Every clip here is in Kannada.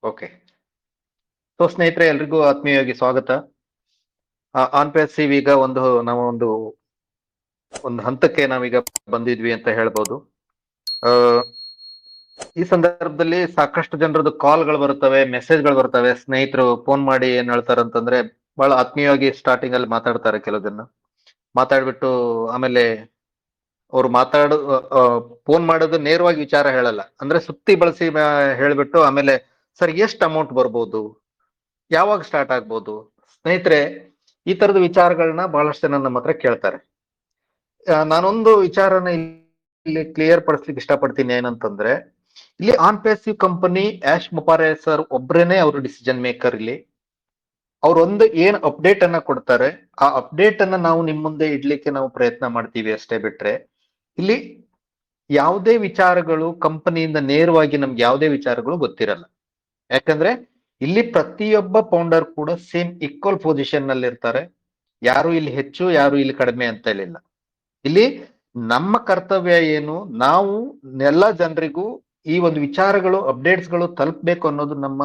ಓಕೆ. ಸೊ ಸ್ನೇಹಿತರೆ, ಎಲ್ರಿಗೂ ಆತ್ಮೀಯವಾಗಿ ಸ್ವಾಗತ. ಆನ್ ಪೇಸಿವ್ ಈಗ ನಾವು ಒಂದು ಹಂತಕ್ಕೆ ನಾವೀಗ ಬಂದಿದ್ವಿ ಅಂತ ಹೇಳ್ಬೋದು. ಆ, ಈ ಸಂದರ್ಭದಲ್ಲಿ ಸಾಕಷ್ಟು ಜನರದ್ದು ಕಾಲ್ಗಳು ಬರ್ತವೆ, ಮೆಸೇಜ್ಗಳು ಬರ್ತವೆ. ಸ್ನೇಹಿತರು ಫೋನ್ ಮಾಡಿ ಏನ್ ಹೇಳ್ತಾರೆ ಅಂತಂದ್ರೆ, ಬಹಳ ಆತ್ಮೀಯವಾಗಿ ಸ್ಟಾರ್ಟಿಂಗ್ ಅಲ್ಲಿ ಮಾತಾಡ್ತಾರೆ ಕೆಲವು ಜನ. ಮಾತಾಡ್ಬಿಟ್ಟು ಆಮೇಲೆ ಅವ್ರು ಫೋನ್ ಮಾಡೋದು ನೇರವಾಗಿ ವಿಚಾರ ಹೇಳಲ್ಲ, ಅಂದ್ರೆ ಸುತ್ತಿ ಬಳಸಿ ಹೇಳ್ಬಿಟ್ಟು ಆಮೇಲೆ ಸರ್ ಎಷ್ಟು ಅಮೌಂಟ್ ಬರ್ಬೋದು, ಯಾವಾಗ ಸ್ಟಾರ್ಟ್ ಆಗ್ಬೋದು. ಸ್ನೇಹಿತರೆ, ಈ ತರದ ವಿಚಾರಗಳನ್ನ ಬಹಳಷ್ಟು ಜನ ನಮ್ಮ ಹತ್ರ ಕೇಳ್ತಾರೆ. ನಾನೊಂದು ವಿಚಾರನ ಇಲ್ಲಿ ಕ್ಲಿಯರ್ ಪಡಿಸ್ಲಿಕ್ಕೆ ಇಷ್ಟಪಡ್ತೀನಿ. ಏನಂತಂದ್ರೆ, ಇಲ್ಲಿ ಆನ್ ಪೇಸಿವ್ ಕಂಪನಿ ಆಶ್ ಮುಪಾರೆ ಸರ್ ಒಬ್ರೇನೆ ಅವರು ಡಿಸಿಷನ್ ಮೇಕರ್. ಇಲ್ಲಿ ಅವ್ರೊಂದು ಏನ್ ಅಪ್ಡೇಟ್ ಅನ್ನ ಕೊಡ್ತಾರೆ, ಆ ಅಪ್ಡೇಟ್ ಅನ್ನ ನಾವು ನಿಮ್ ಮುಂದೆ ಇಡ್ಲಿಕ್ಕೆ ನಾವು ಪ್ರಯತ್ನ ಮಾಡ್ತೀವಿ ಅಷ್ಟೇ ಬಿಟ್ರೆ, ಇಲ್ಲಿ ಯಾವುದೇ ವಿಚಾರಗಳು ಕಂಪನಿಯಿಂದ ನೇರವಾಗಿ ನಮ್ಗೆ ಯಾವುದೇ ವಿಚಾರಗಳು ಗೊತ್ತಿರಲ್ಲ. ಯಾಕಂದ್ರೆ ಇಲ್ಲಿ ಪ್ರತಿಯೊಬ್ಬ ಫೌಂಡರ್ ಕೂಡ ಸೇಮ್ ಈಕ್ವಲ್ ಪೊಸಿಷನ್ ನಲ್ಲಿ ಇರ್ತಾರೆ. ಯಾರು ಇಲ್ಲಿ ಹೆಚ್ಚು, ಯಾರು ಇಲ್ಲಿ ಕಡಿಮೆ ಅಂತ ಇಲ್ಲ. ಇಲ್ಲಿ ನಮ್ಮ ಕರ್ತವ್ಯ ಏನು, ನಾವು ಎಲ್ಲ ಜನರಿಗೂ ಈ ಒಂದು ವಿಚಾರಗಳು ಅಪ್ಡೇಟ್ಸ್ ಗಳು ತಲುಪಬೇಕು ಅನ್ನೋದು ನಮ್ಮ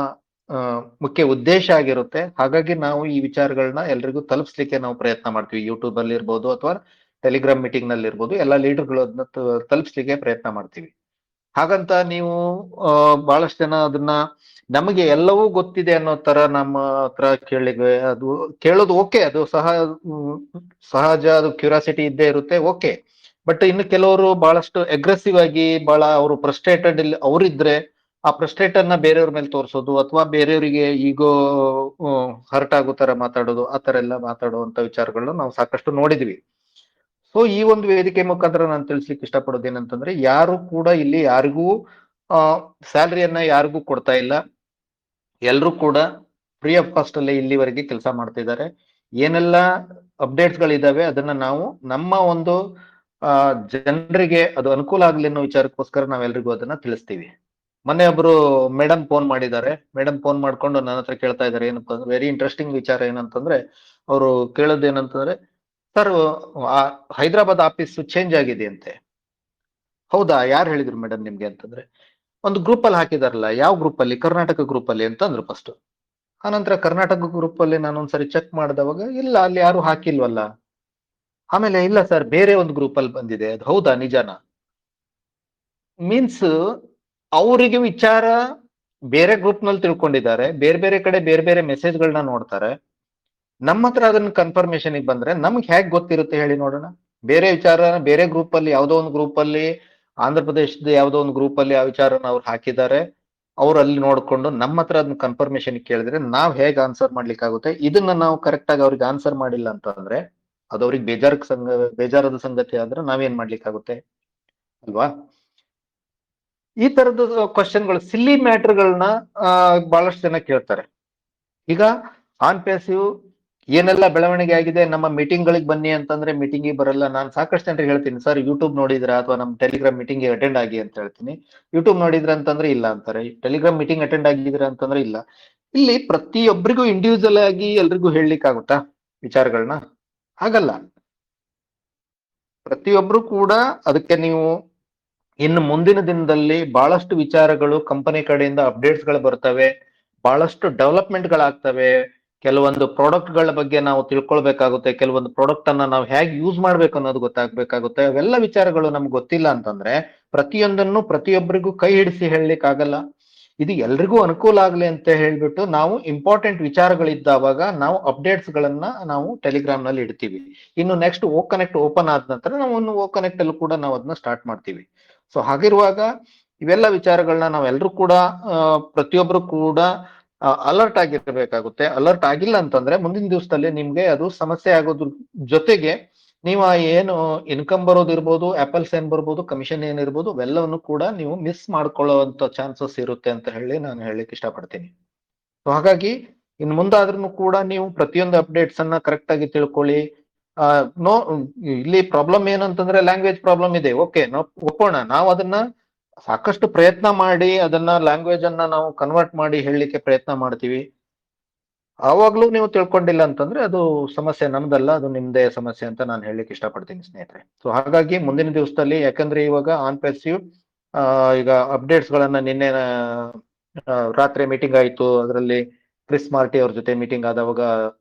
ಮುಖ್ಯ ಉದ್ದೇಶ ಆಗಿರುತ್ತೆ. ಹಾಗಾಗಿ ನಾವು ಈ ವಿಚಾರಗಳನ್ನ ಎಲ್ರಿಗೂ ತಲುಪಿಸ್ಲಿಕ್ಕೆ ನಾವು ಪ್ರಯತ್ನ ಮಾಡ್ತೀವಿ. ಯೂಟ್ಯೂಬ್ ಅಲ್ಲಿ ಇರ್ಬೋದು ಅಥವಾ ಟೆಲಿಗ್ರಾಮ್ ಮೀಟಿಂಗ್ ನಲ್ಲಿ ಇರ್ಬೋದು, ಎಲ್ಲ ಲೀಡರ್ಗಳು ಅದನ್ನ ತಲುಪಿಸ್ಲಿಕ್ಕೆ ಪ್ರಯತ್ನ ಮಾಡ್ತೀವಿ. ಹಾಗಂತ ನೀವು ಬಹಳಷ್ಟು ಜನ ಅದನ್ನ ನಮಗೆ ಎಲ್ಲವೂ ಗೊತ್ತಿದೆ ಅನ್ನೋ ತರ ನಮ್ಮ ಹತ್ರ ಅದು ಕೇಳೋದು ಓಕೆ, ಅದು ಸಹಜ, ಅದು ಕ್ಯೂರಿಯಾಸಿಟಿ ಇದ್ದೇ ಇರುತ್ತೆ, ಓಕೆ. ಬಟ್ ಇನ್ನು ಕೆಲವರು ಬಹಳಷ್ಟು ಅಗ್ರೆಸಿವ್ ಆಗಿ ಬಹಳ ಅವರು ಫ್ರಸ್ಟ್ರೇಟೆಡ್ ಅವರಿದ್ರೆ ಆ ಫ್ರಸ್ಟ್ರೇಟರ್ ನ ಬೇರೆಯವ್ರ ಮೇಲೆ ತೋರಿಸೋದು ಅಥವಾ ಬೇರೆಯವರಿಗೆ ಈಗೋ ಹರ್ಟ್ ಆಗೋ ತರ ಮಾತಾಡೋದು, ಆ ತರ ಎಲ್ಲ ಮಾತಾಡುವಂತ ವಿಚಾರಗಳನ್ನ ನಾವು ಸಾಕಷ್ಟು ನೋಡಿದ್ವಿ. ಸೊ ಈ ಒಂದು ವೇದಿಕೆ ಮುಖಾಂತರ ನಾನು ತಿಳಿಸ್ಲಿಕ್ಕೆ ಇಷ್ಟಪಡೋದು ಏನಂತಂದ್ರೆ, ಯಾರು ಕೂಡ ಇಲ್ಲಿ ಯಾರಿಗೂ ಸ್ಯಾಲರಿಯನ್ನ ಯಾರಿಗೂ ಕೊಡ್ತಾ ಇಲ್ಲ. ಎಲ್ರು ಕೂಡ ಫ್ರೀ ಆಫ್ ಕಾಸ್ಟ್ ಅಲ್ಲೇ ಇಲ್ಲಿವರೆಗೆ ಕೆಲಸ ಮಾಡ್ತಾ ಇದ್ದಾರೆ. ಏನೆಲ್ಲ ಅಪ್ಡೇಟ್ಸ್ ಗಳಿದಾವೆ ಅದನ್ನ ನಾವು ನಮ್ಮ ಒಂದು ಜನರಿಗೆ ಅದು ಅನುಕೂಲ ಆಗ್ಲಿ ಅನ್ನೋ ವಿಚಾರಕ್ಕೋಸ್ಕರ ನಾವೆಲ್ರಿಗೂ ಅದನ್ನ ತಿಳಿಸ್ತೀವಿ. ಮೊನ್ನೆ ಒಬ್ರು ಮೇಡಮ್ ಫೋನ್ ಮಾಡಿದ್ದಾರೆ. ಮೇಡಮ್ ಫೋನ್ ಮಾಡ್ಕೊಂಡು ನನ್ನ ಹತ್ರ ಕೇಳ್ತಾ ಇದಾರೆ, ಏನಪ್ಪ ಅಂದ್ರೆ ವೆರಿ ಇಂಟ್ರೆಸ್ಟಿಂಗ್ ವಿಚಾರ. ಏನಂತಂದ್ರೆ, ಅವರು ಕೇಳೋದು ಏನಂತಂದ್ರೆ, ಸರ್ ಹೈದರಾಬಾದ್ ಆಫೀಸ್ ಚೇಂಜ್ ಆಗಿದೆ ಅಂತೆ. ಹೌದಾ, ಯಾರು ಹೇಳಿದ್ರು ಮೇಡಮ್ ನಿಮ್ಗೆ ಅಂತಂದ್ರೆ, ಒಂದು ಗ್ರೂಪ್ ಅಲ್ಲಿ ಹಾಕಿದಾರಲ್ಲ. ಯಾವ ಗ್ರೂಪ್ ಅಲ್ಲಿ? ಕರ್ನಾಟಕ ಗ್ರೂಪ್ ಅಲ್ಲಿ ಅಂತ ಅಂದ್ರು ಫಸ್ಟ್. ಆನಂತರ ಕರ್ನಾಟಕ ಗ್ರೂಪ್ ಅಲ್ಲಿ ನಾನು ಒಂದ್ಸರಿ ಚೆಕ್ ಮಾಡಿದವಾಗ ಇಲ್ಲ, ಅಲ್ಲಿ ಯಾರು ಹಾಕಿಲ್ವಲ್ಲ. ಆಮೇಲೆ ಇಲ್ಲ ಸರ್, ಬೇರೆ ಒಂದು ಗ್ರೂಪ್ ಅಲ್ಲಿ ಬಂದಿದೆ. ಅದು ಹೌದಾ, ನಿಜಾನ? ಮೀನ್ಸ್ ಅವರಿಗೆ ವಿಚಾರ ಬೇರೆ ಗ್ರೂಪ್ ನಲ್ಲಿ ತಿಳ್ಕೊಂಡಿದ್ದಾರೆ, ಬೇರೆ ಬೇರೆ ಕಡೆ ಬೇರೆ ಬೇರೆ ಮೆಸೇಜ್ ಗಳನ್ನ ನೋಡ್ತಾರೆ. ನಮ್ಮ ಹತ್ರ ಅದನ್ನ ಕನ್ಫರ್ಮೇಶನ್ ಬಂದ್ರೆ ನಮ್ಗೆ ಹೇಗ್ ಗೊತ್ತಿರುತ್ತೆ ಹೇಳಿ ನೋಡೋಣ. ಬೇರೆ ವಿಚಾರ ಬೇರೆ ಗ್ರೂಪ್ ಅಲ್ಲಿ, ಯಾವ್ದೋ ಒಂದು ಗ್ರೂಪ್ ಅಲ್ಲಿ, ಆಂಧ್ರ ಪ್ರದೇಶದ ಯಾವ್ದೋ ಒಂದು ಗ್ರೂಪ್ ಅಲ್ಲಿ ಆ ವಿಚಾರನ ಅವ್ರು ಹಾಕಿದ್ದಾರೆ. ಅವ್ರು ಅಲ್ಲಿ ನೋಡ್ಕೊಂಡು ನಮ್ಮ ಹತ್ರ ಅದನ್ನ ಕನ್ಫರ್ಮೇಶನ್ ಕೇಳಿದ್ರೆ ನಾವ್ ಹೇಗ್ ಆನ್ಸರ್ ಮಾಡ್ಲಿಕ್ಕಾಗುತ್ತೆ? ಇದನ್ನ ನಾವು ಕರೆಕ್ಟ್ ಆಗಿ ಅವ್ರಿಗೆ ಆನ್ಸರ್ ಮಾಡಿಲ್ಲ ಅಂತಂದ್ರೆ ಅದು ಅವ್ರಿಗೆ ಬೇಜಾರದ ಸಂಗತಿ ಆದ್ರೆ ನಾವೇನ್ ಮಾಡ್ಲಿಕ್ಕಾಗುತ್ತೆ ಅಲ್ವಾ? ಈ ತರದ ಕ್ವಶನ್ಗಳು, ಸಿಲ್ಲಿ ಮ್ಯಾಟರ್ಗಳನ್ನ ಬಹಳಷ್ಟು ಜನ ಕೇಳ್ತಾರೆ. ಈಗ ಆನ್ ಪೇಸಿವ್ ಏನೆಲ್ಲ ಬೆಳವಣಿಗೆ ಆಗಿದೆ, ನಮ್ಮ ಮೀಟಿಂಗ್ ಗಳಿಗೆ ಬನ್ನಿ ಅಂತಂದ್ರೆ ಮೀಟಿಂಗ್ ಬರಲ್ಲ. ನಾನು ಸಾಕಷ್ಟು ಜನರಿಗೆ ಹೇಳ್ತೀನಿ, ಸರ್ ಯೂಟ್ಯೂಬ್ ನೋಡಿದ್ರ ಅಥವಾ ನಮ್ಮ ಟೆಲಿಗ್ರಾಮ್ ಮೀಟಿಂಗ್ ಅಟೆಂಡ್ ಆಗಿ ಅಂತ ಹೇಳ್ತೀನಿ. ಯೂಟ್ಯೂಬ್ ನೋಡಿದ್ರ ಅಂತಂದ್ರೆ ಇಲ್ಲ ಅಂತಾರೆ, ಟೆಲಿಗ್ರಾಮ್ ಮೀಟಿಂಗ್ ಅಟೆಂಡ್ ಆಗಿದ್ರ ಅಂತಂದ್ರೆ ಇಲ್ಲ. ಇಲ್ಲಿ ಪ್ರತಿಯೊಬ್ಬರಿಗೂ ಇಂಡಿವಿಜುವಲ್ ಆಗಿ ಎಲ್ರಿಗೂ ಹೇಳಲಿಕ್ಕೆ ಆಗುತ್ತಾ ವಿಚಾರಗಳನ್ನ? ಹಾಗಲ್ಲ. ಪ್ರತಿಯೊಬ್ರು ಕೂಡ ಅದಕ್ಕೆ ನೀವು ಇನ್ನು ಮುಂದಿನ ದಿನದಲ್ಲಿ ಬಹಳಷ್ಟು ವಿಚಾರಗಳು ಕಂಪನಿ ಕಡೆಯಿಂದ ಅಪ್ಡೇಟ್ಸ್ ಗಳು ಬರ್ತವೆ, ಬಹಳಷ್ಟು ಡೆವಲಪ್ಮೆಂಟ್ ಗಳಾಗ್ತವೆ. ಕೆಲವೊಂದು ಪ್ರಾಡಕ್ಟ್ ಗಳ ಬಗ್ಗೆ ನಾವು ತಿಳ್ಕೊಳ್ಬೇಕಾಗುತ್ತೆ, ಕೆಲವೊಂದು ಪ್ರಾಡಕ್ಟ್ ಅನ್ನ ನಾವು ಹೇಗೆ ಯೂಸ್ ಮಾಡ್ಬೇಕು ಅನ್ನೋದು ಗೊತ್ತಾಗ್ಬೇಕಾಗುತ್ತೆ. ಅವೆಲ್ಲ ವಿಚಾರಗಳು ನಮ್ಗೆ ಗೊತ್ತಿಲ್ಲ ಅಂತಂದ್ರೆ ಪ್ರತಿಯೊಂದನ್ನು ಪ್ರತಿಯೊಬ್ಬರಿಗೂ ಕೈ ಹಿಡಿಸಿ ಹೇಳಲಿಕ್ಕೆ ಆಗಲ್ಲ. ಇದು ಎಲ್ರಿಗೂ ಅನುಕೂಲ ಆಗ್ಲಿ ಅಂತ ಹೇಳ್ಬಿಟ್ಟು ನಾವು ಇಂಪಾರ್ಟೆಂಟ್ ವಿಚಾರಗಳಿದ್ದಾವಾಗ ನಾವು ಅಪ್ಡೇಟ್ಸ್ ಗಳನ್ನ ನಾವು ಟೆಲಿಗ್ರಾಮ್ ನಲ್ಲಿ ಇಡ್ತೀವಿ. ಇನ್ನು ನೆಕ್ಸ್ಟ್ ಓ ಕನೆಕ್ಟ್ ಓಪನ್ ಆದ ನಂತರ ನಾವು ಓ ಕನೆಕ್ಟ್ ಅಲ್ಲೂ ಕೂಡ ನಾವು ಅದನ್ನ ಸ್ಟಾರ್ಟ್ ಮಾಡ್ತೀವಿ. ಸೊ ಹಾಗಿರುವಾಗ ಇವೆಲ್ಲ ವಿಚಾರಗಳನ್ನ ನಾವೆಲ್ಲರೂ ಕೂಡ ಪ್ರತಿಯೊಬ್ರು ಕೂಡ ಅಲರ್ಟ್ ಆಗಿರ್ಬೇಕಾಗುತ್ತೆ. ಅಲರ್ಟ್ ಆಗಿಲ್ಲ ಅಂತಂದ್ರೆ ಮುಂದಿನ ದಿವಸದಲ್ಲಿ ನಿಮ್ಗೆ ಅದು ಸಮಸ್ಯೆ ಆಗೋದ್ರ ಜೊತೆಗೆ ನೀವು ಏನು ಇನ್ಕಮ್ ಬರೋದಿರ್ಬೋದು, ಆಪಲ್ಸ್ ಏನ್ ಬರ್ಬೋದು, ಕಮಿಷನ್ ಏನಿರ್ಬೋದು, ಅವೆಲ್ಲವನ್ನು ಕೂಡ ನೀವು ಮಿಸ್ ಮಾಡ್ಕೊಳ್ಳುವಂತ ಚಾನ್ಸಸ್ ಇರುತ್ತೆ ಅಂತ ಹೇಳಿ ನಾನು ಹೇಳಲಿಕ್ಕೆ ಇಷ್ಟಪಡ್ತೀನಿ. ಸೊ ಹಾಗಾಗಿ ಇನ್ನು ಮುಂದಾದ್ರೂ ಕೂಡ ನೀವು ಪ್ರತಿಯೊಂದು ಅಪ್ಡೇಟ್ಸ್ ಅನ್ನ ಕರೆಕ್ಟ್ ಆಗಿ ತಿಳ್ಕೊಳ್ಳಿ. ನೋ, ಇಲ್ಲಿ ಪ್ರಾಬ್ಲಮ್ ಏನಂತಂದ್ರೆ ಲ್ಯಾಂಗ್ವೇಜ್ ಪ್ರಾಬ್ಲಮ್ ಇದೆ, ಓಕೆ, ಒಪ್ಪೋಣ. ನಾವು ಅದನ್ನ ಸಾಕಷ್ಟು ಪ್ರಯತ್ನ ಮಾಡಿ ಅದನ್ನ ಲ್ಯಾಂಗ್ವೇಜ್ ಅನ್ನ ನಾವು ಕನ್ವರ್ಟ್ ಮಾಡಿ ಹೇಳಲಿಕ್ಕೆ ಪ್ರಯತ್ನ ಮಾಡ್ತೀವಿ. ಆವಾಗ್ಲೂ ನೀವು ತಿಳ್ಕೊಂಡಿಲ್ಲ ಅಂತಂದ್ರೆ ಅದು ಸಮಸ್ಯೆ ನಮ್ದಲ್ಲ, ಅದು ನಿಮ್ದೇ ಸಮಸ್ಯೆ ಅಂತ ನಾನು ಹೇಳಲಿಕ್ಕೆ ಇಷ್ಟಪಡ್ತೀನಿ ಸ್ನೇಹಿತರೆ. ಸೊ ಹಾಗಾಗಿ ಮುಂದಿನ ದಿವಸದಲ್ಲಿ, ಯಾಕಂದ್ರೆ ಇವಾಗ ಆನ್ ಪೇಸಿವ್ ಈಗ ಅಪ್ಡೇಟ್ಸ್ ಗಳನ್ನ ನಿನ್ನೆ ರಾತ್ರಿ ಮೀಟಿಂಗ್ ಆಯ್ತು, ಅದರಲ್ಲಿ ಕ್ರಿಸ್ ಮಾರ್ಟಿ ಅವ್ರ ಜೊತೆ ಮೀಟಿಂಗ್ ಆದವಾಗ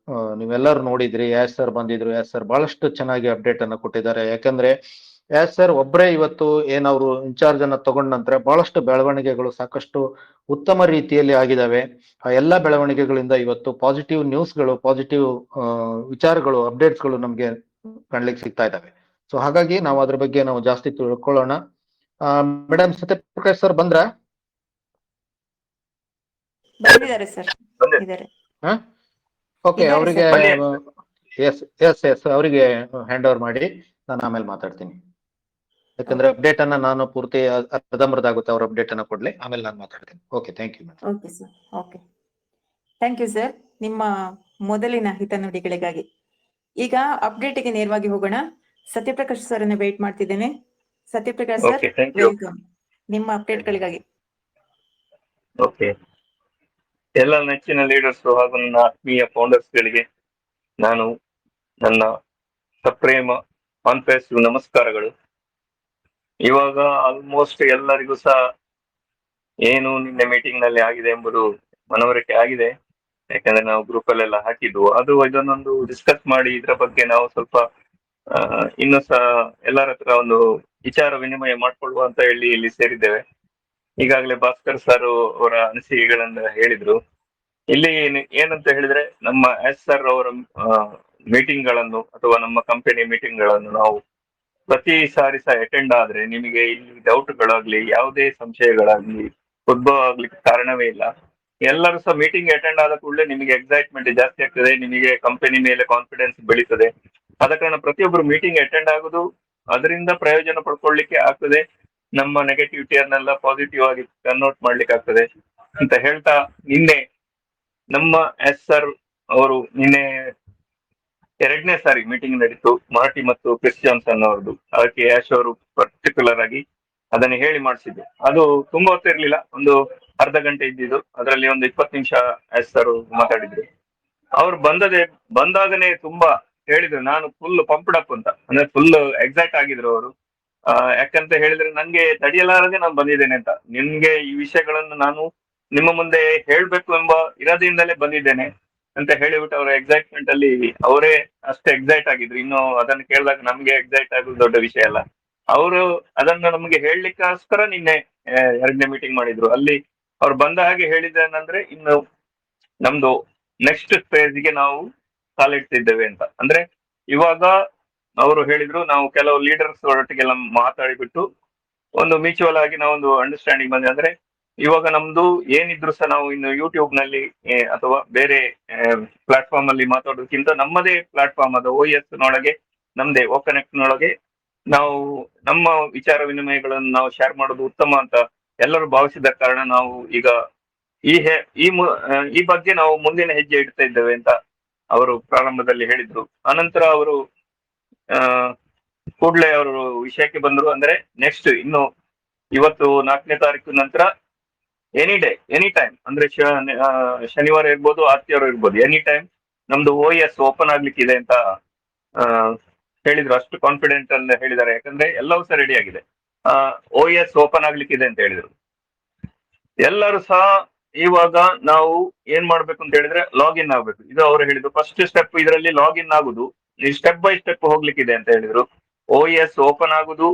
ನೀವೆಲ್ಲರೂ ನೋಡಿದ್ರಿ. ಯಾಸ್ ಸರ್ ಬಂದಿದ್ರು. ಯಾಸ್ ಸರ್ ಬಹಳಷ್ಟು ಚೆನ್ನಾಗಿ ಅಪ್ಡೇಟ್ ಅನ್ನ ಕೊಟ್ಟಿದ್ದಾರೆ. ಯಾಕಂದ್ರೆ ಯಾಸ್ ಸರ್ ಒಬ್ಬರೇ ಇವತ್ತು ಏನವರು ಇನ್ಚಾರ್ಜ್ ಅನ್ನ ತಗೊಂಡ ನಂತರ ಬಹಳಷ್ಟು ಬೆಳವಣಿಗೆಗಳು ಸಾಕಷ್ಟು ಉತ್ತಮ ರೀತಿಯಲ್ಲಿ ಆಗಿದಾವೆ. ಆ ಎಲ್ಲಾ ಬೆಳವಣಿಗೆಗಳಿಂದ ಇವತ್ತು ಪಾಸಿಟಿವ್ ನ್ಯೂಸ್ಗಳು, ಪಾಸಿಟಿವ್ ವಿಚಾರಗಳು, ಅಪ್ಡೇಟ್ಸ್ಗಳು ನಮ್ಗೆ ಕಾಣ್ಲಿಕ್ಕೆ ಸಿಗ್ತಾ ಇದಾವೆ. ಸೊ ಹಾಗಾಗಿ ನಾವು ಅದ್ರ ಬಗ್ಗೆ ನಾವು ಜಾಸ್ತಿ ತಿಳ್ಕೊಳ್ಳೋಣ. ಮೇಡಮ್ ಸತ್ಯಪ್ರಕಾಶ್ ಸರ್ ಬಂದ್ರ? ಬಂದಿದ್ದಾರೆ ಸರ್, ಇದ್ದಾರೆ. ಓಕೆ, ಅವರಿಗೆ ಎಸ್ ಎಸ್ ಎಸ್ ಅವರಿಗೆ ಹ್ಯಾಂಡ್ ಓವರ್ ಮಾಡಿ, ನಾನು ಆಮೇಲೆ ಮಾತಾಡ್ತೀನಿ. ಯಾಕಂದ್ರೆ ಅಪ್ಡೇಟ್ ಅನ್ನ ನಾನು ಪೂರ್ತಿ ಅರ್ಧಂಬರ್ಧ ಆಗುತ್ತೆ, ಅವ್ರ ಅಪ್ಡೇಟ್ ಅನ್ನ ಕೊಡ್ಲಿ, ಆಮೇಲೆ ನಾನು ಮಾತಾಡ್ತೀನಿ. Okay, thank you. Okay sir, okay, thank you sir ನಿಮ್ಮ ಮೊದಲಿನ ಹಿತನುಡಿಗಳಿಗಾಗಿ. ಈಗ ಅಪ್ಡೇಟ್ಗೆ ನೇರವಾಗಿ ಹೋಗೋಣ. ಸತ್ಯಪ್ರಕಾಶ್ ಸರ್ ಅನ್ನ ವೇಟ್ ಮಾಡ್ತಿದ್ದೇನೆ. ಸತ್ಯಪ್ರಕಾಶ್ ಸರ್, ವೆಲ್ಕಮ್ ನಿಮ್ಮ ಅಪ್ಡೇಟ್ಗಳಿಗಾಗಿ. ಓಕೆ, ಎಲ್ಲ ನೆಚ್ಚಿನ ಲೀಡರ್ಸ್ ಹಾಗೂ ನನ್ನ ಆತ್ಮೀಯ ಫೌಂಡರ್ಸ್ ಗಳಿಗೆ ನಾನು ನನ್ನ ಸಪ್ರೇಮ ಕಾನ್ಫೆಸಿವ್ ನಮಸ್ಕಾರಗಳು. ಇವಾಗ ಆಲ್ಮೋಸ್ಟ್ ಎಲ್ಲರಿಗೂ ಸಹ ಏನು ನಿನ್ನೆ ಮೀಟಿಂಗ್ ನಲ್ಲಿ ಆಗಿದೆ ಎಂಬುದು ಮನವರಿಕೆ ಆಗಿದೆ. ಯಾಕಂದ್ರೆ ನಾವು ಗ್ರೂಪ್ ಅಲ್ಲೆಲ್ಲ ಹಾಕಿದ್ವು. ಅದು ಇದನ್ನೊಂದು ಡಿಸ್ಕಸ್ ಮಾಡಿ ಇದರ ಬಗ್ಗೆ ನಾವು ಸ್ವಲ್ಪ ಇನ್ನು ಸಹ ಎಲ್ಲರ ಹತ್ರ ಒಂದು ವಿಚಾರ ವಿನಿಮಯ ಮಾಡ್ಕೊಳ್ಳುವ ಅಂತ ಹೇಳಿ ಇಲ್ಲಿ ಸೇರಿದ್ದೇವೆ. ಈಗಾಗಲೇ ಭಾಸ್ಕರ್ ಸರ್ ಅವರ ಅನಿಸಿಕೆಗಳನ್ನ ಹೇಳಿದ್ರು. ಇಲ್ಲಿ ಏನಂತ ಹೇಳಿದ್ರೆ, ನಮ್ಮ ಎಸ್ ಸರ್ ಅವರ ಮೀಟಿಂಗ್ ಗಳನ್ನು ಅಥವಾ ನಮ್ಮ ಕಂಪನಿ ಮೀಟಿಂಗ್ ಗಳನ್ನು ನಾವು ಪ್ರತಿ ಸಾರಿ ಸಹ ಅಟೆಂಡ್ ಆದ್ರೆ ನಿಮಗೆ ಇಲ್ಲಿ ಡೌಟ್ಗಳಾಗ್ಲಿ, ಯಾವುದೇ ಸಂಶಯಗಳಾಗ್ಲಿ ಉದ್ಭವ ಆಗ್ಲಿಕ್ಕೆ ಕಾರಣವೇ ಇಲ್ಲ. ಎಲ್ಲರೂ ಸಹ ಮೀಟಿಂಗ್ ಅಟೆಂಡ್ ಆದ ಕೂಡಲೇ ನಿಮಗೆ ಎಕ್ಸೈಟ್ಮೆಂಟ್ ಜಾಸ್ತಿ ಆಗ್ತದೆ, ನಿಮಗೆ ಕಂಪನಿ ಮೇಲೆ ಕಾನ್ಫಿಡೆನ್ಸ್ ಬೆಳೀತದೆ. ಆದ ಕಾರಣ ಪ್ರತಿಯೊಬ್ಬರು ಮೀಟಿಂಗ್ ಅಟೆಂಡ್ ಆಗುದು, ಅದರಿಂದ ಪ್ರಯೋಜನ ಪಡ್ಕೊಳ್ಳಿಕ್ಕೆ ಆಗ್ತದೆ. ನಮ್ಮ ನೆಗೆಟಿವಿಟಿಯನ್ನೆಲ್ಲ ಪಾಸಿಟಿವ್ ಆಗಿ ಕನ್ವರ್ಟ್ ಮಾಡ್ಲಿಕ್ಕೆ ಆಗ್ತದೆ ಅಂತ ಹೇಳ್ತಾ, ನಿನ್ನೆ ನಮ್ಮ ಎಸ್ ಸರ್ ಅವರು ನಿನ್ನೆ 2ನೇ ಸಾರಿ ಮೀಟಿಂಗ್ ನಡೀತು, ಮಾರ್ಟಿ ಮತ್ತು ಕ್ರಿಸ್ ಜಾನ್ಸನ್ ಅವರದು. ಅದಕ್ಕೆ ಯಾಶ್ ಅವರು ಪರ್ಟಿಕ್ಯುಲರ್ ಆಗಿ ಅದನ್ನು ಹೇಳಿ ಮಾಡಿಸಿದ್ದು. ಅದು ತುಂಬಾ ಹೊತ್ತು ಇರ್ಲಿಲ್ಲ, ಒಂದು ಅರ್ಧ ಗಂಟೆ ಇದ್ದಿದ್ದು. ಅದರಲ್ಲಿ ಒಂದು 20 ನಿಮಿಷ ಎಸ್ ಸರ್ ಮಾತಾಡಿದ್ರು. ಅವ್ರು ಬಂದಾಗನೇ ತುಂಬಾ ಹೇಳಿದ್ರು, ನಾನು ಫುಲ್ ಪಂಪ್ಡ್ ಅಪ್ ಅಂತ, ಅಂದ್ರೆ ಫುಲ್ ಎಕ್ಸೈಟ್ ಆಗಿದ್ರು ಅವರು. ಯಾಕಂತ ಹೇಳಿದ್ರೆ ನಂಗೆ ತಡೆಯಲಾರದೆ ನಾನು ಬಂದಿದ್ದೇನೆ ಅಂತ, ನಿಮ್ಗೆ ಈ ವಿಷಯಗಳನ್ನು ನಾನು ನಿಮ್ಮ ಮುಂದೆ ಹೇಳ್ಬೇಕು ಎಂಬ ಇರಾದೆಯಿಂದಲೇ ಬಂದಿದ್ದೇನೆ ಅಂತ ಹೇಳಿಬಿಟ್ಟು ಅವರ ಎಕ್ಸೈಟ್ಮೆಂಟ್ ಅಲ್ಲಿ ಅವರೇ ಅಷ್ಟೇ ಎಕ್ಸೈಟ್ ಆಗಿದ್ರು. ಇನ್ನು ಅದನ್ನು ಕೇಳಿದಾಗ ನಮ್ಗೆ ಎಕ್ಸೈಟ್ ಆಗೋದು ದೊಡ್ಡ ವಿಷಯ ಅಲ್ಲ. ಅವರು ಅದನ್ನು ನಮಗೆ ಹೇಳಲಿಕ್ಕೋಸ್ಕರ ನಿನ್ನೆ 2ನೇ ಮೀಟಿಂಗ್ ಮಾಡಿದ್ರು. ಅಲ್ಲಿ ಅವ್ರು ಬಂದ ಹಾಗೆ ಹೇಳಿದ್ದೇನಂದ್ರೆ, ಇನ್ನು ನಮ್ದು ನೆಕ್ಸ್ಟ್ ಫೇಸ್ಗೆ ನಾವು ಕಾಲಿಡ್ತಿದ್ದೇವೆ ಅಂತ. ಅಂದ್ರೆ ಇವಾಗ ಅವರು ಹೇಳಿದ್ರು, ನಾವು ಕೆಲವು ಲೀಡರ್ಸ್ ಒಟ್ಟಿಗೆಲ್ಲ ಮಾತಾಡಿಬಿಟ್ಟು ಒಂದು ಮ್ಯೂಚುವಲ್ ಆಗಿ ನಾವೊಂದು ಅಂಡರ್ಸ್ಟ್ಯಾಂಡಿಂಗ್ ಬಂದಿದೆ. ಅಂದ್ರೆ ಇವಾಗ ನಮ್ದು ಏನಿದ್ರು ಸಹ ನಾವು ಇನ್ನು ಯೂಟ್ಯೂಬ್ ನಲ್ಲಿ ಅಥವಾ ಬೇರೆ ಪ್ಲಾಟ್ಫಾರ್ಮ್ ಅಲ್ಲಿ ಮಾತಾಡೋದಕ್ಕಿಂತ ನಮ್ಮದೇ ಪ್ಲಾಟ್ಫಾರ್ಮ್ ಆದ OS ನೊಳಗೆ, ನಮ್ದೇ ಓಕನೆಕ್ಟ್ ನೊಳಗೆ ನಾವು ನಮ್ಮ ವಿಚಾರ ವಿನಿಮಯಗಳನ್ನು ನಾವು ಶೇರ್ ಮಾಡೋದು ಉತ್ತಮ ಅಂತ ಎಲ್ಲರೂ ಭಾವಿಸಿದ ಕಾರಣ ನಾವು ಈಗ ಈ ಬಗ್ಗೆ ನಾವು ಮುಂದಿನ ಹೆಜ್ಜೆ ಇಡ್ತಾ ಇದ್ದೇವೆ ಅಂತ ಅವರು ಪ್ರಾರಂಭದಲ್ಲಿ ಹೇಳಿದ್ರು. ಅನಂತರ ಅವರು ಕೂಡಲೇ ಅವರು ವಿಷಯಕ್ಕೆ ಬಂದರು. ಅಂದ್ರೆ ನೆಕ್ಸ್ಟ್ ಇನ್ನು ಇವತ್ತು 4ನೇ ತಾರೀಕು ನಂತರ ಎನಿ ಡೇ, ಎನಿ ಟೈಮ್, ಅಂದ್ರೆ ಶನಿವಾರ ಇರ್ಬೋದು, ಆದಿತ್ಯವಾರ ಇರ್ಬೋದು, ಎನಿ ಟೈಮ್ ನಮ್ದು OS ಓಪನ್ ಆಗ್ಲಿಕ್ಕಿದೆ ಅಂತ ಹೇಳಿದ್ರು. ಅಷ್ಟು ಕಾನ್ಫಿಡೆಂಟ್ ಅಲ್ಲಿ ಹೇಳಿದ್ದಾರೆ. ಯಾಕಂದ್ರೆ ಎಲ್ಲವೂ ಸಹ ರೆಡಿ ಆಗಿದೆ. OS ಓಪನ್ ಆಗ್ಲಿಕ್ಕಿದೆ ಅಂತ ಹೇಳಿದ್ರು. ಎಲ್ಲರೂ ಸಹ ಇವಾಗ ನಾವು ಏನ್ ಮಾಡ್ಬೇಕು ಅಂತ ಹೇಳಿದ್ರೆ ಲಾಗಿನ್ ಆಗ್ಬೇಕು. ಇದು ಅವರು ಹೇಳಿದ್ರು ಫಸ್ಟ್ ಸ್ಟೆಪ್. ಇದರಲ್ಲಿ ಲಾಗಿನ್ ಆಗುದು, ನೀವು ಸ್ಟೆಪ್ ಬೈ ಸ್ಟೆಪ್ ಹೋಗ್ಲಿಕ್ಕಿದೆ ಅಂತ ಹೇಳಿದ್ರು. OS ಓಪನ್ ಆಗುದು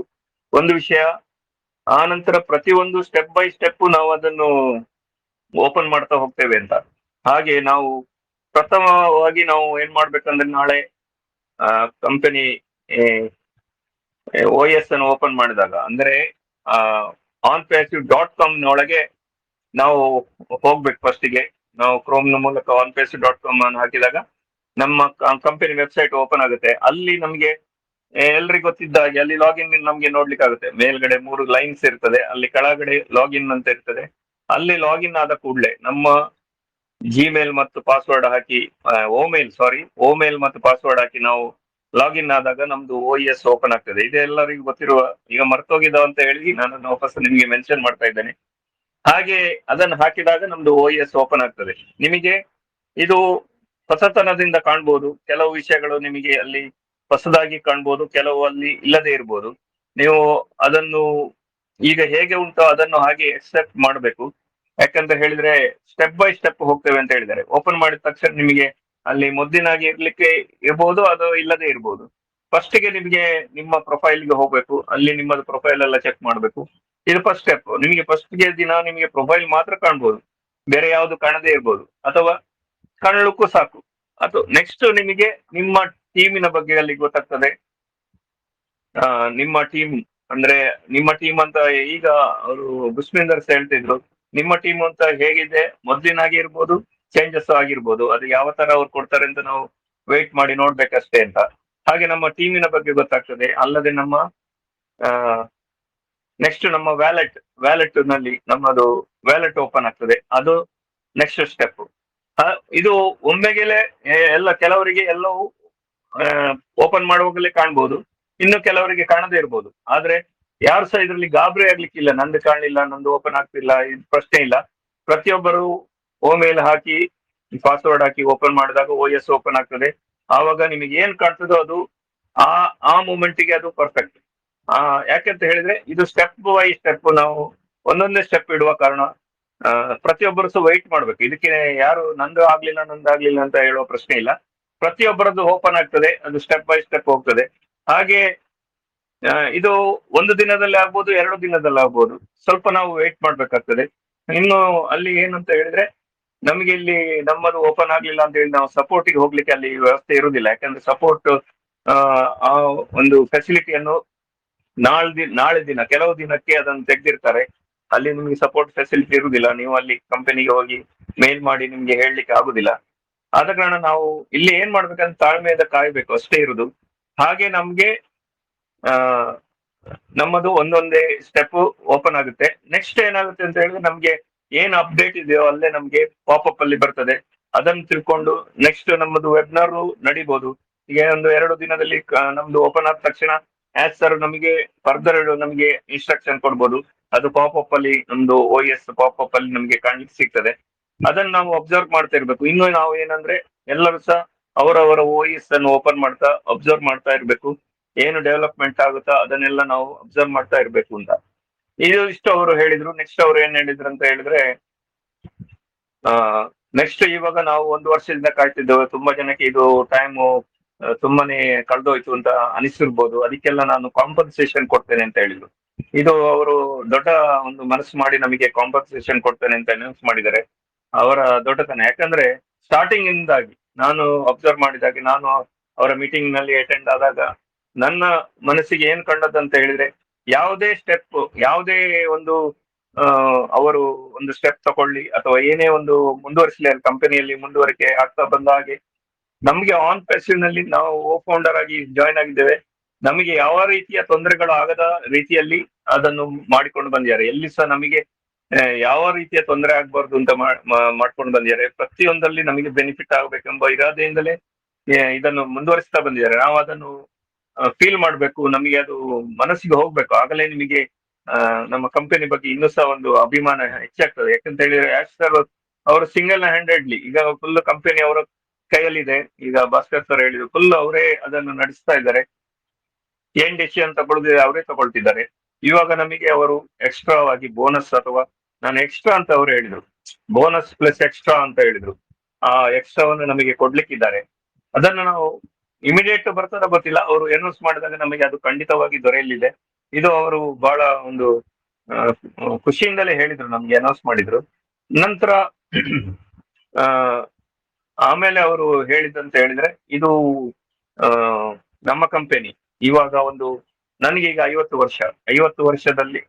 ಒಂದು ವಿಷಯ, ಆ ನಂತರ ಪ್ರತಿಯೊಂದು ಸ್ಟೆಪ್ ಬೈ ಸ್ಟೆಪ್ ನಾವು ಅದನ್ನು ಓಪನ್ ಮಾಡ್ತಾ ಹೋಗ್ತೇವೆ ಅಂತ. ಹಾಗೆ ನಾವು ಪ್ರಥಮವಾಗಿ ನಾವು ಏನ್ ಮಾಡ್ಬೇಕಂದ್ರೆ, ನಾಳೆ ಕಂಪನಿ OS ಅನ್ನು ಓಪನ್ ಮಾಡಿದಾಗ, ಅಂದ್ರೆ onpassive.com ನೊಳಗೆ ನಾವು ಹೋಗ್ಬೇಕು. ಫಸ್ಟಿಗೆ ನಾವು ಕ್ರೋಮ್ ನ ಮೂಲಕ onpassive.com ಅನ್ನು ಹಾಕಿದಾಗ ನಮ್ಮ ಕಂಪನಿ ವೆಬ್ಸೈಟ್ ಓಪನ್ ಆಗುತ್ತೆ. ಅಲ್ಲಿ ನಮ್ಗೆ ಎಲ್ರಿಗೂ ಗೊತ್ತಿದ್ದ ಹಾಗೆ ಅಲ್ಲಿ ಲಾಗಿನ್ ನಮ್ಗೆ ನೋಡ್ಲಿಕ್ಕೆ ಆಗುತ್ತೆ. ಮೇಲ್ಗಡೆ 3 ಲೈನ್ಸ್ ಇರ್ತದೆ, ಅಲ್ಲಿ ಕೆಳಗಡೆ ಲಾಗಿನ್ ಅಂತ ಇರ್ತದೆ. ಅಲ್ಲಿ ಲಾಗಿನ್ ಆದ ಕೂಡಲೇ ನಮ್ಮ ಜಿಮೇಲ್ ಮತ್ತು ಪಾಸ್ವರ್ಡ್ ಹಾಕಿ, ಓಮೇಲ್ ಮತ್ತು ಪಾಸ್ವರ್ಡ್ ಹಾಕಿ ನಾವು ಲಾಗಿನ್ ಆದಾಗ ನಮ್ದು OS ಓಪನ್ ಆಗ್ತದೆ. ಇದು ಎಲ್ಲರಿಗೂ ಗೊತ್ತಿರುವ, ಈಗ ಮರ್ತೋಗಿದ್ದಾವ ಅಂತ ಹೇಳಿ ನಾನು ವಾಪಸ್ ನಿಮ್ಗೆ ಮೆನ್ಷನ್ ಮಾಡ್ತಾ ಇದ್ದೇನೆ. ಹಾಗೆ ಅದನ್ನು ಹಾಕಿದಾಗ ನಮ್ದು OS ಓಪನ್ ಆಗ್ತದೆ. ನಿಮಗೆ ಇದು ಹೊಸತನದಿಂದ ಕಾಣ್ಬೋದು, ಕೆಲವು ವಿಷಯಗಳು ನಿಮಗೆ ಅಲ್ಲಿ ಹೊಸದಾಗಿ ಕಾಣ್ಬೋದು, ಕೆಲವು ಅಲ್ಲಿ ಇಲ್ಲದೆ ಇರ್ಬೋದು. ನೀವು ಅದನ್ನು ಈಗ ಹೇಗೆ ಉಂಟೋ ಅದನ್ನು ಹಾಗೆ ಎಕ್ಸೆಪ್ಟ್ ಮಾಡಬೇಕು. ಯಾಕಂತ ಹೇಳಿದ್ರೆ ಸ್ಟೆಪ್ ಬೈ ಸ್ಟೆಪ್ ಹೋಗ್ತೇವೆ ಅಂತ ಹೇಳಿದ್ದಾರೆ. ಓಪನ್ ಮಾಡಿದ ತಕ್ಷಣ ನಿಮಗೆ ಅಲ್ಲಿ ಮೊದ್ಲಿನಾಗಿ ಇರ್ಲಿಕ್ಕೆ ಇರ್ಬೋದು, ಅದು ಇಲ್ಲದೆ ಇರ್ಬೋದು. ಫಸ್ಟ್ ಗೆ ನಿಮಗೆ ನಿಮ್ಮ ಪ್ರೊಫೈಲ್ಗೆ ಹೋಗ್ಬೇಕು, ಅಲ್ಲಿ ನಿಮ್ಮದು ಪ್ರೊಫೈಲ್ ಎಲ್ಲ ಚೆಕ್ ಮಾಡಬೇಕು. ಇದು ಫಸ್ಟ್ ಸ್ಟೆಪ್. ನಿಮಗೆ ಫಸ್ಟ್ ಗೆ ದಿನ ನಿಮಗೆ ಪ್ರೊಫೈಲ್ ಮಾತ್ರ ಕಾಣ್ಬೋದು, ಬೇರೆ ಯಾವುದು ಕಾಣದೇ ಇರ್ಬೋದು, ಅಥವಾ ಕಾಣಲಿಕ್ಕೂ ಸಾಕು. ಅದು ನೆಕ್ಸ್ಟ್ ನಿಮಗೆ ನಿಮ್ಮ ಟೀಮಿನ ಬಗ್ಗೆ ಅಲ್ಲಿ ಗೊತ್ತಾಗ್ತದೆ. ನಿಮ್ಮ ಟೀಮ್ ಅಂದ್ರೆ ನಿಮ್ಮ ಟೀಮ್ ಅಂತ ಈಗ ಅವರು ಬುಸ್ಮಿಂದರ್ಸ್ ಹೇಳ್ತಿದ್ರು, ನಿಮ್ಮ ಟೀಮ್ ಅಂತ ಹೇಗಿದೆ ಮೊದ್ಲಿನಾಗಿ ಇರ್ಬೋದು, ಚೇಂಜಸ್ ಆಗಿರ್ಬೋದು. ಅದು ಯಾವ ತರ ಅವ್ರು ಕೊಡ್ತಾರೆ ಅಂತ ನಾವು ವೇಟ್ ಮಾಡಿ ನೋಡ್ಬೇಕಷ್ಟೇ ಅಂತ. ಹಾಗೆ ನಮ್ಮ ಟೀಮಿನ ಬಗ್ಗೆ ಗೊತ್ತಾಗ್ತದೆ. ಅಲ್ಲದೆ ನಮ್ಮ ನೆಕ್ಸ್ಟ್ ನಮ್ಮ ವ್ಯಾಲೆಟ್ ನಲ್ಲಿ ನಮ್ಮದು ವ್ಯಾಲೆಟ್ ಓಪನ್ ಆಗ್ತದೆ, ಅದು ನೆಕ್ಸ್ಟ್ ಸ್ಟೆಪ್. ಇದು ಒಮ್ಮೆಗೆಲೆ ಎಲ್ಲ ಕೆಲವರಿಗೆ ಎಲ್ಲವೂ ಓಪನ್ ಮಾಡುವಾಗಲೇ ಕಾಣ್ಬೋದು, ಇನ್ನು ಕೆಲವರಿಗೆ ಕಾಣದೇ ಇರ್ಬೋದು. ಆದ್ರೆ ಯಾರು ಸಹ ಇದರಲ್ಲಿ ಗಾಬರಿ ಆಗ್ಲಿಕ್ಕಿಲ್ಲ, ನಂದು ಕಾಣಲಿಲ್ಲ, ನಂದು ಓಪನ್ ಆಗ್ತಿಲ್ಲ, ಇದು ಪ್ರಶ್ನೆ ಇಲ್ಲ. ಪ್ರತಿಯೊಬ್ಬರು ಮೇಲ್ ಹಾಕಿ ಪಾಸ್ವರ್ಡ್ ಹಾಕಿ ಓಪನ್ ಮಾಡಿದಾಗ OS ಓಪನ್ ಆಗ್ತದೆ. ಆವಾಗ ನಿಮಗೆ ಏನ್ ಕಾಣ್ತದೋ ಅದು ಆ ಮೂಮೆಂಟ್ಗೆ ಅದು ಪರ್ಫೆಕ್ಟ್. ಯಾಕಂತ ಹೇಳಿದ್ರೆ ಇದು ಸ್ಟೆಪ್ ಬೈ ಸ್ಟೆಪ್ ನಾವು ಒಂದೊಂದೇ ಸ್ಟೆಪ್ ಇಡುವ ಕಾರಣ ಪ್ರತಿಯೊಬ್ಬರು ಸಹ ವೈಟ್ ಮಾಡ್ಬೇಕು. ಇದಕ್ಕೆ ಯಾರು ನಂದು ಆಗ್ಲಿಲ್ಲ ಅಂತ ಹೇಳುವ ಪ್ರಶ್ನೆ ಇಲ್ಲ. ಪ್ರತಿಯೊಬ್ಬರದ್ದು ಓಪನ್ ಆಗ್ತದೆ, ಅದು ಸ್ಟೆಪ್ ಬೈ ಸ್ಟೆಪ್ ಹೋಗ್ತದೆ. ಹಾಗೆ ಇದು ಒಂದು ದಿನದಲ್ಲಿ ಆಗ್ಬೋದು, 2 ದಿನದಲ್ಲಿ ಆಗ್ಬೋದು. ಸ್ವಲ್ಪ ನಾವು ವೇಟ್ ಮಾಡ್ಬೇಕಾಗ್ತದೆ. ಇನ್ನು ಅಲ್ಲಿ ಏನಂತ ಹೇಳಿದ್ರೆ ನಮಗೆ ಇಲ್ಲಿ ನಮ್ಮದು ಓಪನ್ ಆಗ್ಲಿಲ್ಲ ಅಂತ ಹೇಳಿ ನಾವು ಸಪೋರ್ಟಿಗೆ ಹೋಗ್ಲಿಕ್ಕೆ ಅಲ್ಲಿ ವ್ಯವಸ್ಥೆ ಇರುವುದಿಲ್ಲ. ಯಾಕಂದ್ರೆ ಸಪೋರ್ಟ್ ಆ ಒಂದು ಫೆಸಿಲಿಟಿಯನ್ನು ನಾಳೆ ದಿನ ಕೆಲವು ದಿನಕ್ಕೆ ಅದನ್ನು ತೆಗೆದಿರ್ತಾರೆ. ಅಲ್ಲಿ ನಿಮ್ಗೆ ಸಪೋರ್ಟ್ ಫೆಸಿಲಿಟಿ ಇರುವುದಿಲ್ಲ. ನೀವು ಅಲ್ಲಿ ಕಂಪನಿಗೆ ಹೋಗಿ ಮೇಲ್ ಮಾಡಿ ನಿಮ್ಗೆ ಹೇಳಲಿಕ್ಕೆ ಆಗುದಿಲ್ಲ. ಆದ ಕಾರಣ ನಾವು ಇಲ್ಲಿ ಏನ್ ಮಾಡ್ಬೇಕಂತ ತಾಳ್ಮೆಯಿಂದ ಕಾಯ್ಬೇಕು ಅಷ್ಟೇ ಇರುದು. ಹಾಗೆ ನಮ್ಗೆ ನಮ್ಮದು ಒಂದೊಂದೇ ಸ್ಟೆಪ್ ಓಪನ್ ಆಗುತ್ತೆ. ನೆಕ್ಸ್ಟ್ ಏನಾಗುತ್ತೆ ಅಂತ ಹೇಳಿದ್ರೆ ನಮ್ಗೆ ಏನ್ ಅಪ್ಡೇಟ್ ಇದೆಯೋ ಅಲ್ಲೇ ನಮ್ಗೆ ಪಾಪಪ್ ಅಲ್ಲಿ ಬರ್ತದೆ. ಅದನ್ನು ತಿಳ್ಕೊಂಡು ನೆಕ್ಸ್ಟ್ ನಮ್ಮದು ವೆಬ್ನಾರ್ ನಡಿಬಹುದು. ಈಗ ಒಂದು 2 ದಿನದಲ್ಲಿ ನಮ್ದು ಓಪನ್ ಆದ ತಕ್ಷಣ ಸರ್ ನಮಗೆ ಫರ್ದರ್ ನಮಗೆ ಇನ್ಸ್ಟ್ರಕ್ಷನ್ ಕೊಡ್ಬೋದು. ಅದು ಪಾಪಪ್ ಅಲ್ಲಿ ನಮ್ದು OS ಪಾಪಪ್ ಅಲ್ಲಿ ನಮ್ಗೆ ಕಾಣ್ಲಿಕ್ಕೆ ಸಿಗ್ತದೆ. ಅದನ್ನ ನಾವು ಅಬ್ಸರ್ವ್ ಮಾಡ್ತಾ ಇರ್ಬೇಕು. ಇನ್ನು ನಾವು ಏನಂದ್ರೆ ಎಲ್ಲರೂ ಸಹ ಅವರವರ OS ಅನ್ನು ಓಪನ್ ಮಾಡ್ತಾ ಅಬ್ಸರ್ವ್ ಮಾಡ್ತಾ ಇರ್ಬೇಕು. ಏನು ಡೆವಲಪ್ಮೆಂಟ್ ಆಗುತ್ತಾ ಅದನ್ನೆಲ್ಲ ನಾವು ಅಬ್ಸರ್ವ್ ಮಾಡ್ತಾ ಇರ್ಬೇಕು ಅಂತ. ಇಷ್ಟು ಅವರು ಹೇಳಿದ್ರು. ನೆಕ್ಸ್ಟ್ ಅವ್ರು ಏನ್ ಹೇಳಿದ್ರು ಅಂತ ಹೇಳಿದ್ರೆ ನೆಕ್ಸ್ಟ್ ಇವಾಗ ನಾವು 1 ವರ್ಷದಿಂದ ಕಾಯ್ತಿದ್ದೇವೆ. ತುಂಬಾ ಜನಕ್ಕೆ ಇದು ಟೈಮ್ ತುಂಬಾನೇ ಕಳೆದೋಯ್ತು ಅಂತ ಅನಿಸಿರ್ಬೋದು. ಅದಕ್ಕೆಲ್ಲ ನಾನು ಕಾಂಪನ್ಸೇಷನ್ ಕೊಡ್ತೇನೆ ಅಂತ ಹೇಳಿದ್ರು. ಇದು ಅವರು ದೊಡ್ಡ ಒಂದು ಮನಸ್ಸು ಮಾಡಿ ನಮಗೆ ಕಾಂಪನ್ಸೇಷನ್ ಕೊಡ್ತೇನೆ ಅಂತ ಅನೌನ್ಸ್ ಮಾಡಿದ್ದಾರೆ. ಅವರ ದೊಡ್ಡತನ. ಯಾಕಂದ್ರೆ ಸ್ಟಾರ್ಟಿಂಗ್ ಇಂದಾಗಿ ನಾನು ಅಬ್ಸರ್ವ್ ಮಾಡಿದಾಗೆ, ನಾನು ಅವರ ಮೀಟಿಂಗ್ ನಲ್ಲಿ ಅಟೆಂಡ್ ಆದಾಗ ನನ್ನ ಮನಸ್ಸಿಗೆ ಏನ್ ಕಂಡದಂತ ಹೇಳಿದ್ರೆ ಯಾವುದೇ ಸ್ಟೆಪ್, ಯಾವುದೇ ಒಂದು ಅವರು ಒಂದು ಸ್ಟೆಪ್ ತಗೊಳ್ಳಿ ಅಥವಾ ಏನೇ ಒಂದು ಮುಂದುವರಿಸಲಿ ಅಲ್ಲಿ ಕಂಪನಿಯಲ್ಲಿ ಮುಂದುವರಿಕೆ ಆಗ್ತಾ ಬಂದ ಹಾಗೆ ನಮ್ಗೆ ಆನ್ ಪ್ಯಾಸಿವ್ ನಲ್ಲಿ ನಾವು ಫೌಂಡರ್ ಆಗಿ ಜಾಯ್ನ್ ಆಗಿದ್ದೇವೆ. ನಮಗೆ ಯಾವ ರೀತಿಯ ತೊಂದರೆಗಳು ಆಗದ ರೀತಿಯಲ್ಲಿ ಅದನ್ನು ಮಾಡಿಕೊಂಡು ಬಂದಿದ್ದಾರೆ. ಎಲ್ಲಿ ಸಹ ನಮಗೆ ಯಾವ ರೀತಿಯ ತೊಂದರೆ ಆಗ್ಬಾರ್ದು ಅಂತ ಮಾಡ್ಕೊಂಡು ಬಂದಿದ್ದಾರೆ. ಪ್ರತಿಯೊಂದಲ್ಲಿ ನಮಗೆ ಬೆನಿಫಿಟ್ ಆಗ್ಬೇಕೆಂಬ ಇರಾದೆಯಿಂದಲೇ ಇದನ್ನು ಮುಂದುವರಿಸ್ತಾ ಬಂದಿದ್ದಾರೆ. ನಾವು ಅದನ್ನು ಫೀಲ್ ಮಾಡ್ಬೇಕು, ನಮಗೆ ಅದು ಮನಸ್ಸಿಗೆ ಹೋಗ್ಬೇಕು. ಆಗಲೇ ನಿಮಗೆ ನಮ್ಮ ಕಂಪನಿ ಬಗ್ಗೆ ಇನ್ನೂ ಸಹ ಒಂದು ಅಭಿಮಾನ ಹೆಚ್ಚಾಗ್ತದೆ. ಯಾಕಂತ ಹೇಳಿದ್ರೆ ಯಾಶ್ ಸರ್ ಅವರು ಸಿಂಗಲ್ ಹ್ಯಾಂಡೆಡ್ಲಿ ಈಗ ಫುಲ್ ಕಂಪನಿ ಅವರ ಕೈಯಲ್ಲಿದೆ. ಈಗ ಭಾಸ್ಕರ್ ಸರ್ ಹೇಳಿದ್ರು, ಫುಲ್ ಅವರೇ ಅದನ್ನು ನಡೆಸ್ತಾ ಇದ್ದಾರೆ. ಏನ್ ಡೆಸಿಷನ್ ತಗೊಳ್ಳಿದ್ರೆ ಅವರೇ ತಗೊಳ್ತಿದ್ದಾರೆ. ಇವಾಗ ನಮಗೆ ಅವರು ಎಕ್ಸ್ಟ್ರಾ ಆಗಿ ಬೋನಸ್, ಅಥವಾ ನಾನು ಎಕ್ಸ್ಟ್ರಾ ಅಂತ ಅವರು ಹೇಳಿದ್ರು, ಬೋನಸ್ ಪ್ಲಸ್ ಎಕ್ಸ್ಟ್ರಾ ಅಂತ ಹೇಳಿದ್ರು. ಆ ಎಕ್ಸ್ಟ್ರಾವನ್ನು ನಮಗೆ ಕೊಡ್ಲಿಕ್ಕಿದ್ದಾರೆ. ಅದನ್ನು ನಾವು ಇಮಿಡಿಯೇಟ್ ಬರ್ತದ ಗೊತ್ತಿಲ್ಲ, ಅವರು ಅನೌನ್ಸ್ ಮಾಡಿದಾಗ ನಮಗೆ ಅದು ಖಂಡಿತವಾಗಿ ದೊರೆಯಲಿದೆ. ಇದು ಅವರು ಬಹಳ ಒಂದು ಖುಷಿಯಿಂದಲೇ ಹೇಳಿದ್ರು, ನಮ್ಗೆ ಅನೌನ್ಸ್ ಮಾಡಿದ್ರು. ನಂತರ ಆಮೇಲೆ ಅವರು ಹೇಳಿದಂತ ಹೇಳಿದ್ರೆ ಇದು ನಮ್ಮ ಕಂಪನಿ ಇವಾಗ ಒಂದು ನನಗೆ ಈಗ 50 ವರ್ಷದಲ್ಲಿ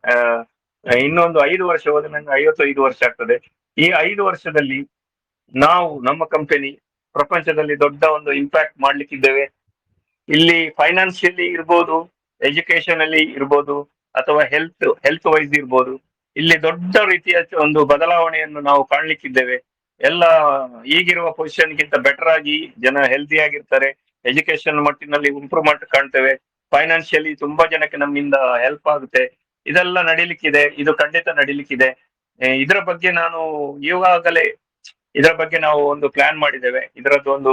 ಇನ್ನೊಂದು 5 ವರ್ಷ ಹೋದ್ರೆ ನಂಗೆ 55 ವರ್ಷ ಆಗ್ತದೆ. ಈ 5 ವರ್ಷದಲ್ಲಿ ನಾವು ನಮ್ಮ ಕಂಪನಿ ಪ್ರಪಂಚದಲ್ಲಿ ದೊಡ್ಡ ಒಂದು ಇಂಪ್ಯಾಕ್ಟ್ ಮಾಡ್ಲಿಕ್ಕಿದ್ದೇವೆ. ಇಲ್ಲಿ ಫೈನಾನ್ಷಿಯಲಿ ಇರ್ಬೋದು, ಎಜುಕೇಶನ್ ಅಲ್ಲಿ ಇರ್ಬೋದು, ಅಥವಾ ಹೆಲ್ತ್ ವೈಸ್ ಇರ್ಬೋದು. ಇಲ್ಲಿ ದೊಡ್ಡ ರೀತಿಯ ಒಂದು ಬದಲಾವಣೆಯನ್ನು ನಾವು ಕಾಣ್ಲಿಕ್ಕಿದ್ದೇವೆ. ಎಲ್ಲ ಈಗಿರುವ ಪೊಸಿಷನ್ಗಿಂತ ಬೆಟರ್ ಆಗಿ ಜನ ಹೆಲ್ತಿ ಆಗಿರ್ತಾರೆ. ಎಜುಕೇಶನ್ ಮಟ್ಟಿನಲ್ಲಿ ಇಂಪ್ರೂವ್ಮೆಂಟ್ ಕಾಣ್ತೇವೆ. ಫೈನಾನ್ಷಿಯಲಿ ತುಂಬಾ ಜನಕ್ಕೆ ನಮ್ಮಿಂದ ಹೆಲ್ಪ್ ಆಗುತ್ತೆ. ಇದೆಲ್ಲ ನಡೀಲಿಕ್ಕಿದೆ, ಇದು ಖಂಡಿತ ನಡೀಲಿಕ್ಕಿದೆ. ಇದರ ಬಗ್ಗೆ ನಾನು ಈಗಾಗಲೇ ಇದರ ಬಗ್ಗೆ ನಾವು ಒಂದು ಪ್ಲಾನ್ ಮಾಡಿದ್ದೇವೆ. ಇದರದ್ದು ಒಂದು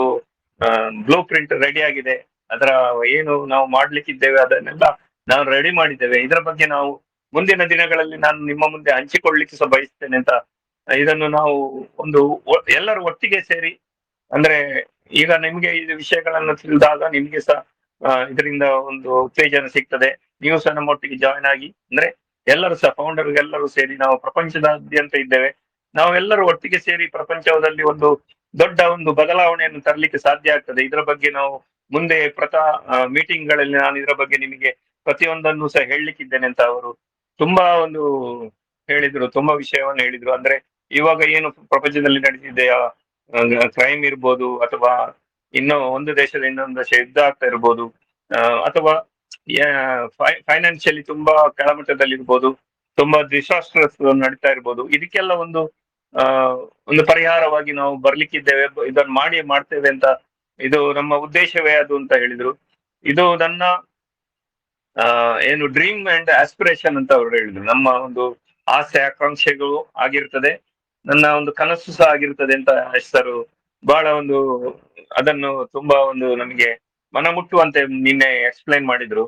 ಬ್ಲೂ ಪ್ರಿಂಟ್ ರೆಡಿ ಆಗಿದೆ. ಅದರ ಏನು ನಾವು ಮಾಡ್ಲಿಕ್ಕಿದ್ದೇವೆ ಅದನ್ನೆಲ್ಲ ನಾವು ರೆಡಿ ಮಾಡಿದ್ದೇವೆ. ಇದರ ಬಗ್ಗೆ ನಾವು ಮುಂದಿನ ದಿನಗಳಲ್ಲಿ ನಾನು ನಿಮ್ಮ ಮುಂದೆ ಹಂಚಿಕೊಳ್ಳಿಕ್ಕೆ ಸಹ ಬಯಸ್ತೇನೆ ಅಂತ ಇದನ್ನು ನಾವು ಒಂದು ಎಲ್ಲರೂ ಒಟ್ಟಿಗೆ ಸೇರಿ, ಅಂದ್ರೆ ಈಗ ನಿಮ್ಗೆ ಈ ವಿಷಯಗಳನ್ನು ತಿಳಿದಾಗ ನಿಮ್ಗೆ ಸಹ ಇದರಿಂದ ಒಂದು ಉತ್ತೇಜನ ಸಿಗ್ತದೆ. ನೀವು ಸಹ ನಮ್ಮೊಟ್ಟಿಗೆ ಜಾಯ್ನ್ ಆಗಿ, ಅಂದ್ರೆ ಎಲ್ಲರೂ ಸಹ ಫೌಂಡರ್ ಎಲ್ಲರೂ ಸೇರಿ, ನಾವು ಪ್ರಪಂಚದಾದ್ಯಂತ ಇದ್ದೇವೆ, ನಾವೆಲ್ಲರೂ ಒಟ್ಟಿಗೆ ಸೇರಿ ಪ್ರಪಂಚದಲ್ಲಿ ಒಂದು ದೊಡ್ಡ ಒಂದು ಬದಲಾವಣೆಯನ್ನು ತರಲಿಕ್ಕೆ ಸಾಧ್ಯ ಆಗ್ತದೆ. ಇದರ ಬಗ್ಗೆ ನಾವು ಮುಂದೆ ಮೀಟಿಂಗ್ ಗಳಲ್ಲಿ ನಾನು ಇದರ ಬಗ್ಗೆ ನಿಮಗೆ ಪ್ರತಿಯೊಂದನ್ನು ಸಹ ಹೇಳಲಿಕ್ಕಿದ್ದೇನೆ ಅಂತ ಅವರು ತುಂಬಾ ಒಂದು ಹೇಳಿದ್ರು, ತುಂಬಾ ವಿಷಯವನ್ನು ಹೇಳಿದ್ರು. ಅಂದ್ರೆ ಇವಾಗ ಏನು ಪ್ರಪಂಚದಲ್ಲಿ ನಡೆದಿದೆ, ಕ್ರೈಮ್ ಇರ್ಬೋದು, ಅಥವಾ ಇನ್ನೂ ಒಂದು ದೇಶದ ಇನ್ನೊಂದು ದೇಶ ಯುದ್ಧ ಆಗ್ತಾ ಇರ್ಬೋದು, ಅಥವಾ ಫೈನಾನ್ಷಿಯಲಿ ತುಂಬಾ ಕೆಳಮಟ್ಟದಲ್ಲಿ ಇರ್ಬೋದು, ತುಂಬಾ ಡಿಸಾಸ್ಟರ್ಸ್ ನಡೀತಾ ಇರ್ಬೋದು, ಇದಕ್ಕೆಲ್ಲ ಒಂದು ಪರಿಹಾರವಾಗಿ ನಾವು ಬರ್ಲಿಕ್ಕಿದ್ದೇವೆ, ಇದನ್ನು ಮಾಡ್ತೇವೆ ಅಂತ, ಇದು ನಮ್ಮ ಉದ್ದೇಶವೇ ಅದು ಅಂತ ಹೇಳಿದ್ರು. ಇದು ನನ್ನ ಏನು ಡ್ರೀಮ್ ಅಂಡ್ ಆಸ್ಪಿರೇಷನ್ ಅಂತ ಅವರು ಹೇಳಿದ್ರು. ನಮ್ಮ ಒಂದು ಆಸೆ ಆಕಾಂಕ್ಷೆಗಳು ಆಗಿರ್ತದೆ, ನನ್ನ ಒಂದು ಕನಸು ಸಹ ಆಗಿರ್ತದೆ ಅಂತ ಹೆಸರು ಬಹಳ ಅದನ್ನು ತುಂಬಾ ನಮಗೆ ಮನ ಮುಟ್ಟುವಂತೆ ನಿನ್ನೆ ಎಕ್ಸ್ಪ್ಲೈನ್ ಮಾಡಿದ್ರು.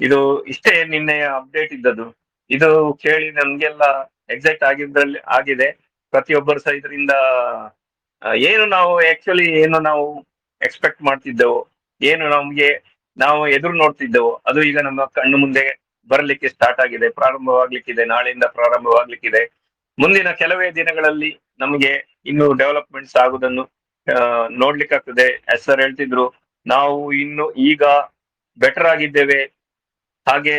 ಇದು ಇಷ್ಟೇ ನಿನ್ನೆಯ ಅಪ್ಡೇಟ್ ಇದ್ದದ್ದು. ಇದು ಕೇಳಿ ನಮ್ಗೆಲ್ಲ ಎಕ್ಸೈಟ್ ಆಗಿದೆ. ಪ್ರತಿಯೊಬ್ಬರು ಸಹ ಇದರಿಂದ ಏನು ನಾವು ಎಕ್ಸ್ಪೆಕ್ಟ್ ಮಾಡ್ತಿದ್ದೆವು, ಏನು ನಾವು ಎದುರು ನೋಡ್ತಿದ್ದೆವು, ಅದು ಈಗ ನಮ್ಮ ಕಣ್ಣು ಮುಂದೆ ಬರಲಿಕ್ಕೆ ಸ್ಟಾರ್ಟ್ ಆಗಿದೆ, ಪ್ರಾರಂಭವಾಗ್ಲಿಕ್ಕಿದೆ, ನಾಳೆಯಿಂದ ಪ್ರಾರಂಭವಾಗ್ಲಿಕ್ಕಿದೆ. ಮುಂದಿನ ಕೆಲವೇ ದಿನಗಳಲ್ಲಿ ನಮಗೆ ಇನ್ನು ಡೆವಲಪ್ಮೆಂಟ್ಸ್ ಆಗುದನ್ನು ನೋಡ್ಲಿಕ್ಕಾಗ್ತದೆ. ಸರ್ ಹೇಳ್ತಿದ್ರು, ನಾವು ಇನ್ನು ಈಗ ಬೆಟರ್ ಆಗಿದ್ದೇವೆ, ಹಾಗೆ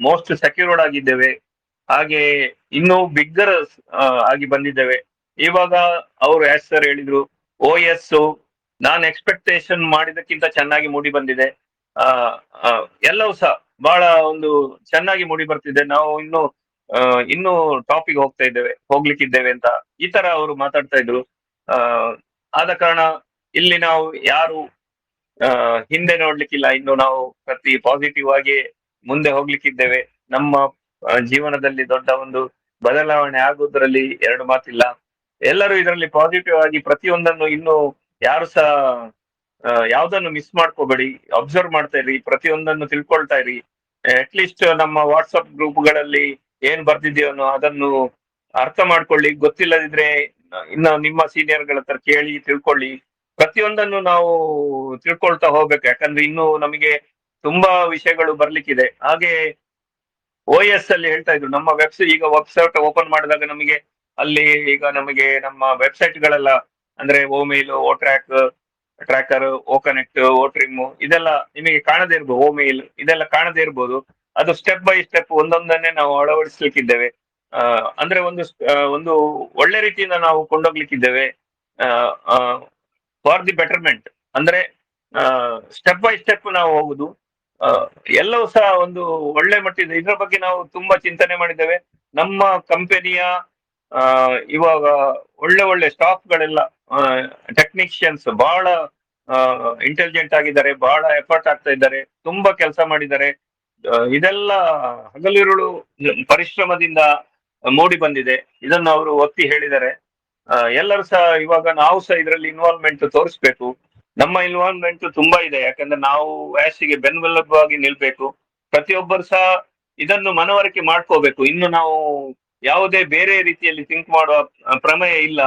ಮೋಸ್ಟ್ ಸೆಕ್ಯೂರ್ಡ್ ಆಗಿದ್ದೇವೆ, ಹಾಗೆ ಇನ್ನೂ ಬಿಗ್ಗರ್ ಆಗಿ ಬಂದಿದ್ದೇವೆ. ಇವಾಗ ಅವರು ಸರ್ ಹೇಳಿದ್ರು, OS ನಾನು ಎಕ್ಸ್ಪೆಕ್ಟೇಷನ್ ಮಾಡಿದಕ್ಕಿಂತ ಚೆನ್ನಾಗಿ ಮೂಡಿ ಬಂದಿದೆ, ಎಲ್ಲವೂ ಸಹ ಬಹಳ ಚೆನ್ನಾಗಿ ಮೂಡಿ ಬರ್ತಿದೆ, ನಾವು ಇನ್ನು ಟಾಪಿಗೆ ಹೋಗ್ಲಿಕ್ಕಿದ್ದೇವೆ ಅಂತ ಈ ತರ ಅವರು ಮಾತಾಡ್ತಾ ಇದ್ರು. ಆದ ಕಾರಣ ಇಲ್ಲಿ ನಾವು ಯಾರು ಹಿಂದೆ ನೋಡ್ಲಿಕ್ಕಿಲ್ಲ, ಇನ್ನು ನಾವು ಪ್ರತಿ ಪಾಸಿಟಿವ್ ಆಗಿ ಮುಂದೆ ಹೋಗ್ಲಿಕ್ಕಿದ್ದೇವೆ. ನಮ್ಮ ಜೀವನದಲ್ಲಿ ದೊಡ್ಡ ಒಂದು ಬದಲಾವಣೆ ಆಗುವುದರಲ್ಲಿ ಎರಡು ಮಾತಿಲ್ಲ. ಎಲ್ಲರೂ ಇದರಲ್ಲಿ ಪಾಸಿಟಿವ್ ಆಗಿ ಪ್ರತಿಯೊಂದನ್ನು, ಇನ್ನು ಯಾರು ಸಹ ಯಾವ್ದನ್ನು ಮಿಸ್ ಮಾಡ್ಕೋಬೇಡಿ, ಅಬ್ಸರ್ವ್ ಮಾಡ್ತಾ ಇರಿ, ಪ್ರತಿಯೊಂದನ್ನು ತಿಳ್ಕೊಳ್ತಾ ಇರಿ. ಅಟ್ಲೀಸ್ಟ್ ನಮ್ಮ ವಾಟ್ಸಪ್ ಗ್ರೂಪ್ಗಳಲ್ಲಿ ಏನ್ ಬರ್ತಿದೆಯೋ ಅದನ್ನು ಅರ್ಥ ಮಾಡ್ಕೊಳ್ಳಿ, ಗೊತ್ತಿಲ್ಲದಿದ್ರೆ ಇನ್ನು ನಿಮ್ಮ ಸೀನಿಯರ್ಗಳ ಹತ್ರ ಕೇಳಿ ತಿಳ್ಕೊಳ್ಳಿ. ಪ್ರತಿಯೊಂದನ್ನು ನಾವು ತಿಳ್ಕೊಳ್ತಾ ಹೋಗ್ಬೇಕು, ಯಾಕಂದ್ರೆ ಇನ್ನು ನಮಗೆ ತುಂಬಾ ವಿಷಯಗಳು ಬರ್ಲಿಕ್ಕಿದೆ. ಹಾಗೆ OS ಅಲ್ಲಿ ಹೇಳ್ತಾ ಇದ್ರು, ನಮ್ಮ ವೆಬ್ಸೈಟ್ ಓಪನ್ ಮಾಡಿದಾಗ ನಮಗೆ ಅಲ್ಲಿ ಈಗ ನಮಗೆ ನಮ್ಮ ವೆಬ್ಸೈಟ್ ಗಳೆಲ್ಲ, ಅಂದ್ರೆ ಓಮೇಲ್, ಟ್ರ್ಯಾಕರ್, ಕನೆಕ್ಟ್, ಟ್ರಿಮ್, ಇದೆಲ್ಲ ನಿಮಗೆ ಕಾಣದೇ ಇರ್ಬೋದು, ಓಮೇಲ್ ಇದೆಲ್ಲ ಕಾಣದೇ ಇರ್ಬೋದು. ಅದು ಸ್ಟೆಪ್ ಬೈ ಸ್ಟೆಪ್ ಒಂದೊಂದನ್ನೇ ನಾವು ಅಳವಡಿಸ್ಲಿಕ್ಕಿದ್ದೇವೆ. ಅಂದ್ರೆ ಒಂದು ಒಳ್ಳೆ ರೀತಿಯಿಂದ ನಾವು ಕೊಂಡೋಗ್ಲಿಕ್ಕಿದ್ದೇವೆ ಫಾರ್ ದಿ ಬೆಟರ್ಮೆಂಟ್. ಅಂದ್ರೆ ಸ್ಟೆಪ್ ಬೈ ಸ್ಟೆಪ್ ನಾವು ಹೋಗುದು, ಎಲ್ಲವೂ ಸಹ ಒಂದು ಒಳ್ಳೆ ಮಟ್ಟಿದೆ. ಇದರ ಬಗ್ಗೆ ನಾವು ತುಂಬಾ ಚಿಂತನೆ ಮಾಡಿದ್ದೇವೆ. ನಮ್ಮ ಕಂಪನಿಯ ಇವಾಗ ಒಳ್ಳೆ ಸ್ಟಾಫ್ ಗಳೆಲ್ಲ, ಟೆಕ್ನಿಷಿಯನ್ಸ್ ಬಹಳ ಇಂಟೆಲಿಜೆಂಟ್ ಆಗಿದ್ದಾರೆ, ಬಹಳ ಎಫರ್ಟ್ ಆಗ್ತಾ ಇದ್ದಾರೆ, ತುಂಬಾ ಕೆಲಸ ಮಾಡಿದ್ದಾರೆ. ಇದೆಲ್ಲ ಹಗಲಿರುಳು ಪರಿಶ್ರಮದಿಂದ ಮೂಡಿ ಬಂದಿದೆ, ಇದನ್ನು ಅವರು ಒತ್ತಿ ಹೇಳಿದ್ದಾರೆ. ಎಲ್ಲರೂ ಸಹ ಇವಾಗ ನಾವು ಸಹ ಇದರಲ್ಲಿ ಇನ್ವಾಲ್ವ್ಮೆಂಟ್ ತೋರಿಸ್ಬೇಕು. ನಮ್ಮ ಇನ್ವಾಲ್ವ್ಮೆಂಟ್ ತುಂಬಾ ಇದೆ, ಯಾಕಂದ್ರೆ ನಾವು ವ್ಯಾಸಿಗೆ ಬೆನ್ನೆಲುಬಾಗಿ ನಿಲ್ಬೇಕು. ಪ್ರತಿಯೊಬ್ಬರು ಸಹ ಇದನ್ನು ಮನವರಿಕೆ ಮಾಡ್ಕೋಬೇಕು. ಇನ್ನು ನಾವು ಯಾವುದೇ ಬೇರೆ ರೀತಿಯಲ್ಲಿ ಥಿಂಕ್ ಮಾಡುವ ಪ್ರಮೇಯ ಇಲ್ಲ.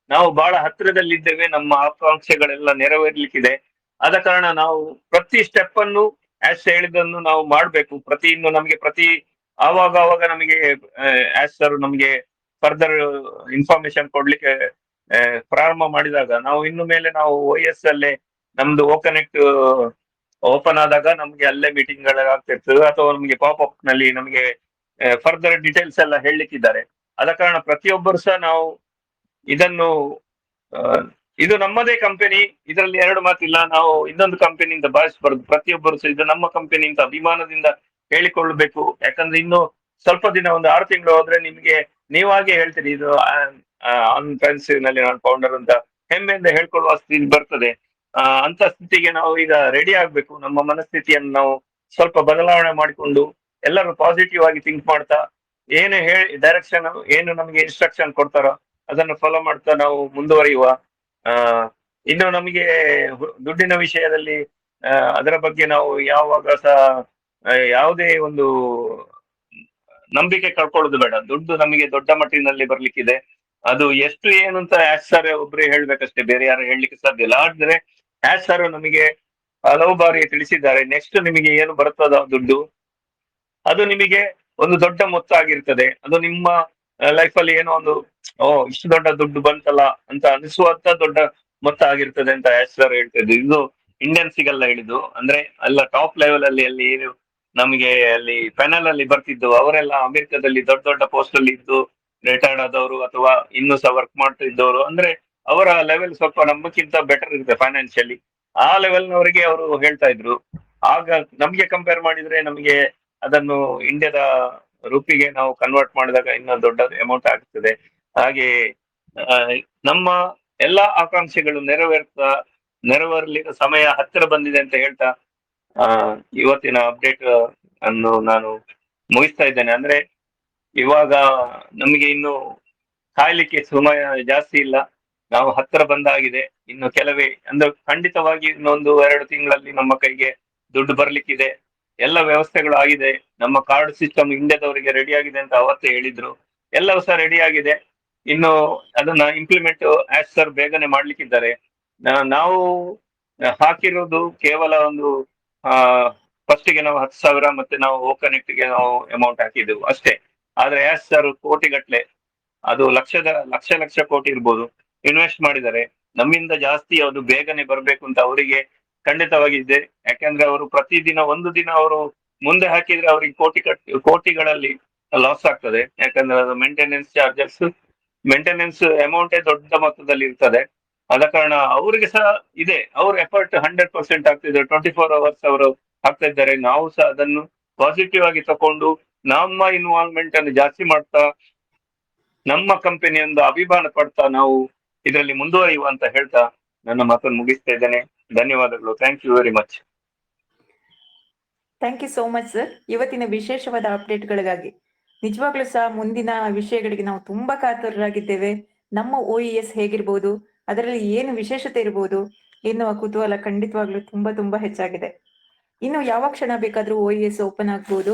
ನಾವು ಬಹಳ ಹತ್ತಿರದಲ್ಲಿದ್ದೇವೆ, ನಮ್ಮ ಆಕಾಂಕ್ಷೆಗಳೆಲ್ಲ ನೆರವೇರ್ಲಿಕ್ಕಿದೆ. ಆದ ಕಾರಣ ನಾವು ಪ್ರತಿ ಸ್ಟೆಪ್ ಅನ್ನು ಹೇಳಿದ್ದನ್ನು ನಾವು ಮಾಡ್ಬೇಕು. ಇನ್ನು ನಮಗೆ ಆವಾಗ ನಮಗೆ ಸರ್ ನಮಗೆ ಫರ್ದರ್ ಇನ್ಫಾರ್ಮೇಶನ್ ಕೊಡ್ಲಿಕ್ಕೆ ಪ್ರಾರಂಭ ಮಾಡಿದಾಗ, ನಾವು ಇನ್ನು ಮೇಲೆ ನಾವು OS ಅಲ್ಲೇ ನಮ್ದು ಕನೆಕ್ಟ್ ಓಪನ್ ಆದಾಗ ನಮ್ಗೆ ಅಲ್ಲೇ ಮೀಟಿಂಗ್ ಆಗ್ತಿರ್ತದೆ, ಅಥವಾ ನಮಗೆ ಪಾಪ್ಅಪ್ ನಲ್ಲಿ ನಮಗೆ ಫರ್ದರ್ ಡೀಟೇಲ್ಸ್ ಎಲ್ಲ ಹೇಳಲಿಕ್ಕಿದ್ದಾರೆ. ಆದ ಕಾರಣ ಪ್ರತಿಯೊಬ್ಬರು ಸಹ ನಾವು ಇದನ್ನು ಇದು ನಮ್ಮದೇ ಕಂಪನಿ, ಇದರಲ್ಲಿ ಎರಡು ಮಾತಿಲ್ಲ. ನಾವು ಇನ್ನೊಂದು ಕಂಪನಿಯಿಂದ ಭಾವಿಸಬಾರದು. ಪ್ರತಿಯೊಬ್ಬರು ಸಹ ಇದು ನಮ್ಮ ಕಂಪನಿ ಅಂತ ಅಭಿಮಾನದಿಂದ ಹೇಳಿಕೊಳ್ಳಬೇಕು. ಯಾಕಂದ್ರೆ ಇನ್ನು ಸ್ವಲ್ಪ ದಿನ, ಒಂದು 6 ತಿಂಗಳು ಹೋದ್ರೆ ನಿಮ್ಗೆ ನೀವಾಗೆ ಹೇಳ್ತೀರಿ, ಇದು ಅನ್ಕನ್ಸಿವ್ ನಲ್ಲಿ ನಾನು ಫೌಂಡರ್ ಅಂತ ಹೆಮ್ಮೆಯಿಂದ ಹೇಳ್ಕೊಳ್ಳುವ ಸ್ಥಿತಿ ಬರ್ತದೆ. ಅಂತ ಸ್ಥಿತಿಗೆ ನಾವು ಈಗ ರೆಡಿ ಆಗ್ಬೇಕು. ನಮ್ಮ ಮನಸ್ಥಿತಿಯನ್ನು ನಾವು ಸ್ವಲ್ಪ ಬದಲಾವಣೆ ಮಾಡಿಕೊಂಡು, ಎಲ್ಲರೂ ಪಾಸಿಟಿವ್ ಆಗಿ ಥಿಂಕ್ ಮಾಡ್ತಾ, ಏನು ಡೈರೆಕ್ಷನ್, ಏನು ನಮಗೆ ಇನ್ಸ್ಟ್ರಕ್ಷನ್ ಕೊಡ್ತಾರೋ ಅದನ್ನು ಫಾಲೋ ಮಾಡ್ತಾ ನಾವು ಮುಂದುವರಿಯುವ. ಇನ್ನು ನಮಗೆ ದುಡ್ಡಿನ ವಿಷಯದಲ್ಲಿ ಅದರ ಬಗ್ಗೆ ನಾವು ಯಾವಾಗ ಸಹ ಯಾವುದೇ ಒಂದು ನಂಬಿಕೆ ಕಳ್ಕೊಳ್ಳೋದು ಬೇಡ. ದುಡ್ಡು ನಮಗೆ ದೊಡ್ಡ ಮಟ್ಟಿನಲ್ಲಿ ಬರ್ಲಿಕ್ಕಿದೆ. ಅದು ಎಷ್ಟು ಏನು ಅಂತ ಆಶ್ ಸರ್ ಒಬ್ರೇ ಹೇಳ್ಬೇಕಷ್ಟೇ, ಬೇರೆ ಯಾರು ಹೇಳಲಿಕ್ಕೆ ಸಾಧ್ಯ ಇಲ್ಲ. ಆದ್ರೆ ಆಶ್ ಸರ್ ನಮಗೆ ಹಲವು ಬಾರಿ ತಿಳಿಸಿದ್ದಾರೆ, ನೆಕ್ಸ್ಟ್ ನಿಮಗೆ ಏನು ಬರ್ತದ ದುಡ್ಡು ಅದು ನಿಮಗೆ ಒಂದು ದೊಡ್ಡ ಮೊತ್ತ ಆಗಿರ್ತದೆ. ಅದು ನಿಮ್ಮ ಲೈಫ್ ಅಲ್ಲಿ ಏನೋ ಒಂದು ಇಷ್ಟು ದೊಡ್ಡ ದುಡ್ಡು ಬಂತಲ್ಲ ಅಂತ ಅನಿಸುವಂತ ದೊಡ್ಡ ಮೊತ್ತ ಆಗಿರ್ತದೆ ಅಂತ ಆಶ್ ಸರ್ ಹೇಳ್ತಾ ಇದ್ರು. ಇದು ಇಂಡಿಯನ್ಸಿಗೆಲ್ಲ ಹೇಳಿದ್ದು, ಅಂದ್ರೆ ಎಲ್ಲ ಟಾಪ್ ಲೆವೆಲ್ ಅಲ್ಲಿ ನಮಗೆ ಅಲ್ಲಿ ಫೈನಲ್ ಅಲ್ಲಿ ಬರ್ತಿದ್ದು ಅವರೆಲ್ಲ ಅಮೆರಿಕದಲ್ಲಿ ದೊಡ್ಡ ದೊಡ್ಡ ಪೋಸ್ಟ್ ಅಲ್ಲಿ ಇದ್ದು ರಿಟೈರ್ಡ್ ಆದವರು ಅಥವಾ ಇನ್ನೂ ಸಹ ವರ್ಕ್ ಮಾಡ್ತಾ ಇದ್ದವರು, ಅಂದ್ರೆ ಅವರ ಲೆವೆಲ್ ಸ್ವಲ್ಪ ನಮ್ಮಕ್ಕಿಂತ ಬೆಟರ್ ಇರುತ್ತೆ ಫೈನಾನ್ಷಿಯಲಿ. ಆ ಲೆವೆಲ್ನವರಿಗೆ ಅವರು ಹೇಳ್ತಾ ಇದ್ರು. ಆಗ ನಮ್ಗೆ ಕಂಪೇರ್ ಮಾಡಿದ್ರೆ ನಮಗೆ ಅದನ್ನು ಇಂಡಿಯಾದ ರೂಪಿಗೆ ನಾವು ಕನ್ವರ್ಟ್ ಮಾಡಿದಾಗ ಇನ್ನೂ ದೊಡ್ಡ ಅಮೌಂಟ್ ಆಗ್ತದೆ. ಹಾಗೆ ಆ, ನಮ್ಮ ಎಲ್ಲಾ ಆಕಾಂಕ್ಷೆಗಳು ನೆರವೇರಲಿ ಸಮಯ ಹತ್ತಿರ ಬಂದಿದೆ ಅಂತ ಹೇಳ್ತಾ ಆ ಇವತ್ತಿನ ಅಪ್ಡೇಟ್ ಅನ್ನು ನಾನು ಮುಗಿಸ್ತಾ ಇದ್ದೇನೆ. ಅಂದ್ರೆ ಇವಾಗ ನಮಗೆ ಇನ್ನು ಕಾಯ್ಲಿಕ್ಕೆ ಸಮಯ ಜಾಸ್ತಿ ಇಲ್ಲ, ನಾವು ಹತ್ತಿರ ಬಂದಾಗಿದೆ. ಇನ್ನು ಕೆಲವೇ ಅಂದ್ರೆ ಖಂಡಿತವಾಗಿ ಇನ್ನೊಂದು 2 ತಿಂಗಳಲ್ಲಿ ನಮ್ಮ ಕೈಗೆ ದುಡ್ಡು ಬರ್ಲಿಕ್ಕಿದೆ. ಎಲ್ಲ ವ್ಯವಸ್ಥೆಗಳು ಆಗಿದೆ, ನಮ್ಮ ಕಾರ್ಡ್ ಸಿಸ್ಟಮ್ ಇಂಡಿಯಾದವರಿಗೆ ರೆಡಿ ಆಗಿದೆ ಅಂತ ಅವತ್ತೇ ಹೇಳಿದ್ರು. ಎಲ್ಲವೂ ಸಹ ರೆಡಿ ಆಗಿದೆ. ಇನ್ನು ಅದನ್ನ ಇಂಪ್ಲಿಮೆಂಟ್ ಆಸ್ ಸರ್ ಬೇಗನೆ ಮಾಡ್ಲಿಕ್ಕಿದ್ದಾರೆ. ನಾವು ಹಾಕಿರೋದು ಕೇವಲ ಒಂದು ಆ ಫಸ್ಟಿಗೆ ನಾವು 10,000 ಮತ್ತೆ ನಾವು ಓಕನೆಕ್ಟ್ ಗೆ ನಾವು ಅಮೌಂಟ್ ಹಾಕಿದ್ದೆವು ಅಷ್ಟೇ. ಆದ್ರೆ ಆಸ್ ಸರ್ ಕೋಟಿಗಟ್ಲೆ, ಅದು ಲಕ್ಷ ಕೋಟಿ ಇರ್ಬೋದು ಇನ್ವೆಸ್ಟ್ ಮಾಡಿದ್ದಾರೆ. ನಮ್ಮಿಂದ ಜಾಸ್ತಿ ಅದು ಬೇಗನೆ ಬರಬೇಕು ಅಂತ ಅವರಿಗೆ ಖಂಡಿತವಾಗಿ ಇದೆ. ಯಾಕಂದ್ರೆ ಅವರು ಪ್ರತಿದಿನ ಒಂದು ದಿನ ಅವರು ಮುಂದೆ ಹಾಕಿದ್ರೆ ಅವರಿಗೆ ಕೋಟಿಗಳಲ್ಲಿ ಲಾಸ್ ಆಗ್ತದೆ. ಯಾಕಂದ್ರೆ ಅದು ಮೇಂಟೆನೆನ್ಸ್ ಅಮೌಂಟೇ ದೊಡ್ಡ ಮೊತ್ತದಲ್ಲಿ ಇರ್ತದೆ. ಆದ ಕಾರಣ ಅವರಿಗೆ ಸಹ ಇದೆ, ಅವ್ರ ಎಫರ್ಟ್ 100% ಆಗ್ತಿದ್ದಾರೆ. 24 hours ಅವರು ಹಾಕ್ತಾ ಇದ್ದಾರೆ. ನಾವು ಸಹ ಅದನ್ನು ಪಾಸಿಟಿವ್ ಆಗಿ ತಕೊಂಡು ನಮ್ಮ ಇನ್ವಾಲ್ವ್ಮೆಂಟ್ ಅನ್ನು ಜಾಸ್ತಿ ಮಾಡ್ತಾ ನಮ್ಮ ಕಂಪನಿಯಿಂದ ಅಭಿಮಾನ ಪಡ್ತಾ ನಾವು ಇದರಲ್ಲಿ ಮುಂದುವರಿಯುವ ಅಂತ ಹೇಳ್ತಾ ನನ್ನ ಮಾತನ್ನು ಮುಗಿಸ್ತಾ ಇದ್ದೇನೆ. ಧನ್ಯವಾದಗಳು. Thank you very much. Thank you so much sir, ಇವತ್ತಿನ ವಿಶೇಷವಾದ ಅಪ್ಡೇಟ್ಗಳಿಗಾಗಿ. ನಿಜವಾಗ್ಲೂ ಸಹ ಮುಂದಿನ ವಿಷಯಗಳಿಗೆ ನಾವು ತುಂಬಾ ಕಾತುರರಾಗಿದ್ದೇವೆ. ನಮ್ಮ OES ಹೇಗಿರ್ಬೋದು, ಅದರಲ್ಲಿ ಏನು ವಿಶೇಷತೆ ಇರ್ಬೋದು ಎನ್ನುವ ಕುತೂಹಲ ಖಂಡಿತವಾಗ್ಲೂ ತುಂಬಾ ಹೆಚ್ಚಾಗಿದೆ. ಇನ್ನು ಯಾವ ಕ್ಷಣ ಬೇಕಾದ್ರೂ OES ಓಪನ್ ಆಗ್ಬೋದು,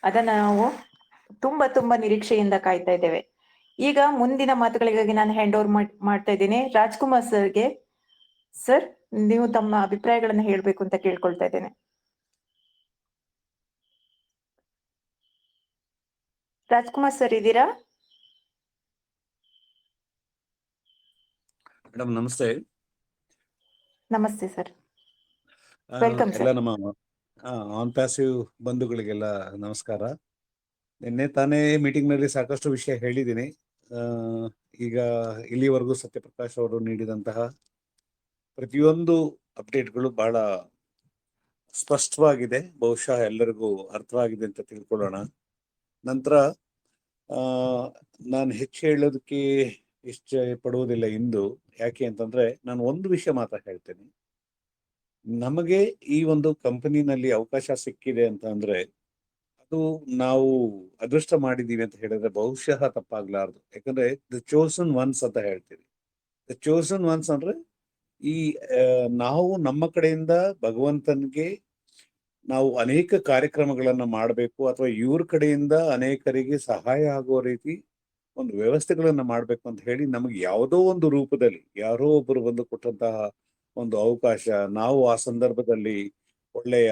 ಅದನ್ನ ನಾವು ತುಂಬಾ ನಿರೀಕ್ಷೆಯಿಂದ ಕಾಯ್ತಾ ಇದ್ದೇವೆ. ಈಗ ಮುಂದಿನ ಮಾತುಗಳಿಗಾಗಿ ನಾನು ಹ್ಯಾಂಡ್ ಓವರ್ ಮಾಡ್ತಾ ಇದ್ದೇನೆ ರಾಜ್ಕುಮಾರ್ ಸರ್ಗೆ. ಸರ್, ನೀವು ತಮ್ಮ ಅಭಿಪ್ರಾಯಗಳನ್ನ ಹೇಳ್ಬೇಕು ಅಂತ ಕೇಳ್ಕೊಳ್ತಾ ಇದ್ದೇನೆ. ರಾಜ್ಕುಮಾರ್ ಸರ್ ಇದ್ದೀರಾ? ಮೇಡಮ್ ನಮಸ್ತೆ. ನಮಸ್ತೆ ಸರ್, ವೆಲ್ಕಮ್ ಎಲ್ಲ ಸರ್. ನಮ್ಮ ಆನ್ ಪ್ಯಾಸಿವ್ ಬಂಧುಗಳಿಗೆಲ್ಲ ನಮಸ್ಕಾರ. ನಿನ್ನೆ ತಾನೇ ಮೀಟಿಂಗ್ ನಲ್ಲಿ ಸಾಕಷ್ಟು ವಿಷಯ ಹೇಳಿದ್ದೀನಿ. ಈಗ ಇಲ್ಲಿವರೆಗೂ ಸತ್ಯಪ್ರಕಾಶ್ ಅವರು ನೀಡಿದಂತಹ ಪ್ರತಿಯೊಂದು ಅಪ್ಡೇಟ್ಗಳು ಬಹಳ ಸ್ಪಷ್ಟವಾಗಿದೆ, ಬಹುಶಃ ಎಲ್ಲರಿಗೂ ಅರ್ಥವಾಗಿದೆ ಅಂತ ತಿಳ್ಕೊಳ್ಳೋಣ. ನಂತರ ನಾನು ಹೆಚ್ಚು ಹೇಳೋದಕ್ಕೆ ಇಷ್ಟ ಪಡುವುದಿಲ್ಲ ಇಂದು. ಯಾಕೆ ಅಂತಂದ್ರೆ ನಾನು ಒಂದು ವಿಷಯ ಮಾತ್ರ ಹೇಳ್ತೇನೆ. ನಮಗೆ ಈ ಒಂದು ಕಂಪನಿನಲ್ಲಿ ಅವಕಾಶ ಸಿಕ್ಕಿದೆ ಅಂತ ಅಂದ್ರೆ ಅದು ನಾವು ಅದೃಷ್ಟ ಮಾಡಿದೀವಿ ಅಂತ ಹೇಳಿದ್ರೆ ಬಹುಶಃ ತಪ್ಪಾಗ್ಲಾರ್ದು. ಯಾಕಂದ್ರೆ ದ ಚೋಸನ್ ಒನ್ಸ್ ಅಂತ ಹೇಳ್ತೀವಿ. ದ ಚೋಸನ್ ಒನ್ಸ್ ಅಂದ್ರೆ ಈ ನಾವು ನಮ್ಮ ಕಡೆಯಿಂದ ಭಗವಂತನಿಗೆ ನಾವು ಅನೇಕ ಕಾರ್ಯಕ್ರಮಗಳನ್ನ ಮಾಡಬೇಕು, ಅಥವಾ ಇವ್ರ ಕಡೆಯಿಂದ ಅನೇಕರಿಗೆ ಸಹಾಯ ಆಗುವ ರೀತಿ ಒಂದು ವ್ಯವಸ್ಥೆಗಳನ್ನ ಮಾಡ್ಬೇಕು ಅಂತ ಹೇಳಿ ನಮಗೆ ಯಾವುದೋ ಒಂದು ರೂಪದಲ್ಲಿ ಯಾರೋ ಒಬ್ಬರು ಬಂದು ಕೊಟ್ಟಂತಹ ಒಂದು ಅವಕಾಶ. ನಾವು ಆ ಸಂದರ್ಭದಲ್ಲಿ ಒಳ್ಳೆಯ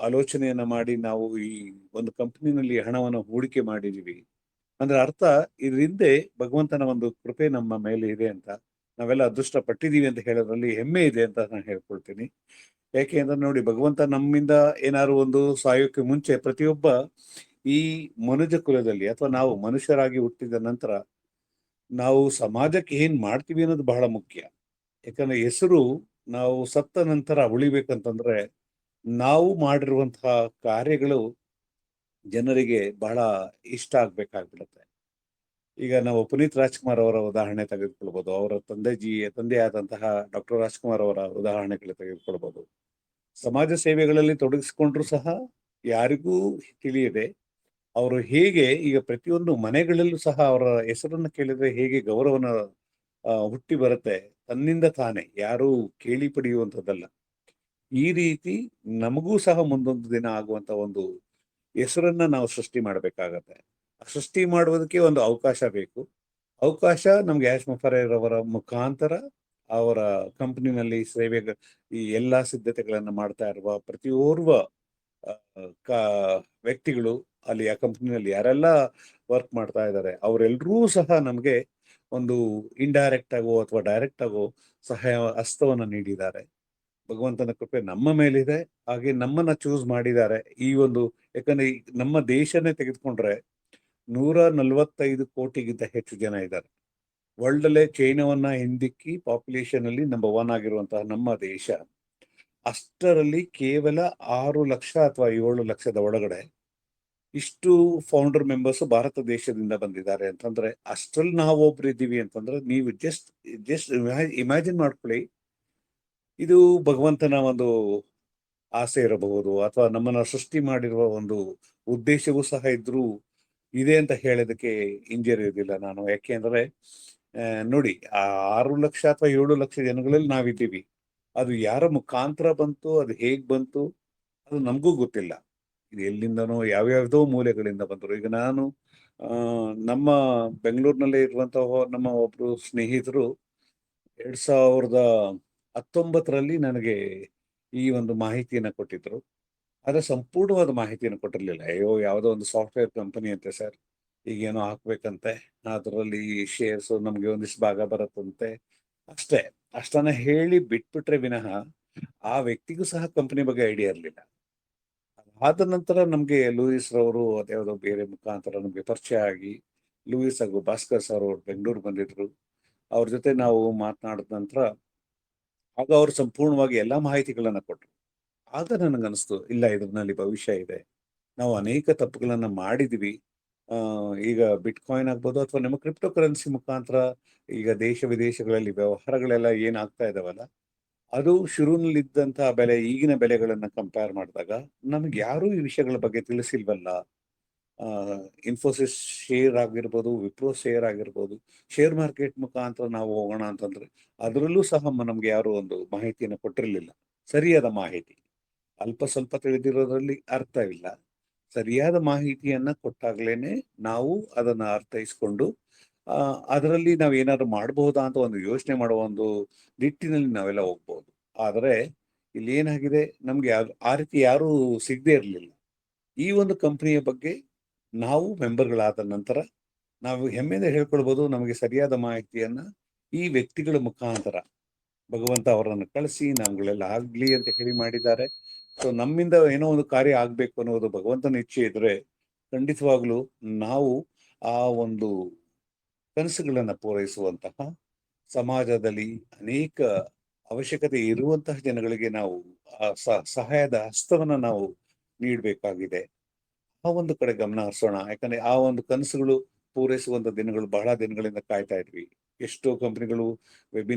ಆಲೋಚನೆಯನ್ನ ಮಾಡಿ ನಾವು ಈ ಒಂದು ಕಂಪನಿನಲ್ಲಿ ಹಣವನ್ನು ಹೂಡಿಕೆ ಮಾಡಿದೀವಿ ಅಂದ್ರೆ ಅರ್ಥ ಇದ್ರ ಹಿಂದೆ ಭಗವಂತನ ಒಂದು ಕೃಪೆ ನಮ್ಮ ಮೇಲೆ ಇದೆ ಅಂತ, ನಾವೆಲ್ಲ ಅದೃಷ್ಟ ಪಟ್ಟಿದೀವಿ ಅಂತ ಹೇಳೋದ್ರಲ್ಲಿ ಹೆಮ್ಮೆ ಇದೆ ಅಂತ ನಾನು ಹೇಳ್ಕೊಳ್ತೀನಿ. ಯಾಕೆ ಅಂದ್ರೆ ನೋಡಿ, ಭಗವಂತ ನಮ್ಮಿಂದ ಏನಾದ್ರು ಒಂದು ಸಾಯೋಕ್ಕೆ ಮುಂಚೆ ಪ್ರತಿಯೊಬ್ಬ ಈ ಮನುಜ ಕುಲದಲ್ಲಿ ಅಥವಾ ನಾವು ಮನುಷ್ಯರಾಗಿ ಹುಟ್ಟಿದ ನಂತರ ನಾವು ಸಮಾಜಕ್ಕೆ ಏನ್ ಮಾಡ್ತೀವಿ ಅನ್ನೋದು ಬಹಳ ಮುಖ್ಯ. ಯಾಕಂದ್ರೆ ಹೆಸರು ನಾವು ಸತ್ತ ನಂತರ ಉಳಿಬೇಕಂತಂದ್ರೆ ನಾವು ಮಾಡಿರುವಂತಹ ಕಾರ್ಯಗಳು ಜನರಿಗೆ ಬಹಳ ಇಷ್ಟ ಆಗ್ಬೇಕಾಗ್ಬಿಡುತ್ತೆ. ಈಗ ನಾವು ಪುನೀತ್ ರಾಜ್ಕುಮಾರ್ ಅವರ ಉದಾಹರಣೆ ತೆಗೆದುಕೊಳ್ಬಹುದು, ಅವರ ತಂದೆಯಾದಂತಹ ಡಾಕ್ಟರ್ ರಾಜ್ಕುಮಾರ್ ಅವರ ಉದಾಹರಣೆಗಳು ತೆಗೆದುಕೊಳ್ಬಹುದು. ಸಮಾಜ ಸೇವೆಗಳಲ್ಲಿ ತೊಡಗಿಸಿಕೊಂಡ್ರು ಸಹ ಯಾರಿಗೂ ತಿಳಿಯದೆ ಅವರು ಹೇಗೆ ಈಗ ಪ್ರತಿಯೊಂದು ಮನೆಗಳಲ್ಲೂ ಸಹ ಅವರ ಹೆಸರನ್ನು ಕೇಳಿದ್ರೆ ಹೇಗೆ ಗೌರವನ ಹುಟ್ಟಿ ಬರುತ್ತೆ, ತನ್ನಿಂದ ತಾನೇ, ಯಾರು ಕೇಳಿ ಪಡೆಯುವಂಥದ್ದಲ್ಲ. ಈ ರೀತಿ ನಮಗೂ ಸಹ ಮುಂದೊಂದು ದಿನ ಆಗುವಂತ ಒಂದು ಹೆಸರನ್ನ ನಾವು ಸೃಷ್ಟಿ ಮಾಡಬೇಕಾಗತ್ತೆ. ಸೃಷ್ಟಿ ಮಾಡುವುದಕ್ಕೆ ಒಂದು ಅವಕಾಶ ಬೇಕು. ಅವಕಾಶ ನಮ್ಗೆ ಯಾಶ್ ಮುಫರೇರ್ ಅವರ ಮುಖಾಂತರ ಅವರ ಕಂಪನಿನಲ್ಲಿ ಈ ಎಲ್ಲಾ ಸಿದ್ಧತೆಗಳನ್ನು ಮಾಡ್ತಾ ಇರುವ ಪ್ರತಿಯೋರ್ವ ವ್ಯಕ್ತಿಗಳು ಅಲ್ಲಿ ಆ ಕಂಪನಿನಲ್ಲಿ ಯಾರೆಲ್ಲ ವರ್ಕ್ ಮಾಡ್ತಾ ಇದ್ದಾರೆ ಅವರೆಲ್ಲರೂ ಸಹ ನಮಗೆ ಒಂದು ಇಂಡೈರೆಕ್ಟ್ ಆಗೋ ಅಥವಾ ಡೈರೆಕ್ಟ್ ಆಗೋ ಸಹಾಯ ಹಸ್ತವನ್ನ ನೀಡಿದ್ದಾರೆ. ಭಗವಂತನ ಕೃಪೆ ನಮ್ಮ ಮೇಲಿದೆ. ಹಾಗೆ ನಮ್ಮನ್ನ ಚೂಸ್ ಮಾಡಿದ್ದಾರೆ ಈ ಒಂದು, ಯಾಕಂದ್ರೆ ನಮ್ಮ ದೇಶನೇ ತೆಗೆದುಕೊಂಡ್ರೆ 145 ಕೋಟಿಗಿಂತ ಹೆಚ್ಚು ಜನ ಇದ್ದಾರೆ. ವರ್ಲ್ಡ್ ಅಲ್ಲೇ ಚೈನಾವನ್ನ ಹಿಂದಿಕ್ಕಿ ಪಾಪ್ಯುಲೇಷನ್ ಅಲ್ಲಿ ನಂಬರ್ 1 ಆಗಿರುವಂತಹ ನಮ್ಮ ದೇಶ, ಅಷ್ಟರಲ್ಲಿ ಕೇವಲ 6 ಲಕ್ಷ ಅಥವಾ 7 ಲಕ್ಷದ ಒಳಗಡೆ ಇಷ್ಟು ಫೌಂಡರ್ ಮೆಂಬರ್ಸ್ ಭಾರತ ದೇಶದಿಂದ ಬಂದಿದ್ದಾರೆ ಅಂತಂದ್ರೆ, ಅಷ್ಟ್ರಲ್ಲಿ ನಾವು ಒಬ್ರು ಇದ್ದೀವಿ ಅಂತಂದ್ರೆ ನೀವು ಜಸ್ಟ್ ಇಮ್ಯಾಜಿನ್ ಮಾಡ್ಕೊಳ್ಳಿ. ಇದು ಭಗವಂತನ ಒಂದು ಆಸೆ ಇರಬಹುದು, ಅಥವಾ ನಮ್ಮನ್ನ ಸೃಷ್ಟಿ ಮಾಡಿರುವ ಒಂದು ಉದ್ದೇಶವೂ ಸಹ ಇದ್ರೂ ಇದೆ ಅಂತ ಹೇಳೋದಕ್ಕೆ ಹಿಂಜರಿಯೋದಿಲ್ಲ ನಾನು. ಯಾಕೆ ಅಂದ್ರೆ ನೋಡಿ, ಆ 6 ಲಕ್ಷ ಅಥವಾ 7 ಲಕ್ಷ ಜನಗಳಲ್ಲಿ ನಾವಿದ್ದೀವಿ. ಅದು ಯಾರ ಮುಖಾಂತರ ಬಂತು, ಅದು ಹೇಗ್ ಬಂತು, ಅದು ನಮಗೂ ಗೊತ್ತಿಲ್ಲ. ಇದು ಎಲ್ಲಿಂದನೋ ಯಾವ್ಯಾವ್ದೋ ಮೂಲೆಗಳಿಂದ ಬಂದರು. ಈಗ ನಾನು ನಮ್ಮ ಬೆಂಗಳೂರಿನಲ್ಲೇ ಇರುವಂತಹ ನಮ್ಮ ಒಬ್ರು ಸ್ನೇಹಿತರು 2019ರಲ್ಲಿ ನನಗೆ ಈ ಒಂದು ಮಾಹಿತಿಯನ್ನು ಕೊಟ್ಟಿದ್ರು. ಆದ್ರೆ ಸಂಪೂರ್ಣವಾದ ಮಾಹಿತಿಯನ್ನು ಕೊಟ್ಟಿರ್ಲಿಲ್ಲ. ಅಯ್ಯೋ, ಯಾವುದೋ ಒಂದು ಸಾಫ್ಟ್ವೇರ್ ಕಂಪನಿ ಅಂತೆ ಸರ್, ಈಗೇನೋ ಹಾಕ್ಬೇಕಂತೆ, ಅದರಲ್ಲಿ ಶೇರ್ಸ್ ನಮ್ಗೆ ಒಂದಿಷ್ಟು ಭಾಗ ಬರುತ್ತಂತೆ, ಅಷ್ಟನ್ನ ಹೇಳಿ ಬಿಟ್ಬಿಟ್ರೆ ವಿನಃ ಆ ವ್ಯಕ್ತಿಗೂ ಸಹ ಕಂಪನಿ ಬಗ್ಗೆ ಐಡಿಯಾ ಇರಲಿಲ್ಲ. ಆದ ನಂತರ ನಮ್ಗೆ ಲೂಯಿಸ್ ರವರು ಅದ್ಯಾವುದೋ ಬೇರೆ ಮುಖಾಂತರ ನಮ್ಗೆ ಪರಿಚಯ ಆಗಿ, ಲೂಯಿಸ್ ಹಾಗೂ ಭಾಸ್ಕರ್ ಸರ್ ಅವರು ಬೆಂಗಳೂರು ಬಂದಿದ್ರು. ಅವ್ರ ಜೊತೆ ನಾವು ಮಾತನಾಡಿದ ನಂತರ ಆಗ ಅವರು ಸಂಪೂರ್ಣವಾಗಿ ಎಲ್ಲಾ ಮಾಹಿತಿಗಳನ್ನ ಕೊಟ್ಟರು. ಆಗ ನನಗನ್ನಿಸ್ತು, ಇಲ್ಲ, ಇದ್ರಲ್ಲಿ ಭವಿಷ್ಯ ಇದೆ. ನಾವು ಅನೇಕ ತಪ್ಪುಗಳನ್ನ ಮಾಡಿದ್ವಿ. ಈಗ ಬಿಟ್ಕಾಯಿನ್ ಆಗ್ಬೋದು ಅಥವಾ ನಮ್ಮ ಕ್ರಿಪ್ಟೋ ಕರೆನ್ಸಿ ಮುಖಾಂತರ ಈಗ ದೇಶ ವಿದೇಶಗಳಲ್ಲಿ ವ್ಯವಹಾರಗಳೆಲ್ಲ ಏನಾಗ್ತಾ ಇದಾವಲ್ಲ, ಅದು ಶುರುವಿನಲ್ಲಿ ಇದ್ದಂತಹ ಬೆಲೆ ಈಗಿನ ಬೆಲೆಗಳನ್ನ ಕಂಪೇರ್ ಮಾಡಿದಾಗ ನಮ್ಗೆ ಯಾರೂ ಈ ವಿಷಯಗಳ ಬಗ್ಗೆ ತಿಳಿಸಿಲ್ವಲ್ಲ. ಇನ್ಫೋಸಿಸ್ ಶೇರ್ ಆಗಿರ್ಬೋದು, ವಿಪ್ರೋ ಶೇರ್ ಆಗಿರ್ಬೋದು, ಶೇರ್ ಮಾರ್ಕೆಟ್ ಮುಖಾಂತರ ನಾವು ಹೋಗೋಣ ಅಂತಂದ್ರೆ ಅದರಲ್ಲೂ ಸಹ ನಮ್ಗೆ ಯಾರು ಒಂದು ಮಾಹಿತಿಯನ್ನು ಕೊಟ್ಟಿರಲಿಲ್ಲ, ಸರಿಯಾದ ಮಾಹಿತಿ. ಅಲ್ಪ ಸ್ವಲ್ಪ ತಿಳಿದಿರೋದ್ರಲ್ಲಿ ಅರ್ಥವಿಲ್ಲ. ಸರಿಯಾದ ಮಾಹಿತಿಯನ್ನ ಕೊಟ್ಟಾಗ್ಲೇನೆ ನಾವು ಅದನ್ನ ಅರ್ಥೈಸ್ಕೊಂಡು ಅದರಲ್ಲಿ ನಾವು ಏನಾದ್ರು ಮಾಡಬಹುದಾ ಅಂತ ಒಂದು ಯೋಚನೆ ಮಾಡುವ ಒಂದು ನಿಟ್ಟಿನಲ್ಲಿ ನಾವೆಲ್ಲ ಹೋಗ್ಬೋದು. ಆದರೆ ಇಲ್ಲಿ ಏನಾಗಿದೆ, ನಮ್ಗೆ ಆ ರೀತಿ ಯಾರೂ ಸಿಗದೆ ಇರಲಿಲ್ಲ. ಈ ಒಂದು ಕಂಪನಿಯ ಬಗ್ಗೆ ನಾವು ಮೆಂಬರ್ಗಳಾದ ನಂತರ ನಾವು ಹೆಮ್ಮೆಯಿಂದ ಹೇಳ್ಕೊಳ್ಬೋದು, ನಮಗೆ ಸರಿಯಾದ ಮಾಹಿತಿಯನ್ನ ಈ ವ್ಯಕ್ತಿಗಳ ಮುಖಾಂತರ ಭಗವಂತ ಅವರನ್ನು ಕಳಿಸಿ ನಮ್ಗಳೆಲ್ಲ ಆಗ್ಲಿ ಅಂತ ಹೇಳಿ ಮಾಡಿದ್ದಾರೆ. ಸೊ ನಮ್ಮಿಂದ ಏನೋ ಒಂದು ಕಾರ್ಯ ಆಗ್ಬೇಕು ಅನ್ನೋದು ಭಗವಂತನ ಇಚ್ಛೆ ಇದ್ರೆ ಖಂಡಿತವಾಗ್ಲೂ ನಾವು ಆ ಒಂದು ಕನಸುಗಳನ್ನ ಪೂರೈಸುವಂತಹ, ಸಮಾಜದಲ್ಲಿ ಅನೇಕ ಅವಶ್ಯಕತೆ ಇರುವಂತಹ ಜನಗಳಿಗೆ ನಾವು ಆ ಸಹಾಯದ ಹಸ್ತವನ್ನ ನಾವು ನೀಡಬೇಕಾಗಿದೆ. ಆ ಒಂದು ಕಡೆ ಗಮನ ಹರಿಸೋಣ. ಯಾಕಂದ್ರೆ ಆ ಒಂದು ಕನಸುಗಳು ಪೂರೈಸುವಂತ ದಿನಗಳು ಬಹಳ ದಿನಗಳಿಂದ ಕಾಯ್ತಾ ಇದ್ವಿ. ಎಷ್ಟೋ ಕಂಪನಿಗಳು ವೆಬ್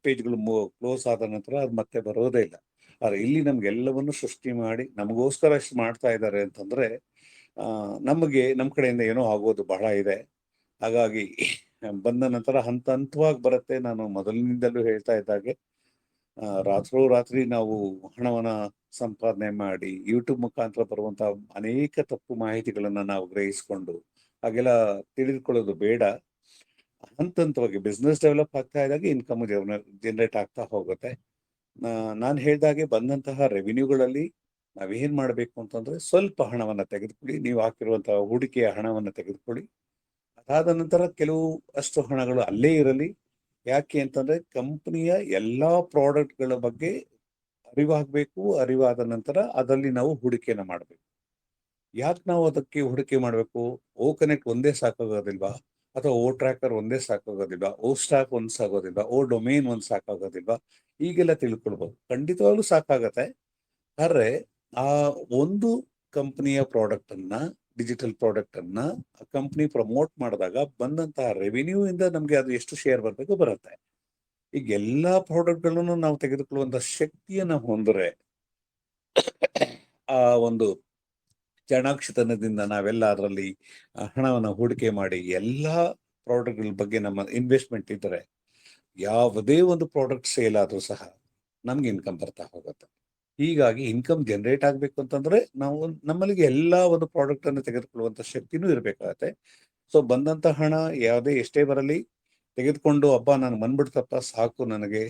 ಪೇಜ್ಗಳು ಕ್ಲೋಸ್ ಆದ ನಂತರ ಅದು ಮತ್ತೆ ಬರೋದೇ ಇಲ್ಲ. ಆದ್ರೆ ಇಲ್ಲಿ ನಮ್ಗೆಲ್ಲವನ್ನು ಸೃಷ್ಟಿ ಮಾಡಿ ನಮಗೋಸ್ಕರ ಎಷ್ಟು ಮಾಡ್ತಾ ಇದ್ದಾರೆ ಅಂತಂದ್ರೆ ನಮಗೆ ನಮ್ಮ ಕಡೆಯಿಂದ ಏನೋ ಆಗೋದು ಬಹಳ ಇದೆ. ಹಾಗಾಗಿ ಬಂದ ನಂತರ ಹಂತ ಹಂತವಾಗಿ ಬರುತ್ತೆ. ನಾನು ಮೊದಲಿನಿಂದಲೂ ಹೇಳ್ತಾ ಇದ್ದಾಗೆ ರಾತ್ರೋರಾತ್ರಿ ನಾವು ಹಣವನ್ನ ಸಂಪಾದನೆ ಮಾಡಿ ಯೂಟ್ಯೂಬ್ ಮುಖಾಂತರ ಬರುವಂತಹ ಅನೇಕ ತಪ್ಪು ಮಾಹಿತಿಗಳನ್ನ ನಾವು ಗ್ರಹಿಸ್ಕೊಂಡು ಹಾಗೆಲ್ಲ ತಿಳಿದುಕೊಳ್ಳೋದು ಬೇಡ. ಹಂತ ಹಂತವಾಗಿ ಬಿಸ್ನೆಸ್ ಡೆವಲಪ್ ಆಗ್ತಾ ಇದ್ದಾಗ ಇನ್ಕಮ್ ಜನರೇಟ್ ಆಗ್ತಾ ಹೋಗುತ್ತೆ. ನಾನು ಹೇಳಿದಾಗೆ ಬಂದಂತಹ ರೆವಿನ್ಯೂಗಳಲ್ಲಿ ನಾವೇನ್ ಮಾಡಬೇಕು ಅಂತಂದ್ರೆ ಸ್ವಲ್ಪ ಹಣವನ್ನ ತೆಗೆದುಕೊಳ್ಳಿ, ನೀವು ಹಾಕಿರುವಂತಹ ಹೂಡಿಕೆಯ ಹಣವನ್ನ ತೆಗೆದುಕೊಳ್ಳಿ. ಅದಾದ ನಂತರ ಕೆಲವು ಅಷ್ಟು ಹಣಗಳು ಅಲ್ಲೇ ಇರಲಿ. ಯಾಕೆ ಅಂತಂದ್ರೆ ಕಂಪನಿಯ ಎಲ್ಲಾ ಪ್ರಾಡಕ್ಟ್ಗಳ ಬಗ್ಗೆ ಅರಿವಾಗಬೇಕು. ಅರಿವಾದ ನಂತರ ಅದರಲ್ಲಿ ನಾವು ಹೂಡಿಕೆಯನ್ನ ಮಾಡಬೇಕು. ಯಾಕೆ ನಾವು ಅದಕ್ಕೆ ಹೂಡಿಕೆ ಮಾಡಬೇಕು? ಓ ಕನೆಕ್ಟ್ ಒಂದೇ ಸಾಕಾಗೋದಿಲ್ವಾ? ಅಥವಾ ಓ ಟ್ರ್ಯಾಕರ್ ಒಂದೇ ಸಾಕಾಗೋದಿಲ್ವಾ? ಓ ಸ್ಟಾಕ್ ಒಂದ್ ಸಾಗೋದಿಲ್ವಾ? ಓ ಡೊಮೇನ್ ಒಂದ್ ಸಾಕಾಗೋದಿಲ್ವಾ? ಈಗೆಲ್ಲ ತಿಳ್ಕೊಳ್ಬಹುದು. ಖಂಡಿತವಾಗ್ಲೂ ಸಾಕಾಗತ್ತೆ. ಆದ್ರೆ ಆ ಒಂದು ಕಂಪನಿಯ ಪ್ರಾಡಕ್ಟ್ ಅನ್ನ, ಡಿಜಿಟಲ್ ಪ್ರಾಡಕ್ಟ್ ಅನ್ನ ಕಂಪನಿ ಪ್ರಮೋಟ್ ಮಾಡಿದಾಗ ಬಂದಂತಹ ರೆವಿನ್ಯೂ ಇಂದ ನಮ್ಗೆ ಅದು ಎಷ್ಟು ಶೇರ್ ಬರಬೇಕು ಬರುತ್ತೆ. ಈಗ ಎಲ್ಲಾ ಪ್ರಾಡಕ್ಟ್ಗಳನ್ನು ನಾವು ತೆಗೆದುಕೊಳ್ಳುವಂತ ಶಕ್ತಿಯನ್ನ ಹೊಂದ್ರೆ ಆ ಒಂದು ಚಾಣಾಕ್ಷತನದಿಂದ ನಾವೆಲ್ಲ ಅದರಲ್ಲಿ ಹಣವನ್ನು ಹೂಡಿಕೆ ಮಾಡಿ ಎಲ್ಲಾ ಪ್ರಾಡಕ್ಟ್ಗಳ ಬಗ್ಗೆ ನಮ್ಮ ಇನ್ವೆಸ್ಟ್ಮೆಂಟ್ ಇದ್ರೆ ಯಾವುದೇ ಒಂದು ಪ್ರಾಡಕ್ಟ್ ಸೇಲ್ ಆದ್ರೂ ಸಹ ನಮ್ಗೆ ಇನ್ಕಮ್ ಬರ್ತಾ ಹೋಗುತ್ತೆ. ಹೀಗಾಗಿ ಇನ್ಕಮ್ ಜನರೇಟ್ ಆಗ್ಬೇಕು ಅಂತಂದ್ರೆ ನಾವು ನಮ್ಮಲ್ಲಿಗೆ ಎಲ್ಲಾ ಒಂದು ಪ್ರಾಡಕ್ಟ್ ಅನ್ನು ತೆಗೆದುಕೊಳ್ಳುವಂತ ಶಕ್ತಿನೂ ಇರಬೇಕಾಗತ್ತೆ. ಸೊ ಬಂದಂತ ಹಣ ಯಾವುದೇ ಎಷ್ಟೇ ಬರಲಿ ತೆಗೆದುಕೊಂಡು ಹಬ್ಬ ನಾನು ಬಂದ್ಬಿಡ್ತಪ್ಪ ಸಾಕು ನನಗೆ,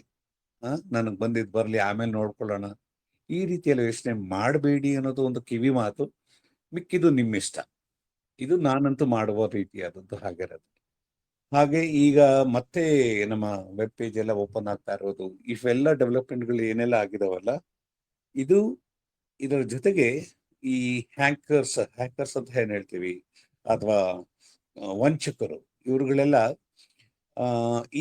ನನಗೆ ಬಂದಿದ್ದು ಬರಲಿ ಆಮೇಲೆ ನೋಡ್ಕೊಳ್ಳೋಣ, ಈ ರೀತಿಯಲ್ಲಿ ಯೋಚನೆ ಮಾಡಬೇಡಿ ಅನ್ನೋದು ಒಂದು ಕಿವಿ ಮಾತು. ಮಿಕ್ಕಿದು ನಿಮ್ಮಿಷ್ಟ. ಇದು ನಾನಂತೂ ಮಾಡುವ ರೀತಿಯಾದದ್ದು ಹಾಗಿರೋದು. ಹಾಗೆ ಈಗ ಮತ್ತೆ ನಮ್ಮ ವೆಬ್ ಪೇಜ್ ಎಲ್ಲ ಓಪನ್ ಆಗ್ತಾ ಇರೋದು, ಇವೆಲ್ಲ ಡೆವಲಪ್ಮೆಂಟ್ಗಳು ಏನೆಲ್ಲ ಆಗಿದಾವಲ್ಲ, ಇದರ ಜೊತೆಗೆ ಈ ಹ್ಯಾಕರ್ಸ್ ಅಂತ ಏನ್ ಹೇಳ್ತೀವಿ, ಅಥವಾ ವಂಚಕರು, ಇವ್ರುಗಳೆಲ್ಲ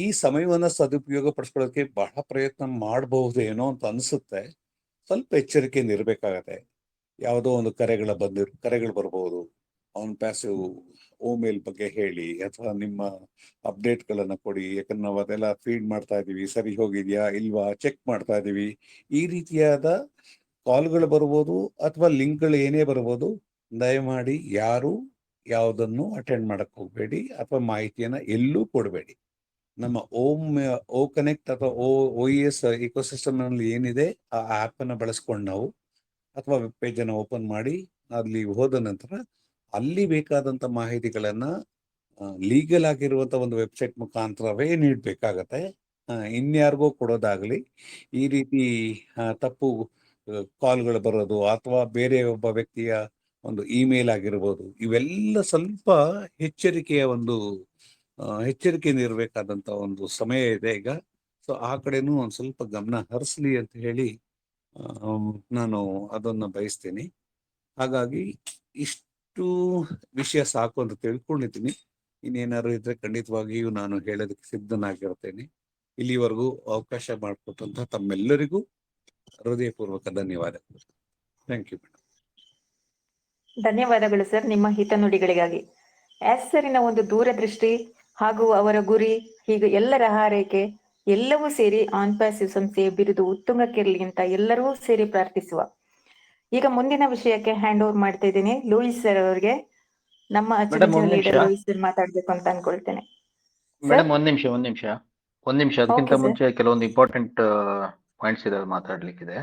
ಈ ಸಮಯವನ್ನ ಸದುಪಯೋಗ ಪಡಿಸ್ಕೊಳ್ಳೋಕೆ ಬಹಳ ಪ್ರಯತ್ನ ಮಾಡಬಹುದೇನೋ ಅಂತ ಅನ್ಸುತ್ತೆ. ಸ್ವಲ್ಪ ಎಚ್ಚರಿಕೆಯಿಂದ ಇರಬೇಕಾಗತ್ತೆ. ಯಾವುದೋ ಒಂದು ಕರೆಗಳು ಬರ್ಬೋದು, ಅವನ್ ಪ್ಯಾಸಿವ್ ಓಮೇಲ್ ಬಗ್ಗೆ ಹೇಳಿ, ಅಥವಾ ನಿಮ್ಮ ಅಪ್ಡೇಟ್ಗಳನ್ನ ಕೊಡಿ, ಯಾಕಂದ್ರೆ ನಾವು ಅದೆಲ್ಲ ಫೀಡ್ ಮಾಡ್ತಾ ಇದೀವಿ, ಸರಿ ಹೋಗಿದ್ಯಾ ಇಲ್ವಾ ಚೆಕ್ ಮಾಡ್ತಾ ಇದೀವಿ, ಈ ರೀತಿಯಾದ ಕಾಲ್ಗಳು ಬರ್ಬೋದು, ಅಥವಾ ಲಿಂಕ್ಗಳು ಏನೇ ಬರ್ಬೋದು. ದಯಮಾಡಿ ಯಾರು ಯಾವುದನ್ನು ಅಟೆಂಡ್ ಮಾಡಕ್ ಹೋಗ್ಬೇಡಿ, ಅಥವಾ ಮಾಹಿತಿಯನ್ನ ಎಲ್ಲೂ ಕೊಡಬೇಡಿ. ನಮ್ಮ ಓ ಕನೆಕ್ಟ್ ಅಥವಾ OES ಇಕೋಸಿಸ್ಟಮ್ ನಲ್ಲಿ ಏನಿದೆ ಆ ಆಪ್ ಅನ್ನ ಬಳಸ್ಕೊಂಡು ನಾವು, ಅಥವಾ ವೆಬ್ ಪೇಜ್ ಅನ್ನು ಓಪನ್ ಮಾಡಿ ಅಲ್ಲಿ ಹೋದ ನಂತರ ಅಲ್ಲಿ ಬೇಕಾದಂತ ಮಾಹಿತಿಗಳನ್ನ ಲೀಗಲ್ ಆಗಿರುವಂತ ಒಂದು ವೆಬ್ಸೈಟ್ ಮುಖಾಂತರವೇ ನೀಡಬೇಕಾಗತ್ತೆ. ಇನ್ಯಾರಿಗೋ ಕೊಡೋದಾಗ್ಲಿ, ಈ ರೀತಿ ತಪ್ಪು ಕಾಲ್ಗಳು ಬರೋದು, ಅಥವಾ ಬೇರೆ ಒಬ್ಬ ವ್ಯಕ್ತಿಯ ಒಂದು ಇಮೇಲ್ ಆಗಿರ್ಬೋದು, ಇವೆಲ್ಲ ಸ್ವಲ್ಪ ಎಚ್ಚರಿಕೆಯಿಂದ ಇರಬೇಕಾದಂತ ಒಂದು ಸಮಯ ಇದೆ ಈಗ. ಸೊ ಆ ಕಡೆನೂ ಒಂದ್ ಸ್ವಲ್ಪ ಗಮನ ಹರಿಸ್ಲಿ ಅಂತ ಹೇಳಿ ನಾನು ಅದನ್ನ ಬಯಸ್ತೀನಿ. ಹಾಗಾಗಿ ಇಷ್ಟು ವಿಷಯ ಸಾಕು ಅಂತ ತಿಳ್ಕೊಂಡಿದ್ದೀನಿ. ಇನ್ನೇನಾದ್ರು ಇದ್ರೆ ಖಂಡಿತವಾಗಿಯೂ ನಾನು ಹೇಳೋದಕ್ಕೆ ಸಿದ್ಧನಾಗಿರ್ತೇನೆ. ಇಲ್ಲಿವರೆಗೂ ಅವಕಾಶ ಮಾಡಿಕೊಟ್ಟಂತ ತಮ್ಮೆಲ್ಲರಿಗೂ ಹೃದಯಪೂರ್ವಕ ಧನ್ಯವಾದಗಳು. Thank you madam. ಧನ್ಯವಾದಗಳು ಸರ್ ನಿಮ್ಮ ಹಿತನುಡಿಗಳಿಗಾಗಿ. ಸರಿನ ಒಂದು ದೂರದೃಷ್ಟಿ ಹಾಗೂ ಅವರ ಗುರಿ, ಹೀಗೆ ಎಲ್ಲರ ಹಾರೈಕೆ ಎಲ್ಲವೂ ಸೇರಿ ಆನ್ ಪ್ಯಾಸಿವ್ ಸಂಸ್ಥೆಯ ಬಿರುದು ಉತ್ತುಂಗಕ್ಕಿರಲಿ ಅಂತ ಎಲ್ಲರೂ ಸೇರಿ ಪ್ರಾರ್ಥಿಸುವ. ಈಗ ಮುಂದಿನ ವಿಷಯಕ್ಕೆ ಹ್ಯಾಂಡ್ ಓವರ್ ಮಾಡ್ತಾ ಇದ್ದೀನಿ ಲೂಯಿಸ್ ಸರ್ ಅವರಿಗೆ. ನಮ್ಮ ಅಚ್ಚುಮೆಚ್ಚಿನ ಲೀಡರ್ ಲೂಯಿಸ್ ಸರ್ ಮಾತಾಡ್ಬೇಕು ಅಂತ ಅನ್ಕೊಳ್ತೇನೆ. ಮೇಡಮ್ ಒಂದ್ ನಿಮಿಷ ಅದಕ್ಕಿಂತ Okay, sir. ಮುಂಚೆ ಕೆಲವೊಂದು ಇಂಪಾರ್ಟೆಂಟ್ ಪಾಯಿಂಟ್ಸ್ ಇದಾವೆ, ಮಾತಾಡ್ಲಿಕ್ಕಿದೆ.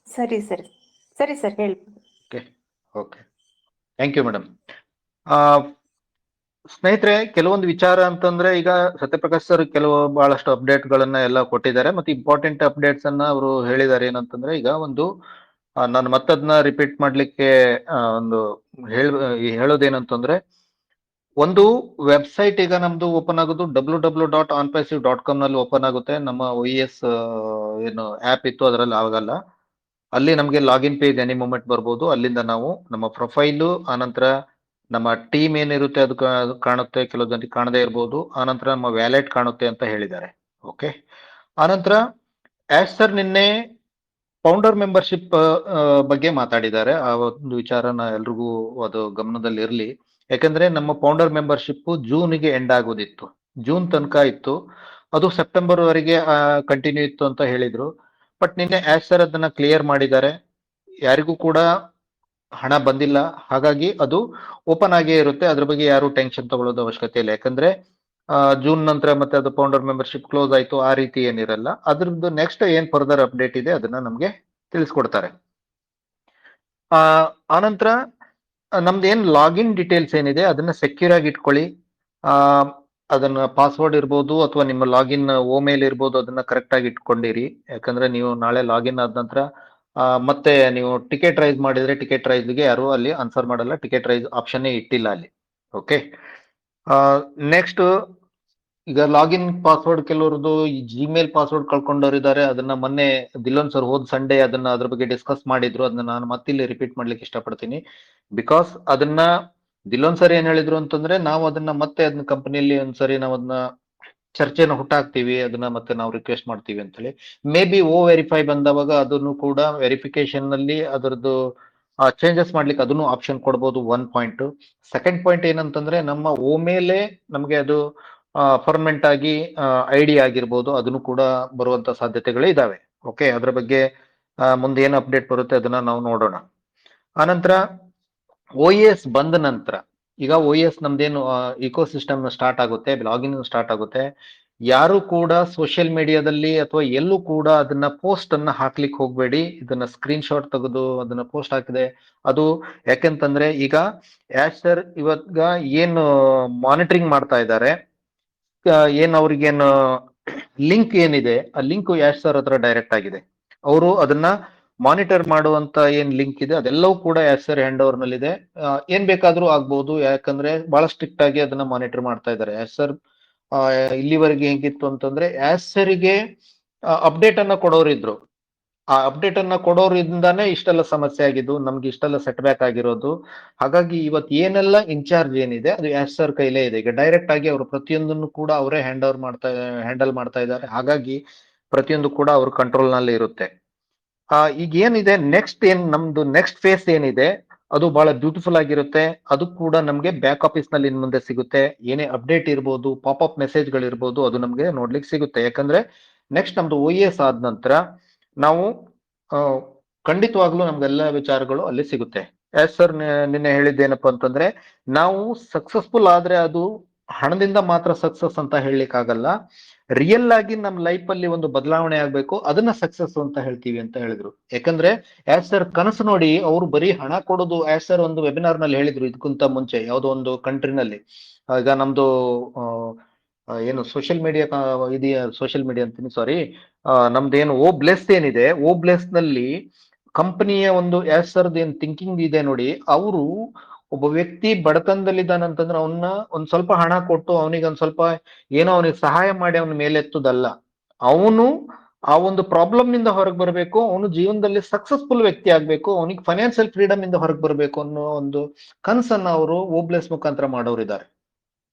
ಸರಿ ಸರ್ ಹೇಳಿ. Okay thank you madam. ಸ್ನೇಹಿತರೆ, ಕೆಲವೊಂದು ವಿಚಾರ ಅಂತಂದ್ರೆ, ಈಗ ಸತ್ಯಪ್ರಕಾಶ್ ಸರ್ ಬಹಳಷ್ಟು ಅಪ್ಡೇಟ್ ಗಳನ್ನ ಎಲ್ಲ ಕೊಟ್ಟಿದ್ದಾರೆ, ಮತ್ತೆ ಇಂಪಾರ್ಟೆಂಟ್ ಅಪ್ಡೇಟ್ಸ್ ಅನ್ನ ಅವರು ಹೇಳಿದ್ದಾರೆ. ಏನಂತಂದ್ರೆ, ಈಗ ನಾನು ಮತ್ತದನ್ನ ರಿಪೀಟ್ ಮಾಡ್ಲಿಕ್ಕೆ ಒಂದು ಹೇಳೋದೇನಂತಂದ್ರೆ, ಒಂದು ವೆಬ್ಸೈಟ್ ಈಗ ನಮ್ದು ಓಪನ್ ಆಗೋದು www.onpassive.com ನಲ್ಲಿ ಓಪನ್ ಆಗುತ್ತೆ. ನಮ್ಮ OES ಏನು ಆಪ್ ಇತ್ತು ಅದರಲ್ಲಿ ಆಗಲ್ಲ. ಅಲ್ಲಿ ನಮಗೆ ಲಾಗಿನ್ ಪೇಜ್ ಎನಿ ಮೂಮೆಂಟ್ ಬರ್ಬೋದು. ಅಲ್ಲಿಂದ ನಾವು ನಮ್ಮ ಪ್ರೊಫೈಲು, ಆನಂತರ ನಮ್ಮ ಟೀಮ್ ಏನಿರುತ್ತೆ ಅದು ಕಾಣುತ್ತೆ, ಕೆಲವು ಜನರಿಗೆ ಕಾಣದೇ ಇರ್ಬೋದು. ಆನಂತರ ನಮ್ಮ ವ್ಯಾಲೆಟ್ ಕಾಣುತ್ತೆ ಅಂತ ಹೇಳಿದ್ದಾರೆ. ಓಕೆ, ಆನಂತರ ಸರ್ ನಿನ್ನೆ ಫೌಂಡರ್ ಮೆಂಬರ್ಶಿಪ್ ಬಗ್ಗೆ ಮಾತಾಡಿದ್ದಾರೆ. ಆ ಒಂದು ವಿಚಾರನ ಎಲ್ರಿಗೂ ಅದು ಗಮನದಲ್ಲಿ ಇರಲಿ. ಯಾಕಂದ್ರೆ ನಮ್ಮ ಫೌಂಡರ್ ಮೆಂಬರ್ಶಿಪ್ ಜೂನ್ಗೆ ಎಂಡ್ ಆಗೋದಿತ್ತು, ಜೂನ್ ತನಕ ಇತ್ತು. ಅದು ಸೆಪ್ಟೆಂಬರ್ ವರೆಗೆ ಕಂಟಿನ್ಯೂ ಇತ್ತು ಅಂತ ಹೇಳಿದ್ರು. ಬಟ್ ನಿನ್ನೆ ಸರ್ ಅದನ್ನ ಕ್ಲಿಯರ್ ಮಾಡಿದ್ದಾರೆ, ಯಾರಿಗೂ ಕೂಡ ಹಣ ಬಂದಿಲ್ಲ. ಹಾಗಾಗಿ ಅದು ಓಪನ್ ಆಗೇ ಇರುತ್ತೆ, ಅದ್ರ ಬಗ್ಗೆ ಯಾರು ಟೆನ್ಷನ್ ತಗೊಳ್ಳೋದು ಅವಶ್ಯಕತೆ ಇಲ್ಲ. ಯಾಕಂದ್ರೆ ಜೂನ್ ನಂತರ ಮತ್ತೆ ಅದು ಫೌಂಡರ್ ಮೆಂಬರ್ಶಿಪ್ ಕ್ಲೋಸ್ ಆಯ್ತು, ಆ ರೀತಿ ಏನಿರಲ್ಲ. ಅದ್ರದ್ದು ನೆಕ್ಸ್ಟ್ ಏನ್ ಫರ್ದರ್ ಅಪ್ಡೇಟ್ ಇದೆ ಅದನ್ನ ನಮ್ಗೆ ತಿಳಿಸ್ಕೊಡ್ತಾರೆ. ಆನಂತರ ನಮ್ದು ಏನ್ ಲಾಗಿನ್ ಡೀಟೇಲ್ಸ್ ಏನಿದೆ ಅದನ್ನ ಸೆಕ್ಯೂರ್ ಆಗಿ ಇಟ್ಕೊಳ್ಳಿ. ಅದನ್ನ ಪಾಸ್ವರ್ಡ್ ಇರ್ಬೋದು, ಅಥವಾ ನಿಮ್ಮ ಲಾಗಿನ್ ಮೇಲ್ ಇರ್ಬೋದು, ಅದನ್ನ ಕರೆಕ್ಟ್ ಆಗಿ ಇಟ್ಕೊಂಡಿರಿ. ಯಾಕಂದ್ರೆ ನೀವು ನಾಳೆ ಲಾಗಿನ್ ಆದ ನಂತರ ಮತ್ತೆ ನೀವು ಟಿಕೆಟ್ ರೈಸ್ ಮಾಡಿದ್ರೆ ಟಿಕೆಟ್ ರೈಸ್ಗೆ ಯಾರು ಅಲ್ಲಿ ಆನ್ಸರ್ ಮಾಡಲ್ಲ, ಟಿಕೆಟ್ ರೈಸ್ ಆಪ್ಷನ್ ಇಟ್ಟಿಲ್ಲ ಅಲ್ಲಿ. ಓಕೆ, ನೆಕ್ಸ್ಟ್ ಈಗ ಲಾಗಿನ್ ಪಾಸ್ವರ್ಡ್ ಕೆಲವ್ರದ್ದು ಜಿಮೇಲ್ ಪಾಸ್ವರ್ಡ್ ಕಳ್ಕೊಂಡವ್ರಿದ್ದಾರೆ. ಅದನ್ನ ಮೊನ್ನೆ ದಿಲೋನ್ ಸರ್ ಹೋದ್ ಸಂಡೇ ಅದ್ರ ಬಗ್ಗೆ ಡಿಸ್ಕಸ್ ಮಾಡಿದ್ರು. ಅದನ್ನ ನಾನು ಮತ್ತಿಲ್ಲಿ ರಿಪೀಟ್ ಮಾಡ್ಲಿಕ್ಕೆ ಇಷ್ಟಪಡ್ತೀನಿ. ಬಿಕಾಸ್ ಅದನ್ನ ದಿಲೋನ್ ಸರ್ ಏನ್ ಹೇಳಿದ್ರು ಅಂತಂದ್ರೆ, ನಾವು ಅದನ್ನ ಮತ್ತೆ ಅದನ್ನ ಕಂಪನಿಯಲ್ಲಿ ಒಂದ್ಸರಿ ನಾವು ಅದನ್ನ ಚರ್ಚೆನ ಹುಟ್ಟಾಕ್ತಿವಿ, ಅದನ್ನ ಮತ್ತೆ ನಾವು ರಿಕ್ವೆಸ್ಟ್ ಮಾಡ್ತೀವಿ ಅಂತ ಹೇಳಿ. ಮೇ ಬಿ ವೆರಿಫೈ ಬಂದವಾಗ ಅದನ್ನು ಕೂಡ ವೆರಿಫಿಕೇಶನ್ ನಲ್ಲಿ ಅದರದ್ದು ಚೇಂಜಸ್ ಮಾಡ್ಲಿಕ್ಕೆ ಅದನ್ನು ಆಪ್ಷನ್ ಕೊಡ್ಬೋದು. 1 ಪಾಯಿಂಟ್. ಸೆಕೆಂಡ್ ಪಾಯಿಂಟ್ ಏನಂತಂದ್ರೆ, ನಮ್ಮ ಮೇಲೆ ನಮಗೆ ಅದು ಪರ್ಮನೆಂಟ್ ಆಗಿ ID ಆಗಿರ್ಬೋದು, ಅದನ್ನು ಕೂಡ ಬರುವಂತ ಸಾಧ್ಯತೆಗಳೇ ಇದಾವೆ. ಓಕೆ, ಅದ್ರ ಬಗ್ಗೆ ಮುಂದೆ ಏನು ಅಪ್ಡೇಟ್ ಬರುತ್ತೆ ಅದನ್ನ ನಾವು ನೋಡೋಣ. ಆನಂತರ OES ಬಂದ ನಂತರ, ಈಗ OES ನಮ್ದೇನು ಇಕೋ ಸಿಸ್ಟಮ್ ಸ್ಟಾರ್ಟ್ ಆಗುತ್ತೆ, ಲಾಗಿನ್ ಸ್ಟಾರ್ಟ್ ಆಗುತ್ತೆ. ಯಾರು ಕೂಡ ಸೋಷಿಯಲ್ ಮೀಡಿಯಾದಲ್ಲಿ ಅಥವಾ ಎಲ್ಲೂ ಕೂಡ ಅದನ್ನ ಪೋಸ್ಟ್ ಅನ್ನ ಹಾಕ್ಲಿಕ್ಕೆ ಹೋಗ್ಬೇಡಿ. ಇದನ್ನ ಸ್ಕ್ರೀನ್ ಶಾಟ್ ತೆಗೆದು ಅದನ್ನ ಪೋಸ್ಟ್ ಹಾಕಿದೆ ಅದು ಯಾಕೆಂತಂದ್ರೆ ಈಗ ಯಾಶ್ ಸರ್ ಇವಾಗ ಏನು ಮಾನಿಟರಿಂಗ್ ಮಾಡ್ತಾ ಇದ್ದಾರೆ, ಏನ್ ಅವ್ರಿಗೇನು ಲಿಂಕ್ ಏನಿದೆ ಆ ಲಿಂಕ್ ಯಾಶ್ ಸರ್ ಹತ್ರ ಡೈರೆಕ್ಟ್ ಆಗಿದೆ. ಅವರು ಅದನ್ನ ಮಾನಿಟರ್ ಮಾಡುವಂತ ಏನ್ ಲಿಂಕ್ ಇದೆ ಅದೆಲ್ಲವೂ ಕೂಡ ಯಾಶ್ ಸರ್ ಹ್ಯಾಂಡ್ ಓವರ್ ನಲ್ಲಿ ಇದೆ. ಏನ್ ಬೇಕಾದ್ರೂ ಆಗ್ಬಹುದು, ಯಾಕಂದ್ರೆ ಬಹಳ ಸ್ಟ್ರಿಕ್ಟ್ ಆಗಿ ಅದನ್ನ ಮಾನಿಟರ್ ಮಾಡ್ತಾ ಇದ್ದಾರೆ ಯಾಶ್ ಸರ್. ಇಲ್ಲಿವರೆಗೆ ಹೆಂಗಿತ್ತು ಅಂತಂದ್ರೆ ಯಾಶ್ ಸರ್ಗೆ ಅಪ್ಡೇಟ್ ಅನ್ನ ಕೊಡೋರಿದ್ರು. ಆ ಅಪ್ಡೇಟ್ ಅನ್ನ ಕೊಡೋರಿಂದಾನೇ ಇಷ್ಟೆಲ್ಲ ಸಮಸ್ಯೆ ಆಗಿದ್ದು, ನಮ್ಗೆ ಇಷ್ಟೆಲ್ಲ ಸೆಟ್ ಬ್ಯಾಕ್ ಆಗಿರೋದು. ಹಾಗಾಗಿ ಇವತ್ತು ಏನೆಲ್ಲ ಇನ್ಚಾರ್ಜ್ ಏನಿದೆ ಅದು ಯಾಶ್ ಸರ್ ಕೈಲೇ ಇದೆ. ಈಗ ಡೈರೆಕ್ಟ್ ಆಗಿ ಅವರು ಪ್ರತಿಯೊಂದನ್ನು ಕೂಡ ಅವರೇ ಹ್ಯಾಂಡಲ್ ಮಾಡ್ತಾ ಇದ್ದಾರೆ. ಹಾಗಾಗಿ ಪ್ರತಿಯೊಂದು ಕೂಡ ಅವ್ರ ಕಂಟ್ರೋಲ್ ನಲ್ಲಿ ಇರುತ್ತೆ. ಈಗ ಏನಿದೆ ನಮ್ದು ನೆಕ್ಸ್ಟ್ ಫೇಸ್ ಏನಿದೆ ಅದು ಬಹಳ ಬ್ಯೂಟಿಫುಲ್ ಆಗಿರುತ್ತೆ. ಅದು ಕೂಡ ನಮ್ಗೆ ಬ್ಯಾಕ್ ಆಫೀಸ್ ನಲ್ಲಿ ಇನ್ ಮುಂದೆ ಸಿಗುತ್ತೆ. ಏನೇ ಅಪ್ಡೇಟ್ ಇರ್ಬೋದು, ಪಾಪ್ಅಪ್ ಮೆಸೇಜ್ ಗಳಿರ್ಬೋದು, ಅದು ನಮ್ಗೆ ನೋಡ್ಲಿಕ್ಕೆ ಸಿಗುತ್ತೆ. ಯಾಕಂದ್ರೆ ನೆಕ್ಸ್ಟ್ ನಮ್ದು OES ಆದ ನಂತರ ನಾವು ಖಂಡಿತವಾಗ್ಲೂ ನಮ್ಗೆಲ್ಲ ವಿಚಾರಗಳು ಅಲ್ಲಿ ಸಿಗುತ್ತೆ. ಆಸ್ ಸರ್ ನಿನ್ನೆ ಹೇಳಿದ್ದೇನಪ್ಪ ಅಂತಂದ್ರೆ, ನಾವು ಸಕ್ಸಸ್ಫುಲ್ ಆದ್ರೆ ಅದು ಹಣದಿಂದ ಮಾತ್ರ ಸಕ್ಸಸ್ ಅಂತ ಹೇಳಲಿಕ್ಕೆ ಆಗಲ್ಲ. ರಿಯಲ್ ಆಗಿ ನಮ್ಮ ಲೈಫ್ ಅಲ್ಲಿ ಒಂದು ಬದಲಾವಣೆ ಆಗ್ಬೇಕು, ಅದನ್ನ ಸಕ್ಸಸ್ ಅಂತ ಹೇಳ್ತೀವಿ ಅಂತ ಹೇಳಿದ್ರು. ಯಾಕಂದ್ರೆ ಆಸ್ ಸರ್ ಕನಸು ನೋಡಿ ಅವ್ರು ಬರೀ ಹಣ ಕೊಡೋದು. ಆಸ್ ಸರ್ ಒಂದು ವೆಬಿನಾರ್ ನಲ್ಲಿ ಹೇಳಿದ್ರು ಇದಕ್ಕಿಂತ ಮುಂಚೆ ಯಾವುದೋ ಒಂದು ಕಂಟ್ರಿನಲ್ಲಿ. ಈಗ ನಮ್ದು ಏನು ಸೋಷಿಯಲ್ ಮೀಡಿಯಾ ಇದೆಯಾ, ಸೋಷಿಯಲ್ ಮೀಡಿಯಾ ಅಂತೀನಿ ಸಾರಿ, ನಮ್ದೇನು ಬ್ಲೆಸ್ ಏನಿದೆ, ಬ್ಲೆಸ್ ನಲ್ಲಿ ಕಂಪನಿಯ ಒಂದು ಆಸ್ ಸರ್ದ್ ಏನ್ ಥಿಂಕಿಂಗ್ ಇದೆ ನೋಡಿ, ಅವರು ಒಬ್ಬ ವ್ಯಕ್ತಿ ಬಡತನದಲ್ಲಿದ್ದಾನಂತಂದ್ರೆ ಅವನ್ನ ಒಂದ್ ಸ್ವಲ್ಪ ಹಣ ಕೊಟ್ಟು ಅವನಿಗೆ ಒಂದ್ ಸ್ವಲ್ಪ ಏನೋ ಅವನಿಗೆ ಸಹಾಯ ಮಾಡಿ ಅವನ ಮೇಲೆತ್ತುದಲ್ಲ. ಅವನು ಆ ಒಂದು ಪ್ರಾಬ್ಲಮ್ ನಿಂದ ಹೊರಗೆ ಬರಬೇಕು, ಅವನು ಜೀವನದಲ್ಲಿ ಸಕ್ಸಸ್ಫುಲ್ ವ್ಯಕ್ತಿ ಆಗ್ಬೇಕು, ಅವನಿಗೆ ಫೈನಾನ್ಷಿಯಲ್ ಫ್ರೀಡಮ್ ಇಂದ ಹೊರಗೆ ಬರಬೇಕು ಅನ್ನೋ ಒಂದು ಕನಸನ್ನ ಅವರು ಓಬ್ಲೆಸ್ ಮುಖಾಂತರ ಮಾಡೋರಿದ್ದಾರೆ.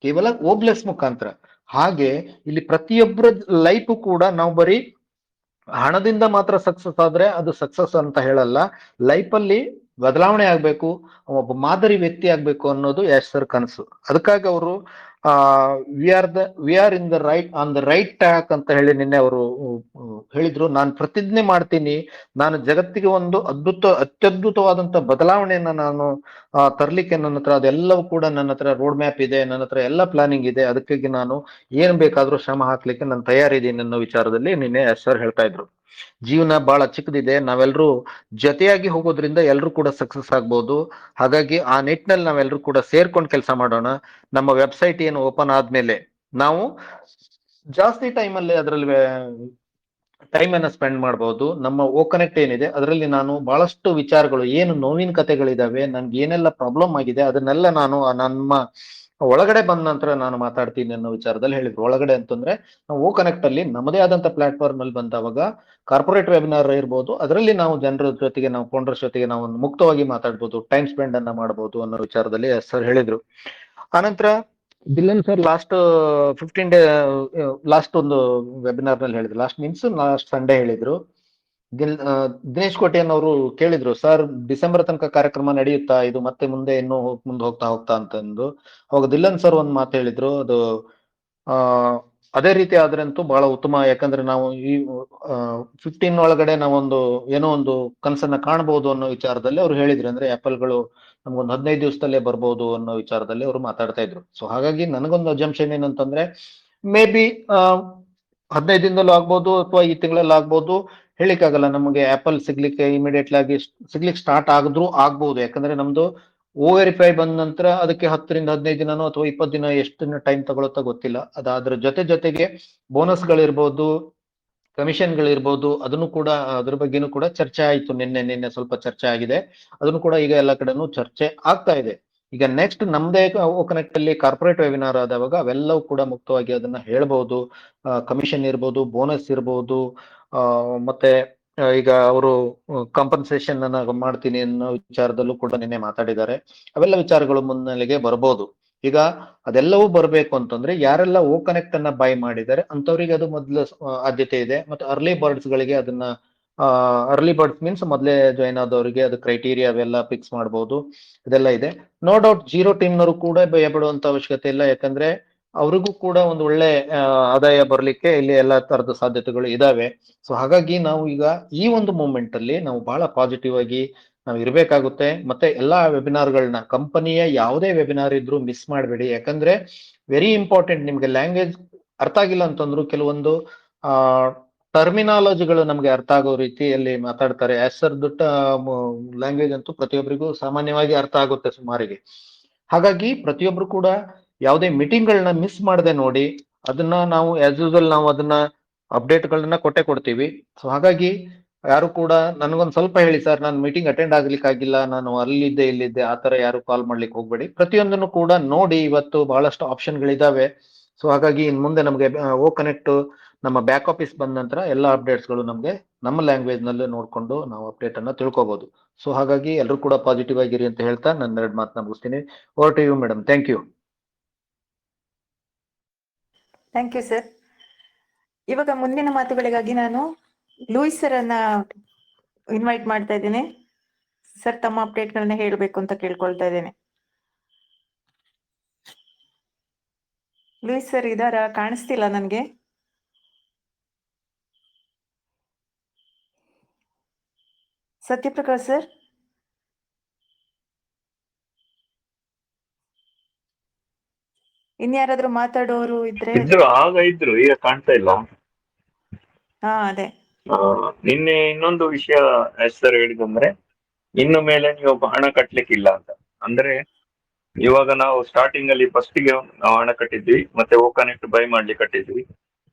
ಕೇವಲ ಓಬ್ಲೆಸ್ ಮುಖಾಂತರ. ಹಾಗೆ ಇಲ್ಲಿ ಪ್ರತಿಯೊಬ್ಬರ ಲೈಫ್ ಕೂಡ ನಾವು ಬರೀ ಹಣದಿಂದ ಮಾತ್ರ ಸಕ್ಸಸ್ ಆದ್ರೆ ಅದು ಸಕ್ಸಸ್ ಅಂತ ಹೇಳಲ್ಲ. ಲೈಫ್ ಅಲ್ಲಿ ಬದಲಾವಣೆ ಆಗ್ಬೇಕು, ಒಬ್ಬ ಮಾದರಿ ವ್ಯಕ್ತಿ ಆಗ್ಬೇಕು ಅನ್ನೋದು ಯಾಶ್ ಸರ್ ಕನಸು. ಅದಕ್ಕಾಗಿ ಅವರು we are in the right on the right track ಅಂತ ಹೇಳಿ ನಿನ್ನೆ ಅವರು ಹೇಳಿದ್ರು. ನಾನು ಪ್ರತಿಜ್ಞೆ ಮಾಡ್ತೀನಿ, ನಾನು ಜಗತ್ತಿಗೆ ಒಂದು ಅತ್ಯದ್ಭುತವಾದಂತ ಬದಲಾವಣೆಯನ್ನ ನಾನು ತರ್ಲಿಕ್ಕೆ ನನ್ನ ಹತ್ರ ಅದೆಲ್ಲವೂ ಕೂಡ ನನ್ನ ಹತ್ರ ರೋಡ್ ಮ್ಯಾಪ್ ಇದೆ, ನನ್ನ ಹತ್ರ ಎಲ್ಲ ಪ್ಲಾನಿಂಗ್ ಇದೆ. ಅದಕ್ಕಾಗಿ ನಾನು ಏನ್ ಬೇಕಾದ್ರೂ ಶ್ರಮ ಹಾಕ್ಲಿಕ್ಕೆ ನಾನು ತಯಾರಿದ್ದೀನಿ ಅನ್ನೋ ವಿಚಾರದಲ್ಲಿ ನಿನ್ನೆ ಯಾಶ್ ಸರ್ ಹೇಳ್ತಾ ಇದ್ರು. ಜೀವನ ಬಹಳ ಚಿಕ್ಕದಿದೆ, ನಾವೆಲ್ಲರೂ ಜೊತೆಯಾಗಿ ಹೋಗೋದ್ರಿಂದ ಎಲ್ಲರೂ ಕೂಡ ಸಕ್ಸಸ್ ಆಗ್ಬಹುದು. ಹಾಗಾಗಿ ಆ ನಿಟ್ಟಿನಲ್ಲಿ ನಾವೆಲ್ಲರೂ ಕೂಡ ಸೇರ್ಕೊಂಡು ಕೆಲಸ ಮಾಡೋಣ. ನಮ್ಮ ವೆಬ್ಸೈಟ್ ಏನು ಓಪನ್ ಆದ್ಮೇಲೆ ನಾವು ಜಾಸ್ತಿ ಟೈಮ್ ಅಲ್ಲಿ ಅದರಲ್ಲಿ ಟೈಮ್ ಅನ್ನ ಸ್ಪೆಂಡ್ ಮಾಡಬಹುದು. ನಮ್ಮ ಕನೆಕ್ಟ್ ಏನಿದೆ ಅದರಲ್ಲಿ ನಾನು ಬಹಳಷ್ಟು ವಿಚಾರಗಳು, ಏನು ನೋವಿನ ಕಥೆಗಳಿದಾವೆ, ನನ್ಗೆ ಏನೆಲ್ಲ ಪ್ರಾಬ್ಲಮ್ ಆಗಿದೆ ಅದನ್ನೆಲ್ಲ ನಾನು ನಮ್ಮ ಒಳಗಡೆ ಬಂದ ನಂತರ ನಾನು ಮಾತಾಡ್ತೀನಿ ಅನ್ನೋ ವಿಚಾರದಲ್ಲಿ ಹೇಳಿದ್ರು. ಒಳಗಡೆ ಅಂತಂದ್ರೆ ನಾವು ಕನೆಕ್ಟ್ ಅಲ್ಲಿ ನಮ್ಮದೇ ಆದಂತ ಪ್ಲಾಟ್ಫಾರ್ಮ್ ಅಲ್ಲಿ ಬಂದವಾಗ ಕಾರ್ಪೊರೇಟ್ ವೆಬಿನಾರ್ ಇರ್ಬೋದು, ಅದರಲ್ಲಿ ನಾವು ಜನರ ಜೊತೆಗೆ, ನಾವು ಫೌಂಡರ್ಸ್ ಜೊತೆಗೆ ನಾವು ಮುಕ್ತವಾಗಿ ಮಾತಾಡ್ಬೋದು, ಟೈಮ್ ಸ್ಪೆಂಡ್ ಅನ್ನ ಮಾಡಬಹುದು ಅನ್ನೋ ವಿಚಾರದಲ್ಲಿ ಸರ್ ಹೇಳಿದ್ರು. ಆನಂತರ ದಿಲ್ಲನ್ ಸರ್ ಲಾಸ್ಟ್ 15 ಡೇ ಲಾಸ್ಟ್ ಒಂದು ವೆಬಿನಾರ್ ನಲ್ಲಿ ಹೇಳಿದ್ರು. ಲಾಸ್ಟ್ ಮೀನ್ಸ್ ಲಾಸ್ಟ್ ಸಂಡೇ ಹೇಳಿದ್ರು. ದಿನೇಶ್ ಕೋಟೆಯನ್ ಅವರು ಕೇಳಿದ್ರು, ಸರ್ ಡಿಸೆಂಬರ್ ತನಕ ಕಾರ್ಯಕ್ರಮ ನಡೆಯುತ್ತಾ, ಇದು ಮತ್ತೆ ಮುಂದೆ ಇನ್ನೂ ಮುಂದೆ ಹೋಗ್ತಾ ಹೋಗ್ತಾ ಅಂತಂದು. ಅವಾಗ ದಿಲ್ಲನ್ ಸರ್ ಒಂದ್ ಮಾತು ಹೇಳಿದ್ರು, ಅದು ಅದೇ ರೀತಿ ಆದ್ರಂತೂ ಬಹಳ ಉತ್ತಮ. ಯಾಕಂದ್ರೆ ನಾವು ಈ 15 ಒಳಗಡೆ ನಾವೊಂದು ಏನೋ ಒಂದು ಕನಸನ್ನ ಕಾಣಬಹುದು ಅನ್ನೋ ವಿಚಾರದಲ್ಲಿ ಅವ್ರು ಹೇಳಿದ್ರು. ಅಂದ್ರೆ ಆಪಲ್ಗಳು ನಮ್ಗೊಂದು 15 ದಿವಸದಲ್ಲೇ ಬರ್ಬೋದು ಅನ್ನೋ ವಿಚಾರದಲ್ಲಿ ಅವರು ಮಾತಾಡ್ತಾ ಇದ್ರು. ಸೊ ಹಾಗಾಗಿ ನನಗೊಂದು ಅಜಂಪ್ಷನ್ ಏನಂತಂದ್ರೆ, ಮೇ ಬಿ 15 ದಿನದಲ್ಲೂ ಆಗ್ಬೋದು ಅಥವಾ ಈ ತಿಂಗಳಲ್ಲಿ ಆಗ್ಬೋದು, ಹೇಳಿಕ್ಕಾಗಲ್ಲ. ನಮಗೆ ಆಪಲ್ ಸಿಗ್ಲಿಕ್ಕೆ ಇಮಿಡಿಯೇಟ್ಲಿ ಆಗಿ ಸಿಗ್ಲಿಕ್ಕೆ ಸ್ಟಾರ್ಟ್ ಆಗಿದ್ರು ಆಗ್ಬಹುದು. ಯಾಕಂದ್ರೆ ನಮ್ದು ವೆರಿಫೈ ಬಂದ ನಂತರ ಅದಕ್ಕೆ 10 ರಿಂದ 15 ದಿನನೋ ಅಥವಾ 20 ದಿನ ಎಷ್ಟು ದಿನ ಟೈಮ್ ತಗೊಳುತ್ತೋ ಗೊತ್ತಿಲ್ಲ. ಅದಾದ್ರ ಜೊತೆಗೆ ಬೋನಸ್ ಗಳಿರ್ಬೋದು, ಕಮಿಷನ್ ಗಳಿರ್ಬೋದು, ಅದನ್ನು ಕೂಡ ಅದ್ರ ಬಗ್ಗೆನೂ ಕೂಡ ಚರ್ಚೆ ಆಯ್ತು. ನಿನ್ನೆ ಸ್ವಲ್ಪ ಚರ್ಚೆ ಆಗಿದೆ. ಅದನ್ನು ಕೂಡ ಈಗ ಎಲ್ಲ ಕಡೆನೂ ಚರ್ಚೆ ಆಗ್ತಾ ಇದೆ. ಈಗ ನೆಕ್ಸ್ಟ್ ನಮ್ದೇ ಕನೆಕ್ಟ್ ಅಲ್ಲಿ ಕಾರ್ಪೊರೇಟ್ ವೆಬಿನಾರ್ ಆದವಾಗ ಅವೆಲ್ಲವೂ ಕೂಡ ಮುಕ್ತವಾಗಿ ಅದನ್ನ ಹೇಳ್ಬಹುದು. ಕಮಿಷನ್ ಇರ್ಬೋದು, ಬೋನಸ್ ಇರ್ಬೋದು, ಮತ್ತೆ ಈಗ ಅವರು ಕಾಂಪನ್ಸೇಷನ್ ಅನ್ನ ಮಾಡ್ತೀನಿ ಅನ್ನೋ ವಿಚಾರದಲ್ಲೂ ಕೂಡ ನಿನ್ನೆ ಮಾತಾಡಿದ್ದಾರೆ. ಅವೆಲ್ಲ ವಿಚಾರಗಳು ಮುನ್ನೆಲೆಗೆ ಬರ್ಬೋದು. ಈಗ ಅದೆಲ್ಲವೂ ಬರಬೇಕು ಅಂತಂದ್ರೆ ಯಾರೆಲ್ಲ ಕನೆಕ್ಟ್ ಅನ್ನ ಬೈ ಮಾಡಿದ್ದಾರೆ ಅಂತವ್ರಿಗೆ ಅದು ಮೊದಲು ಆದ್ಯತೆ ಇದೆ. ಮತ್ತೆ ಅರ್ಲಿ ಬರ್ಡ್ಸ್ ಗಳಿಗೆ ಅದನ್ನ ಅರ್ಲಿ ಬರ್ಡ್ಸ್ ಮೀನ್ಸ್ ಮೊದಲೇ ಜಾಯ್ನ್ ಆದವರಿಗೆ ಅದು ಕ್ರೈಟೀರಿಯಾ ಅವೆಲ್ಲ ಫಿಕ್ಸ್ ಮಾಡಬಹುದು. ಇದೆಲ್ಲ ಇದೆ. ನೋ ಡೌಟ್ ಜೀರೋ ಟೀಮ್ನವರು ಕೂಡ ಭಯ ಪಡುವಂತ ಅವಶ್ಯಕತೆ ಇಲ್ಲ. ಯಾಕಂದ್ರೆ ಅವ್ರಿಗೂ ಕೂಡ ಒಂದು ಒಳ್ಳೆ ಆದಾಯ ಬರ್ಲಿಕ್ಕೆ ಇಲ್ಲಿ ಎಲ್ಲಾ ತರದ ಸಾಧ್ಯತೆಗಳು ಇದಾವೆ. ಸೊ ಹಾಗಾಗಿ ನಾವು ಈಗ ಈ ಒಂದು ಮೂಮೆಂಟ್ ಅಲ್ಲಿ ನಾವು ಬಹಳ ಪಾಸಿಟಿವ್ ಆಗಿ ನಾವು ಇರ್ಬೇಕಾಗುತ್ತೆ. ಮತ್ತೆ ಎಲ್ಲಾ ವೆಬಿನಾರ್ಗಳನ್ನ, ಕಂಪನಿಯ ಯಾವುದೇ ವೆಬಿನಾರ್ ಇದ್ರೂ ಮಿಸ್ ಮಾಡಬೇಡಿ. ಯಾಕಂದ್ರೆ ವೆರಿ ಇಂಪಾರ್ಟೆಂಟ್, ನಿಮ್ಗೆ ಲ್ಯಾಂಗ್ವೇಜ್ ಅರ್ಥ ಆಗಿಲ್ಲ ಅಂತಂದ್ರು ಕೆಲವೊಂದು ಆ ಟರ್ಮಿನಾಲಜಿಗಳು ನಮ್ಗೆ ಅರ್ಥ ಆಗೋ ರೀತಿಯಲ್ಲಿ ಮಾತಾಡ್ತಾರೆ. ಆಸ್ ಸರ್ ಲ್ಯಾಂಗ್ವೇಜ್ ಅಂತೂ ಪ್ರತಿಯೊಬ್ಬರಿಗೂ ಸಾಮಾನ್ಯವಾಗಿ ಅರ್ಥ ಆಗುತ್ತೆ ಸುಮಾರಿಗೆ. ಹಾಗಾಗಿ ಪ್ರತಿಯೊಬ್ರು ಕೂಡ ಯಾವುದೇ ಮೀಟಿಂಗ್ ಗಳನ್ನ ಮಿಸ್ ಮಾಡದೆ ನೋಡಿ, ಅದನ್ನ ನಾವು ಆಸ್ ಯೂಸಲ್ ನಾವು ಅದನ್ನ ಅಪ್ಡೇಟ್ ಗಳನ್ನ ಕೊಡ್ತೀವಿ. ಸೊ ಹಾಗಾಗಿ ಯಾರು ಕೂಡ ನನಗೊಂದ್ ಸ್ವಲ್ಪ ಹೇಳಿ ಸರ್, ನಾನು ಮೀಟಿಂಗ್ ಅಟೆಂಡ್ ಆಗ್ಲಿಕ್ಕಾಗಿಲ್ಲ, ನಾನು ಅಲ್ಲಿದ್ದೆ ಇಲ್ಲಿದ್ದೆ, ಆ ತರ ಯಾರು ಕಾಲ್ ಮಾಡ್ಲಿಕ್ಕೆ ಹೋಗ್ಬೇಡಿ. ಪ್ರತಿಯೊಂದನ್ನು ಕೂಡ ನೋಡಿ, ಇವತ್ತು ಬಹಳಷ್ಟು ಆಪ್ಷನ್ ಗಳಿದಾವೆ. ಸೊ ಹಾಗಾಗಿ ಇನ್ ಮುಂದೆ ನಮಗೆ ಓ ಕನೆಕ್ಟ್ ನಮ್ಮ ಬ್ಯಾಕ್ ಆಫೀಸ್ ಬಂದ ನಂತರ ಎಲ್ಲ ಅಪ್ಡೇಟ್ಸ್ ಗಳು ನಮಗೆ ನಮ್ಮ ಲ್ಯಾಂಗ್ವೇಜ್ ನಲ್ಲೇ ನೋಡ್ಕೊಂಡು ನಾವು ಅಪ್ಡೇಟ್ ಅನ್ನ ತಿಳ್ಕೊಬಹುದು. ಸೊ ಹಾಗಾಗಿ ಎಲ್ಲರೂ ಕೂಡ ಪಾಸಿಟಿವ್ ಆಗಿರಿ ಅಂತ ಹೇಳ್ತಾ ನನ್ನ 2 ಮಾತನ್ನ ಮುಗಿಸ್ತೀನಿ. Over to you madam. Thank you. Thank you sir. ಇವಾಗ ಮುಂದಿನ ಮಾತುಗಳಿಗಾಗಿ ನಾನು ಲೂಯಿಸ್ ಸರ್ ಅನ್ನ ಇನ್ವೈಟ್ ಮಾಡ್ತಾ ಇದ್ದೇನೆ. ಸರ್ ತಮ್ಮ ಅಪ್ಡೇಟ್ ಗಳನ್ನ ಹೇಳ್ಬೇಕು ಅಂತ ಕೇಳ್ಕೊಳ್ತಾ ಇದ್ದೇನೆ. ಲೂಯಿಸ್ ಸರ್ ಇದಾರ? ಕಾಣಿಸ್ತಿಲ್ಲ ನನ್ಗೆ. ಸತ್ಯಪ್ರಕಾಶ್ ಸರ್, ಇನ್ಯಾರಾದ್ರೂ ಮಾತಾಡೋರು ಇದ್ರೆ? ಇದ್ರು, ಈಗ ಕಾಣ್ತಾ ಇಲ್ಲ. ಹಾ ಅದೇ. ನಿನ್ನೆ ಇನ್ನೊಂದು ವಿಷಯ ಸರ್ ಹೇಳಿದಂದ್ರೆ, ಇನ್ನು ಮೇಲೆ ನೀವು ಹಣ ಕಟ್ಲಿಕ್ಕಿಲ್ಲ ಅಂತ. ಅಂದ್ರೆ ಇವಾಗ ನಾವು ಸ್ಟಾರ್ಟಿಂಗ್ ಅಲ್ಲಿ ಫಸ್ಟ್ ಗೆ ನಾವು ಹಣ ಕಟ್ಟಿದ್ವಿ, ಮತ್ತೆ ಓ ಕನೆಕ್ಟ್ ಬೈ ಮಾಡ್ಲಿಕ್ಕೆ ಕಟ್ಟಿದ್ವಿ,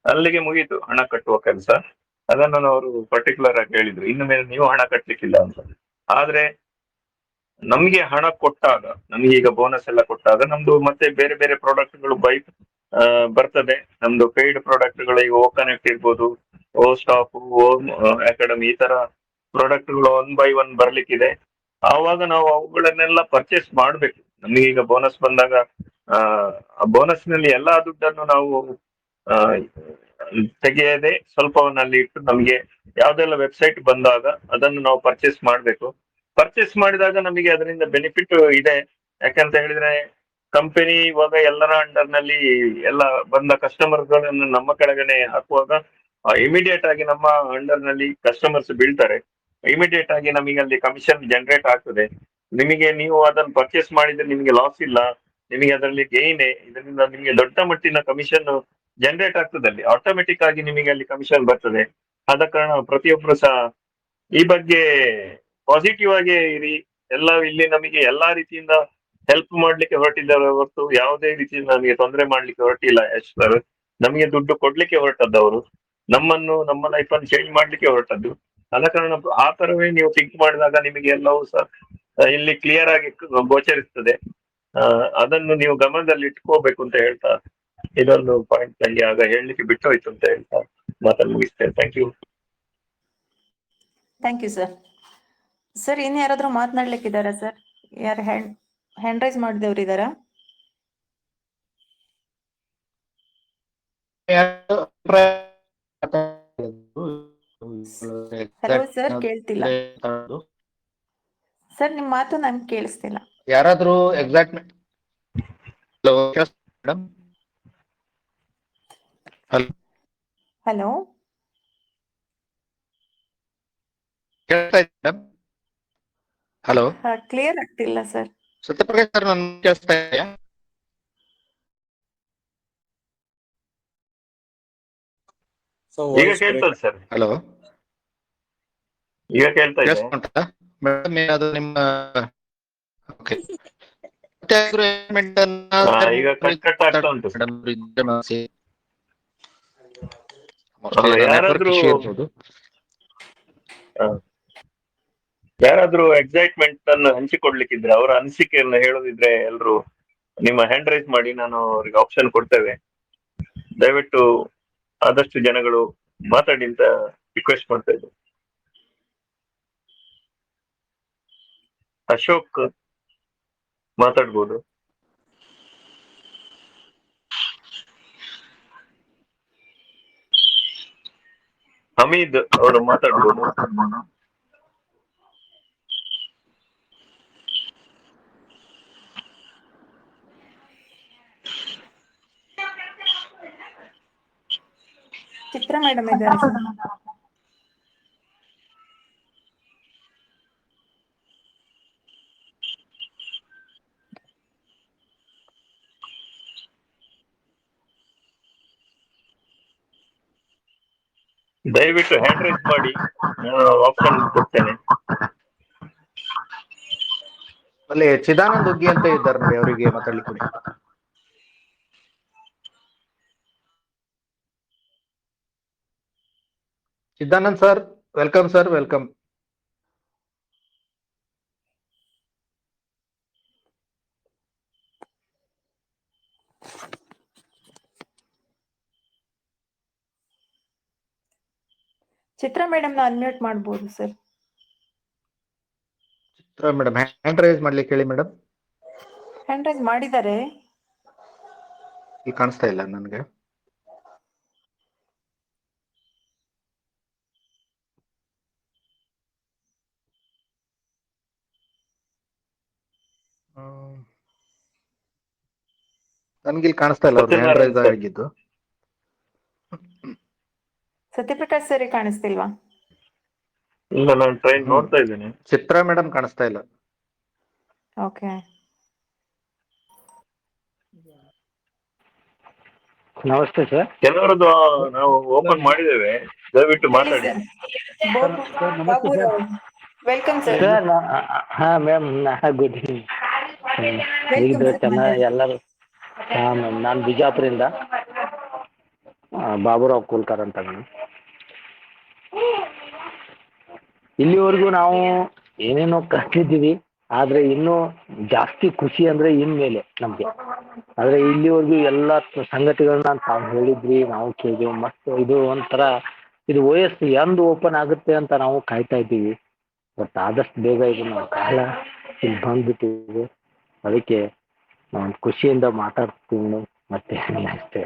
ಅಲ್ಲಿಗೆ ಮುಗೀತು ಹಣ ಕಟ್ಟುವ ಕೆಲಸ. ಅದನ್ನು ಅವರು ಪರ್ಟಿಕ್ಯುಲರ್ ಆಗಿ ಹೇಳಿದ್ರು, ಇನ್ನು ಮೇಲೆ ನೀವು ಹಣ ಕಟ್ಲಿಕ್ಕಿಲ್ಲ ಅಂತ. ಆದ್ರೆ ನಮ್ಗೆ ಹಣ ಕೊಟ್ಟಾಗ, ನಮ್ಗೆ ಈಗ ಬೋನಸ್ ಎಲ್ಲ ಕೊಟ್ಟಾಗ ನಮ್ದು ಮತ್ತೆ ಬೇರೆ ಬೇರೆ ಪ್ರಾಡಕ್ಟ್ ಗಳು ಬರ್ತದೆ. ನಮ್ದು ಪೇಯ್ಡ್ ಪ್ರಾಡಕ್ಟ್ ಗಳು, ಈಗ ಓ ಕನೆಕ್ಟ್ ಇರ್ಬೋದು, ಓ ಸ್ಟಾಪ್, ಓ ಅಕಾಡೆಮಿ, ಈ ತರ ಪ್ರಾಡಕ್ಟ್ ಗಳು 1 by 1 ಬರ್ಲಿಕ್ಕಿದೆ. ಆವಾಗ ನಾವು ಅವುಗಳನ್ನೆಲ್ಲ ಪರ್ಚೇಸ್ ಮಾಡ್ಬೇಕು. ನಮ್ಗೆ ಈಗ ಬೋನಸ್ ಬಂದಾಗ ಆ ಬೋನಸ್ ನಲ್ಲಿ ಎಲ್ಲಾ ದುಡ್ಡನ್ನು ನಾವು ಆ, ತೆಗೆಯದೆ ಸ್ವಲ್ಪವನ್ನಲ್ಲಿ ಇಟ್ಟು, ನಮಗೆ ಯಾವ್ದೆಲ್ಲ ವೆಬ್ಸೈಟ್ ಬಂದಾಗ ಅದನ್ನು ನಾವು ಪರ್ಚೇಸ್ ಮಾಡ್ಬೇಕು. ಪರ್ಚೇಸ್ ಮಾಡಿದಾಗ ನಮಗೆ ಅದರಿಂದ ಬೆನಿಫಿಟ್ ಇದೆ. ಯಾಕಂತ ಹೇಳಿದ್ರೆ ಕಂಪನಿ ಇವಾಗ ಎಲ್ಲರ ಅಂಡರ್ ನಲ್ಲಿ ಎಲ್ಲ ಬಂದ ಕಸ್ಟಮರ್ ಗಳನ್ನು ನಮ್ಮ ಕೆಳಗನೆ ಹಾಕುವಾಗ ಇಮಿಡಿಯೇಟ್ ಆಗಿ ನಮ್ಮ ಅಂಡರ್ ನಲ್ಲಿ ಕಸ್ಟಮರ್ಸ್ ಬೀಳ್ತಾರೆ. ಇಮಿಡಿಯೇಟ್ ಆಗಿ ನಮಗೆ ಅಲ್ಲಿ ಕಮಿಷನ್ ಜನರೇಟ್ ಆಗ್ತದೆ. ನೀವು ಅದನ್ನು ಪರ್ಚೇಸ್ ಮಾಡಿದ್ರೆ ನಿಮಗೆ ಲಾಸ್ ಇಲ್ಲ, ನಿಮಗೆ ಅದರಲ್ಲಿ ಗೇನ್. ಇದರಿಂದ ನಿಮಗೆ ದೊಡ್ಡ ಮಟ್ಟಿನ ಕಮಿಷನ್ ಜನರೇಟ್ ಆಗ್ತದೆ. ಅಲ್ಲಿ ಆಟೋಮೆಟಿಕ್ ಆಗಿ ನಿಮಗೆ ಅಲ್ಲಿ ಕಮಿಷನ್ ಬರ್ತದೆ. ಆದ ಕಾರಣ ಪ್ರತಿಯೊಬ್ಬರು ಸಹ ಈ ಬಗ್ಗೆ ಪಾಸಿಟಿವ್ ಆಗಿ ಇರಿ. ಎಲ್ಲ ಇಲ್ಲಿ ನಮಗೆ ಎಲ್ಲಾ ರೀತಿಯಿಂದ ಹೆಲ್ಪ್ ಮಾಡ್ಲಿಕ್ಕೆ ಹೊರಟಿದ್ದಾರೆ ಹೊರತು ಯಾವುದೇ ರೀತಿಯಿಂದ ನಮಗೆ ತೊಂದರೆ ಮಾಡ್ಲಿಕ್ಕೆ ಹೊರಟಿಲ್ಲ. ಸರ್ ನಮಗೆ ದುಡ್ಡು ಕೊಡ್ಲಿಕ್ಕೆ ಹೊರಟದ್ದವರು, ನಮ್ಮ ಲೈಫ್ ಅನ್ನು ಚೇಂಜ್ ಮಾಡ್ಲಿಕ್ಕೆ ಹೊರಟದ್ದು. ಆದ ಕಾರಣ ಆ ತರವೇ ನೀವು ಥಿಂಕ್ ಮಾಡಿದಾಗ ನಿಮಗೆ ಎಲ್ಲವೂ ಸಹ ಇಲ್ಲಿ ಕ್ಲಿಯರ್ ಆಗಿ ಗೋಚರಿಸ್ತದೆ. ಅದನ್ನು ನೀವು ಗಮನದಲ್ಲಿ ಇಟ್ಕೋಬೇಕು ಅಂತ ಹೇಳ್ತಾ, ಇದೊಂದು ಪಾಯಿಂಟ್ ನಂಗೆ ಆಗ ಹೇಳಲಿಕ್ಕೆ ಬಿಟ್ಟು ಹೋಯ್ತು ಅಂತ ಹೇಳ್ತಾ ಮಾತನ್ನು ಮುಗಿಸ್ತೇನೆ. Thank you. Thank you sir. Sir ಇನ್ನು ಯಾರಾದ್ರೂ ಮಾತನಾಡ್ಲಿಕ್ಕಿದ್ದಾರಾ ಸರ್? ಯಾರು ಹ್ಯಾಂಡ್ ರೈಸ್ ಮಾಡಿದವ್ರು ಇದ್ದಾರಾ? ಹಲೋ ಸರ್, ಕೇಳ್ತಿಲ್ಲ ಸರ್, ನಿಮ್ ಮಾತು ನನ್ಗೆ ಕೇಳಿಸ್ತಿಲ್ಲ. ಯಾರಾದ್ರೂ ಎಕ್ಸಾಕ್ಟ್ ಹಲೋ ಮೇಡಮ್? ಹಲೋ, ಕೇಳ್ತಾ ಇದೆ ಮೇಡಮ್? ಹಲೋ, ಕ್ಲಿಯರ್ ಆಗ್ತಿಲ್ಲ ಸರ್. ಸತ್ಯಪ್ರಕಾಶ್ ಸರ್, ನಾನು ಕೇಳಿಸ್ತಾ ಇದೆಯಾ? ಈಗ ಕೇಳ್ತದೆ ಸರ್. ಹಲೋ, ಈಗ ಕೇಳ್ತಾ ಇದೆ ಮೇಡಮ್. ಅದು ನಿಮ್ಮ ಈಗ ಕಟ್ ಕಟ್ ಆಗ್ತಾ ಉಂಟು. ಯಾರಾದ್ರೂ ಎಕ್ಸೈಟ್ಮೆಂಟ್ ಅನ್ನು ಹಂಚಿಕೊಡ್ಲಿಕ್ಕಿದ್ರೆ, ಅವರ ಅನಿಸಿಕೆಯನ್ನು ಹೇಳೋದಿದ್ರೆ ಎಲ್ರು ನಿಮ್ಮ ಹ್ಯಾಂಡ್ ರೈಸ್ ಮಾಡಿ, ನಾನು ಅವ್ರಿಗೆ ಆಪ್ಷನ್ ಕೊಡ್ತೇವೆ. ದಯವಿಟ್ಟು ಆದಷ್ಟು ಜನಗಳು ಮಾತಾಡಿ ಅಂತ ರಿಕ್ವೆಸ್ಟ್ ಮಾಡ್ತಾ ಇದ್ದೆ. ಅಶೋಕ್ ಮಾತಾಡ್ಬೋದು. ಹಮೀದ್ ಅವರು ಮಾತಾಡ್ಬೋದು. ಚಿತ್ರ ಮೇಡಮ್ ಇದ್ದಾರೆ ಸರ್. ದಯವಿಟ್ಟು ಹ್ಯಾಂಡ್ ರೈಸ್ ಮಾಡಿ, ನಾನು ಆಪ್ಷನ್ ಕೊಡ್ತೇನೆ. ಅಲ್ಲಿ ಚಿದಾನಂದ್ ಉಗ್ಗಿ ಅಂತ ಇದ್ದಾರೆ ನೋಡಿ, ಅವರಿಗೆ ಮಾತಾಡ್ಲಿಕ್ಕೆ ಕೊಡಿ. Chidanand sir, welcome sir, welcome. Chitra madam ನ ಅನ್ಮ್ಯೂಟ್ ಮಾಡಬಹುದು sir. Chitra madam hand raise ಮಾಡ್ಲಿಕ್ಕೆ ಹೇಳಿ ಮೇಡಮ್. ಹ್ಯಾಂಡ್ ರೈಸ್ ಮಾಡಿದ್ದಾರೆ. ಇಲ್ಲಿ ಕಾಣಿಸ್ತಾ ಇಲ್ಲ ನನಗೆ. ನನ್ಗೆ ಇಲ್ಲಿ ಕಾಣಿಸ್ತಾ ಇಲ್ಲ ಅವ್ರದ್ದು ಹ್ಯಾಂಡ್ ರೈಸ್ ಸತ್ಯನಾರಾಯಣ್ ಸರ್. ಆಗಿದ್ದು. ಸತ್ಯಪ್ರಕಾಶ್ ಸರ್ ಕಾಣಿಸ್ತಿಲ್ವಾ? ಇಲ್ಲ, ನಾನು ಟ್ರೈನ್ ನೋಡ್ತಾ ಇದ್ದೇನೆ. ಚಿತ್ರಾ ಮೇಡಮ್ ಕಾಣಿಸ್ತಾ ಇಲ್ಲ. ಓಕೆ, ನಮಸ್ತೆ ಸರ್. ಕೆಲವರದ್ದು ನಾವು ಓಪನ್ ಮಾಡಿದ್ದೇವೆ, ದಯವಿಟ್ಟು ಹೇಳಿ ಮಾತಾಡಿ. ಸರ್. ನಮಸ್ತೆ ಸರ್. Welcome sir. ಸರ್ ಹಾ ಮ್ಯಾಮ್, ಗುಡ್ ಈವ್ನಿಂಗ್. ವೆಲ್ಕಮ್ ಇದು ಸರ್. ಚೆನ್ನಾಗಿ ಎಲ್ಲರೂ. ಹಾ ಮ್ಯಾಮ್, ನಾನು ಬಿಜಾಪುರಿಂದ ಬಾಬುರಾವ್ ಕೂಲ್ಕರ್ ಅಂತ ಮೇಡಮ್. ಇಲ್ಲಿವರೆಗೂ ನಾವು ಏನೇನೋ ಕಲ್ತಿದ್ದೀವಿ, ಆದರೆ ಇನ್ನೂ ಜಾಸ್ತಿ ಖುಷಿ ಅಂದರೆ ಇನ್ಮೇಲೆ ನಮಗೆ. ಆದರೆ ಇಲ್ಲಿವರೆಗೂ ಎಲ್ಲ ಸಂಗತಿಗಳನ್ನ ತಾವು ಹೇಳಿದ್ವಿ, ನಾವು ಕೇಳಿದ್ವಿ. ಮತ್ತು ಇದು ಒಂಥರ ಇದು OS ಎಂದು ಓಪನ್ ಆಗುತ್ತೆ ಅಂತ ನಾವು ಕಾಯ್ತಾ ಇದ್ದೀವಿ. ಬಟ್ ಆದಷ್ಟು ಬೇಗ ಇದು ನಾವು ಕಾಲ ಇಲ್ಲಿ ಬಂದ್ಬಿಟ್ಟಿದೆ. ಅದಕ್ಕೆ ನಾವು ಖುಷಿಯಿಂದ ಮಾತಾಡ್ತೀವಿ ಮತ್ತೆ ಅಷ್ಟೇ.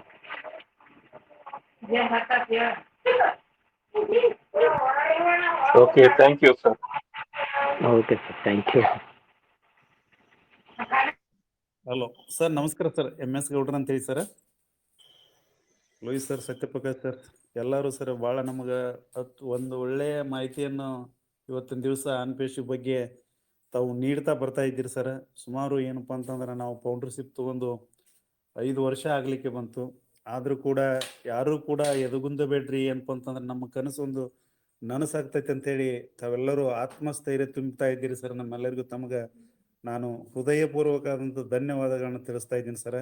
Okay, thank you sir. Okay sir, thank you. Hello sir, ನಮಸ್ಕಾರ ಸರ್. MS ಗೌಡ್ರ ಅಂತೇಳಿ sir. Lohith sir, Satyaprakash sir, ಎಲ್ಲರೂ ಸರ್ ಭಾಳ ನಮಗೆ ಒಂದು ಒಳ್ಳೆಯ ಮಾಹಿತಿಯನ್ನು ಇವತ್ತಿನ ದಿವಸ ಅನ್ಪೇಶಿ ಬಗ್ಗೆ ತಾವು ನೀಡ್ತಾ ಬರ್ತಾ ಇದ್ದೀರಿ ಸರ್. ಸುಮಾರು ಏನಪ್ಪ ಅಂತಂದ್ರೆ ನಾವು ಫೌಂಡರ್ಶಿಪ್ ತಗೊಂಡು 5 ವರ್ಷ ಆಗಲಿಕ್ಕೆ ಬಂತು. ಆದರೂ ಕೂಡ ಯಾರೂ ಕೂಡ ಎದಗುಂದಬೇಡ್ರಿ ಏನಪ್ಪ ಅಂತಂದ್ರೆ ನಮ್ಮ ಕನಸು ಒಂದು ನನಸಾಗ್ತೈತೆ ಅಂತೇಳಿ ತಾವೆಲ್ಲರೂ ಆತ್ಮಸ್ಥೈರ್ಯ ತುಂಬುತ್ತಾ ಇದ್ದೀರಿ ಸರ್. ನಮ್ಮೆಲ್ಲರಿಗೂ ತಮಗೆ ನಾನು ಹೃದಯಪೂರ್ವಕವಾದಂಥ ಧನ್ಯವಾದಗಳನ್ನ ತಿಳಿಸ್ತಾ ಇದ್ದೀನಿ ಸರ್.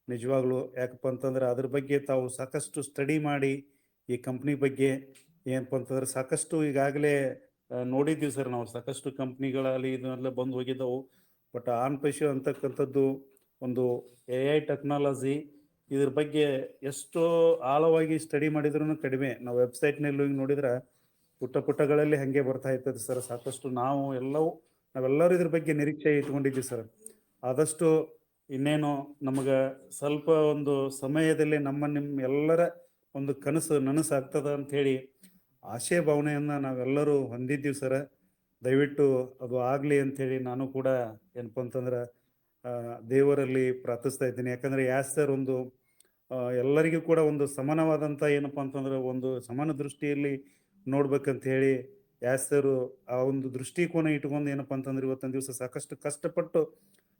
ನಿಜವಾಗ್ಲೂ ಯಾಕಪ್ಪ ಅಂತಂದ್ರೆ ಅದ್ರ ಬಗ್ಗೆ ತಾವು ಸಾಕಷ್ಟು ಸ್ಟಡಿ ಮಾಡಿ ಈ ಕಂಪ್ನಿ ಬಗ್ಗೆ ಏನಪ್ಪ ಅಂತಂದ್ರೆ ಸಾಕಷ್ಟು ಈಗಾಗಲೇ ನೋಡಿದ್ದೀವಿ ಸರ್. ನಾವು ಸಾಕಷ್ಟು ಕಂಪ್ನಿಗಳಲ್ಲಿ ಇದನ್ನೆಲ್ಲ ಬಂದು ಹೋಗಿದ್ದವು. ಬಟ್ ಆನ್ಪೇಶು ಅಂತಕ್ಕಂಥದ್ದು ಒಂದು AI ಟೆಕ್ನಾಲಜಿ, ಇದ್ರ ಬಗ್ಗೆ ಎಷ್ಟೋ ಆಳವಾಗಿ ಸ್ಟಡಿ ಮಾಡಿದ್ರೂ ಕಡಿಮೆ. ನಾವು ವೆಬ್ಸೈಟ್ನಲ್ಲಿ ಹೋಗಿ ನೋಡಿದ್ರೆ ಪುಟ್ಟಗಳಲ್ಲಿ ಹಾಗೆ ಬರ್ತಾ ಇರ್ತದೆ ಸರ್. ಸಾಕಷ್ಟು ನಾವೆಲ್ಲರೂ ಇದ್ರ ಬಗ್ಗೆ ನಿರೀಕ್ಷೆ ಇಟ್ಕೊಂಡಿದ್ದೀವಿ ಸರ್. ಆದಷ್ಟು ಇನ್ನೇನು ನಮಗೆ ಸ್ವಲ್ಪ ಒಂದು ಸಮಯದಲ್ಲಿ ನಿಮ್ಮ ಎಲ್ಲರ ಒಂದು ಕನಸು ನನಸಾಗ್ತದ ಅಂಥೇಳಿ ಆಶಯ ಭಾವನೆಯನ್ನು ನಾವೆಲ್ಲರೂ ಹೊಂದಿದ್ದೀವಿ ಸರ್. ದಯವಿಟ್ಟು ಅದು ಆಗಲಿ ಅಂಥೇಳಿ ನಾನು ಕೂಡ ಏನಪ್ಪ ಅಂತಂದ್ರೆ ದೇವರಲ್ಲಿ ಪ್ರಾರ್ಥಿಸ್ತಾ ಇದ್ದೀನಿ. ಯಾಕಂದರೆ ಸರ್ ಒಂದು ಎಲ್ಲರಿಗೂ ಕೂಡ ಒಂದು ಸಮಾನವಾದಂಥ ಏನಪ್ಪ ಅಂತಂದ್ರೆ ಒಂದು ಸಮಾನ ದೃಷ್ಟಿಯಲ್ಲಿ ನೋಡ್ಬೇಕಂತ ಹೇಳಿ ಸರ್ ಆ ಒಂದು ದೃಷ್ಟಿಕೋನ ಇಟ್ಕೊಂಡು ಏನಪ್ಪ ಅಂತಂದ್ರೆ ಇವತ್ತಿನ ದಿವಸ ಸಾಕಷ್ಟು ಕಷ್ಟಪಟ್ಟು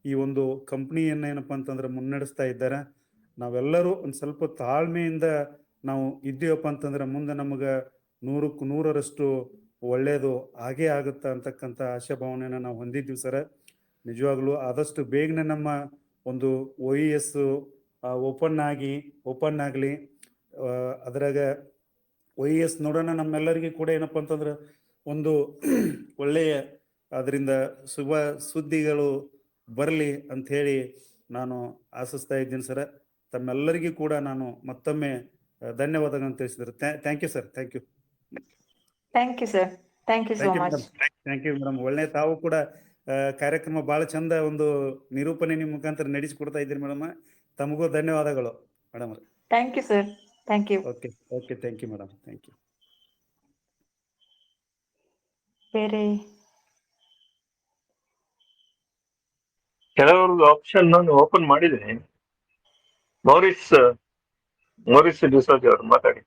ಈ ಒಂದು ಕಂಪ್ನಿಯನ್ನು ಏನಪ್ಪ ಅಂತಂದ್ರೆ ಮುನ್ನಡೆಸ್ತಾ ಇದ್ದಾರೆ. ನಾವೆಲ್ಲರೂ ಒಂದು ಸ್ವಲ್ಪ ತಾಳ್ಮೆಯಿಂದ ನಾವು ಇದ್ದೀವಪ್ಪ ಅಂತಂದ್ರೆ ಮುಂದೆ ನಮಗೆ 100ಕ್ಕೆ 100ರಷ್ಟು ಒಳ್ಳೆಯದು ಆಗೇ ಆಗುತ್ತಾ ಅಂತಕ್ಕಂಥ ಆಶಾಭಾವನೆಯನ್ನು ನಾವು ಹೊಂದಿದ್ದೀವಿ ಸರ್. ನಿಜವಾಗ್ಲೂ ಆದಷ್ಟು ಬೇಗನೆ ನಮ್ಮ ಒಂದು OES ಓಪನ್ ಆಗಲಿ. ಅದ್ರಾಗ OES ನೋಡೋಣ, ನಮ್ಮೆಲ್ಲರಿಗೂ ಕೂಡ ಏನಪ್ಪ ಅಂತಂದ್ರೆ ಒಂದು ಒಳ್ಳೆಯ ಅದರಿಂದ ಶುಭ ಸುದ್ದಿಗಳು ಬರಲಿ ಅಂಥೇಳಿ ನಾನು ಆಶಿಸ್ತಾ ಇದ್ದೀನಿ ಸರ್. ತಮ್ಮೆಲ್ಲರಿಗೂ ಕೂಡ ನಾನು ಮತ್ತೊಮ್ಮೆ ಧನ್ಯವಾದಗಳನ್ನು ತಿಳಿಸಿದರೆ. Thank you sir. Thank you. Thank you sir. Thank you so much. Thank you madam. ಒಳ್ಳೆ ತಾವು ಕೂಡ ಕಾರ್ಯಕ್ರಮ ಭಾಳ ಚಂದ ಒಂದು ನಿರೂಪಣೆ ನಿಮ್ಮ ಮುಖಾಂತರ ನಡೆಸಿಕೊಡ್ತಾ ಇದ್ದೀರಿ ಮೇಡಮ್. ತಮಗೂ ಧನ್ಯವಾದಗಳು madam. Thank you sir. Thank you. Okay thank you madam. Thank you. ಬೇರೆ ಕೆಲವರದ್ದು ಆಪ್ಷನ್ ನಾನು ಓಪನ್ ಮಾಡಿದ್ದೇನೆ. ಮೋರಿಸ್ ಡಿಸೋಜ್ ಅವರು ಮಾತಾಡಿ.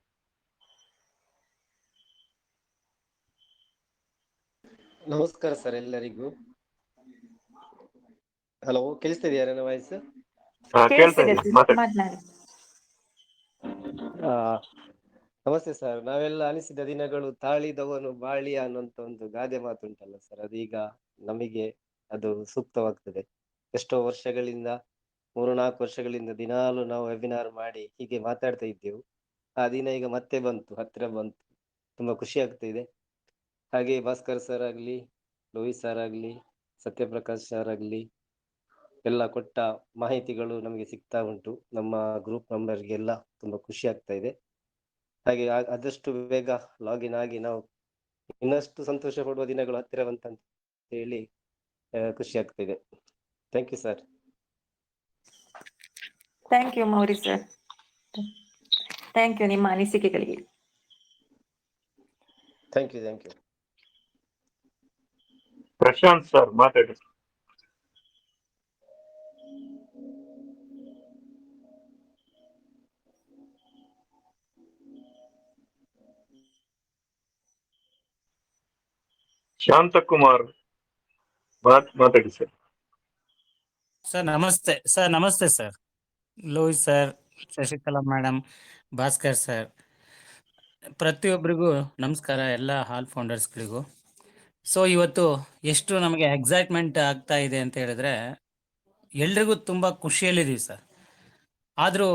ನಮಸ್ಕಾರ ಸರ್ ಎಲ್ಲರಿಗೂ. ಹಲೋ, ಕೇಳಿಸ್ತಿದೆಯಾ ನನ್ನ ವಾಯ್ಸ್? ಕೇಳ್ತಾ ಕೇಳಿಸ್ತಿದೆ ಇದ್ದೀನಿ, ಸರ್, ಮಾತಾಡಿ. ಮಾತನಾಡಿ. ನಮಸ್ತೆ ಸರ್. ನಾವೆಲ್ಲ ಅನಿಸಿದ ದಿನಗಳು ತಾಳಿದವನು ಬಾಳಿ ಅನ್ನುವಂತ ಒಂದು ಗಾದೆ ಮಾತುಂಟಲ್ಲ ಸರ್, ಅದೀಗ ನಮಗೆ ಅದು ಸೂಕ್ತವಾಗ್ತದೆ. ಎಷ್ಟೋ ವರ್ಷಗಳಿಂದ 3-4 ವರ್ಷಗಳಿಂದ ದಿನಾಲು ನಾವು ವೆಬಿನಾರ್ ಮಾಡಿ ಹೀಗೆ ಮಾತಾಡ್ತಾ ಇದ್ದೆವು. ಆ ದಿನ ಈಗ ಮತ್ತೆ ಬಂತು, ಹತ್ತಿರ ಬಂತು. ತುಂಬಾ ಖುಷಿ ಆಗ್ತಿದೆ. ಹಾಗೆ ಭಾಸ್ಕರ್ ಸರ್ ಆಗ್ಲಿ, ಲೋಹಿತ್ ಸರ್ ಆಗ್ಲಿ, ಸತ್ಯಪ್ರಕಾಶ್ ಸರ್ ಆಗ್ಲಿ, ಎಲ್ಲ ಕೊಟ್ಟ ಮಾಹಿತಿಗಳು ನಮಗೆ ಸಿಗ್ತಾ ಉಂಟು. ನಮ್ಮ ಗ್ರೂಪ್ ಮೆಂಬರ್ಗೆಲ್ಲ ತುಂಬಾ ಖುಷಿ ಆಗ್ತಾ ಇದೆ. ಹಾಗೆ ಆದಷ್ಟು ಬೇಗ ಲಾಗಿನ್ ಆಗಿ ನಾವು ಇನ್ನಷ್ಟು ಸಂತೋಷ ಪಡುವ ದಿನಗಳು ಹತ್ತಿರ ಬಂತಂತ ಹೇಳಿ ಖುಷಿ ಆಗ್ತಿದೆ. Thank you sir. Thank you Mauri sir. Thank you ನಿಮ್ಮ ಅನಿಸಿಕೆಗಳಿಗೆ. Thank you, thank you. Prashanth sir ಮಾತಾಡಿ. ಶಾಂತಕುಮಾರ್ ಮಾತಾಡಿ ಸರ್. ಸರ್ ನಮಸ್ತೆ ಸರ್. ನಮಸ್ತೆ sir. Lohith sir, Shashikala madam, Bhaskar sir, ಪ್ರತಿಯೊಬ್ಬರಿಗೂ ನಮಸ್ಕಾರ, ಎಲ್ಲ ಹಾಲ್ ಫೌಂಡರ್ಸ್ಗಳಿಗೂ. ಸೊ ಇವತ್ತು ಎಷ್ಟು ನಮಗೆ ಎಕ್ಸೈಟ್ಮೆಂಟ್ ಆಗ್ತಾ ಇದೆ ಅಂತ ಹೇಳಿದ್ರೆ, ಎಲ್ರಿಗೂ ತುಂಬ ಖುಷಿಯಲ್ಲಿದ್ದೀವಿ ಸರ್. ಆದರೂ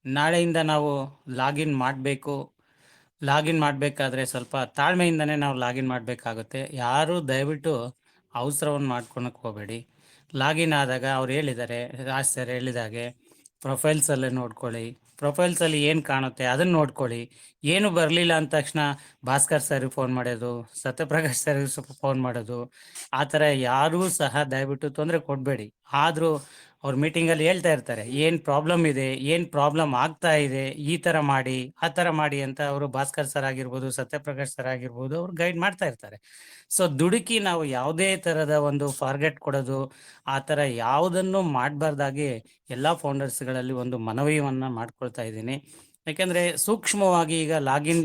ನಾಳೆಯಿಂದ ನಾವು ಲಾಗಿನ್ ಮಾಡಬೇಕಾದ್ರೆ ಸ್ವಲ್ಪ ತಾಳ್ಮೆಯಿಂದನೇ ನಾವು ಲಾಗಿನ್ ಮಾಡಬೇಕಾಗುತ್ತೆ. ಯಾರೂ ದಯವಿಟ್ಟು ಅವಸರವನ್ನು ಮಾಡ್ಕೊಳಕ್ಕೆ ಹೋಗಬೇಡಿ. ಲಾಗಿನ್ ಆದಾಗ ಅವ್ರು ಹೇಳಿದ್ದಾರೆ, ರಾಜ್ ಸರ್ ಹೇಳಿದಾಗೆ ಪ್ರೊಫೈಲ್ಸಲ್ಲೇ ನೋಡ್ಕೊಳ್ಳಿ. ಪ್ರೊಫೈಲ್ಸಲ್ಲಿ ಏನು ಕಾಣುತ್ತೆ ಅದನ್ನು ನೋಡ್ಕೊಳ್ಳಿ. ಏನು ಬರಲಿಲ್ಲ ಅಂದ ತಕ್ಷಣ ಭಾಸ್ಕರ್ ಸರ್ಗೆ ಫೋನ್ ಮಾಡೋದು, ಸತ್ಯಪ್ರಕಾಶ್ ಸರ್ಗೆ ಫೋನ್ ಮಾಡೋದು, ಆ ಥರ ಯಾರೂ ಸಹ ದಯವಿಟ್ಟು ತೊಂದರೆ ಕೊಡಬೇಡಿ. ಆದರೂ ಅವ್ರು ಮೀಟಿಂಗಲ್ಲಿ ಹೇಳ್ತಾ ಇರ್ತಾರೆ, ಏನು ಪ್ರಾಬ್ಲಮ್ ಇದೆ, ಏನು ಪ್ರಾಬ್ಲಮ್ ಆಗ್ತಾ ಇದೆ, ಈ ಥರ ಮಾಡಿ ಆ ಥರ ಮಾಡಿ ಅಂತ ಅವರು ಭಾಸ್ಕರ್ ಸರ್ ಆಗಿರ್ಬೋದು, ಸತ್ಯಪ್ರಕಾಶ್ ಸರ್ ಆಗಿರ್ಬೋದು, ಅವ್ರು ಗೈಡ್ ಮಾಡ್ತಾ ಇರ್ತಾರೆ. ಸೊ ದುಡುಕಿ ನಾವು ಯಾವುದೇ ಥರದ ಒಂದು ಫಾರ್ಗೆಟ್ ಕೊಡೋದು ಆ ಥರ ಯಾವುದನ್ನು ಮಾಡಬಾರ್ದಾಗಿ ಎಲ್ಲ ಫೌಂಡರ್ಸ್ಗಳಲ್ಲಿ ಒಂದು ಮನವಿಯನ್ನು ಮಾಡ್ಕೊಳ್ತಾ ಇದ್ದೀನಿ. ಯಾಕೆಂದರೆ ಸೂಕ್ಷ್ಮವಾಗಿ ಈಗ ಲಾಗಿನ್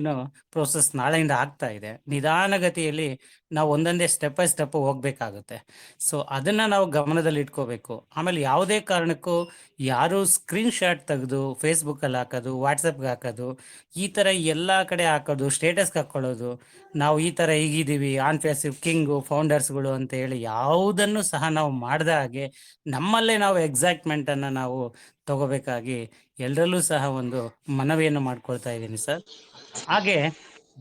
ಪ್ರೋಸೆಸ್ ನಾಳೆಯಿಂದ ಆಗ್ತಾ ಇದೆ. ನಿಧಾನಗತಿಯಲ್ಲಿ ನಾವು ಒಂದೊಂದೇ ಸ್ಟೆಪ್ ಬೈ ಸ್ಟೆಪ್ ಹೋಗಬೇಕಾಗುತ್ತೆ. ಸೊ ಅದನ್ನು ನಾವು ಗಮನದಲ್ಲಿ ಇಟ್ಕೋಬೇಕು. ಆಮೇಲೆ ಯಾವುದೇ ಕಾರಣಕ್ಕೂ ಯಾರು ಸ್ಕ್ರೀನ್ ಶಾಟ್ ತೆಗೆದು ಫೇಸ್ಬುಕ್ಕಲ್ಲಿ ಹಾಕೋದು, ವಾಟ್ಸಪ್ಗೆ ಹಾಕೋದು, ಈ ಥರ ಎಲ್ಲ ಕಡೆ ಹಾಕೋದು, ಸ್ಟೇಟಸ್ಗೆ ಹಾಕ್ಕೊಳ್ಳೋದು, ನಾವು ಈ ಥರ ಹೀಗಿದ್ದೀವಿ, ಆನ್ ಫೇಸಿವ್ ಕಿಂಗು ಫೌಂಡರ್ಸ್ಗಳು ಅಂತ ಹೇಳಿ ಯಾವುದನ್ನು ಸಹ ನಾವು ಮಾಡಿದ ಹಾಗೆ ನಮ್ಮಲ್ಲೇ ನಾವು ಎಕ್ಸೈಟ್ಮೆಂಟನ್ನು ನಾವು ತಗೋಬೇಕಾಗಿ ಎಲ್ಲರಲ್ಲೂ ಸಹ ಒಂದು ಮನವಿಯನ್ನು ಮಾಡ್ಕೊಳ್ತಾ ಇದ್ದೀನಿ ಸರ್. ಹಾಗೆ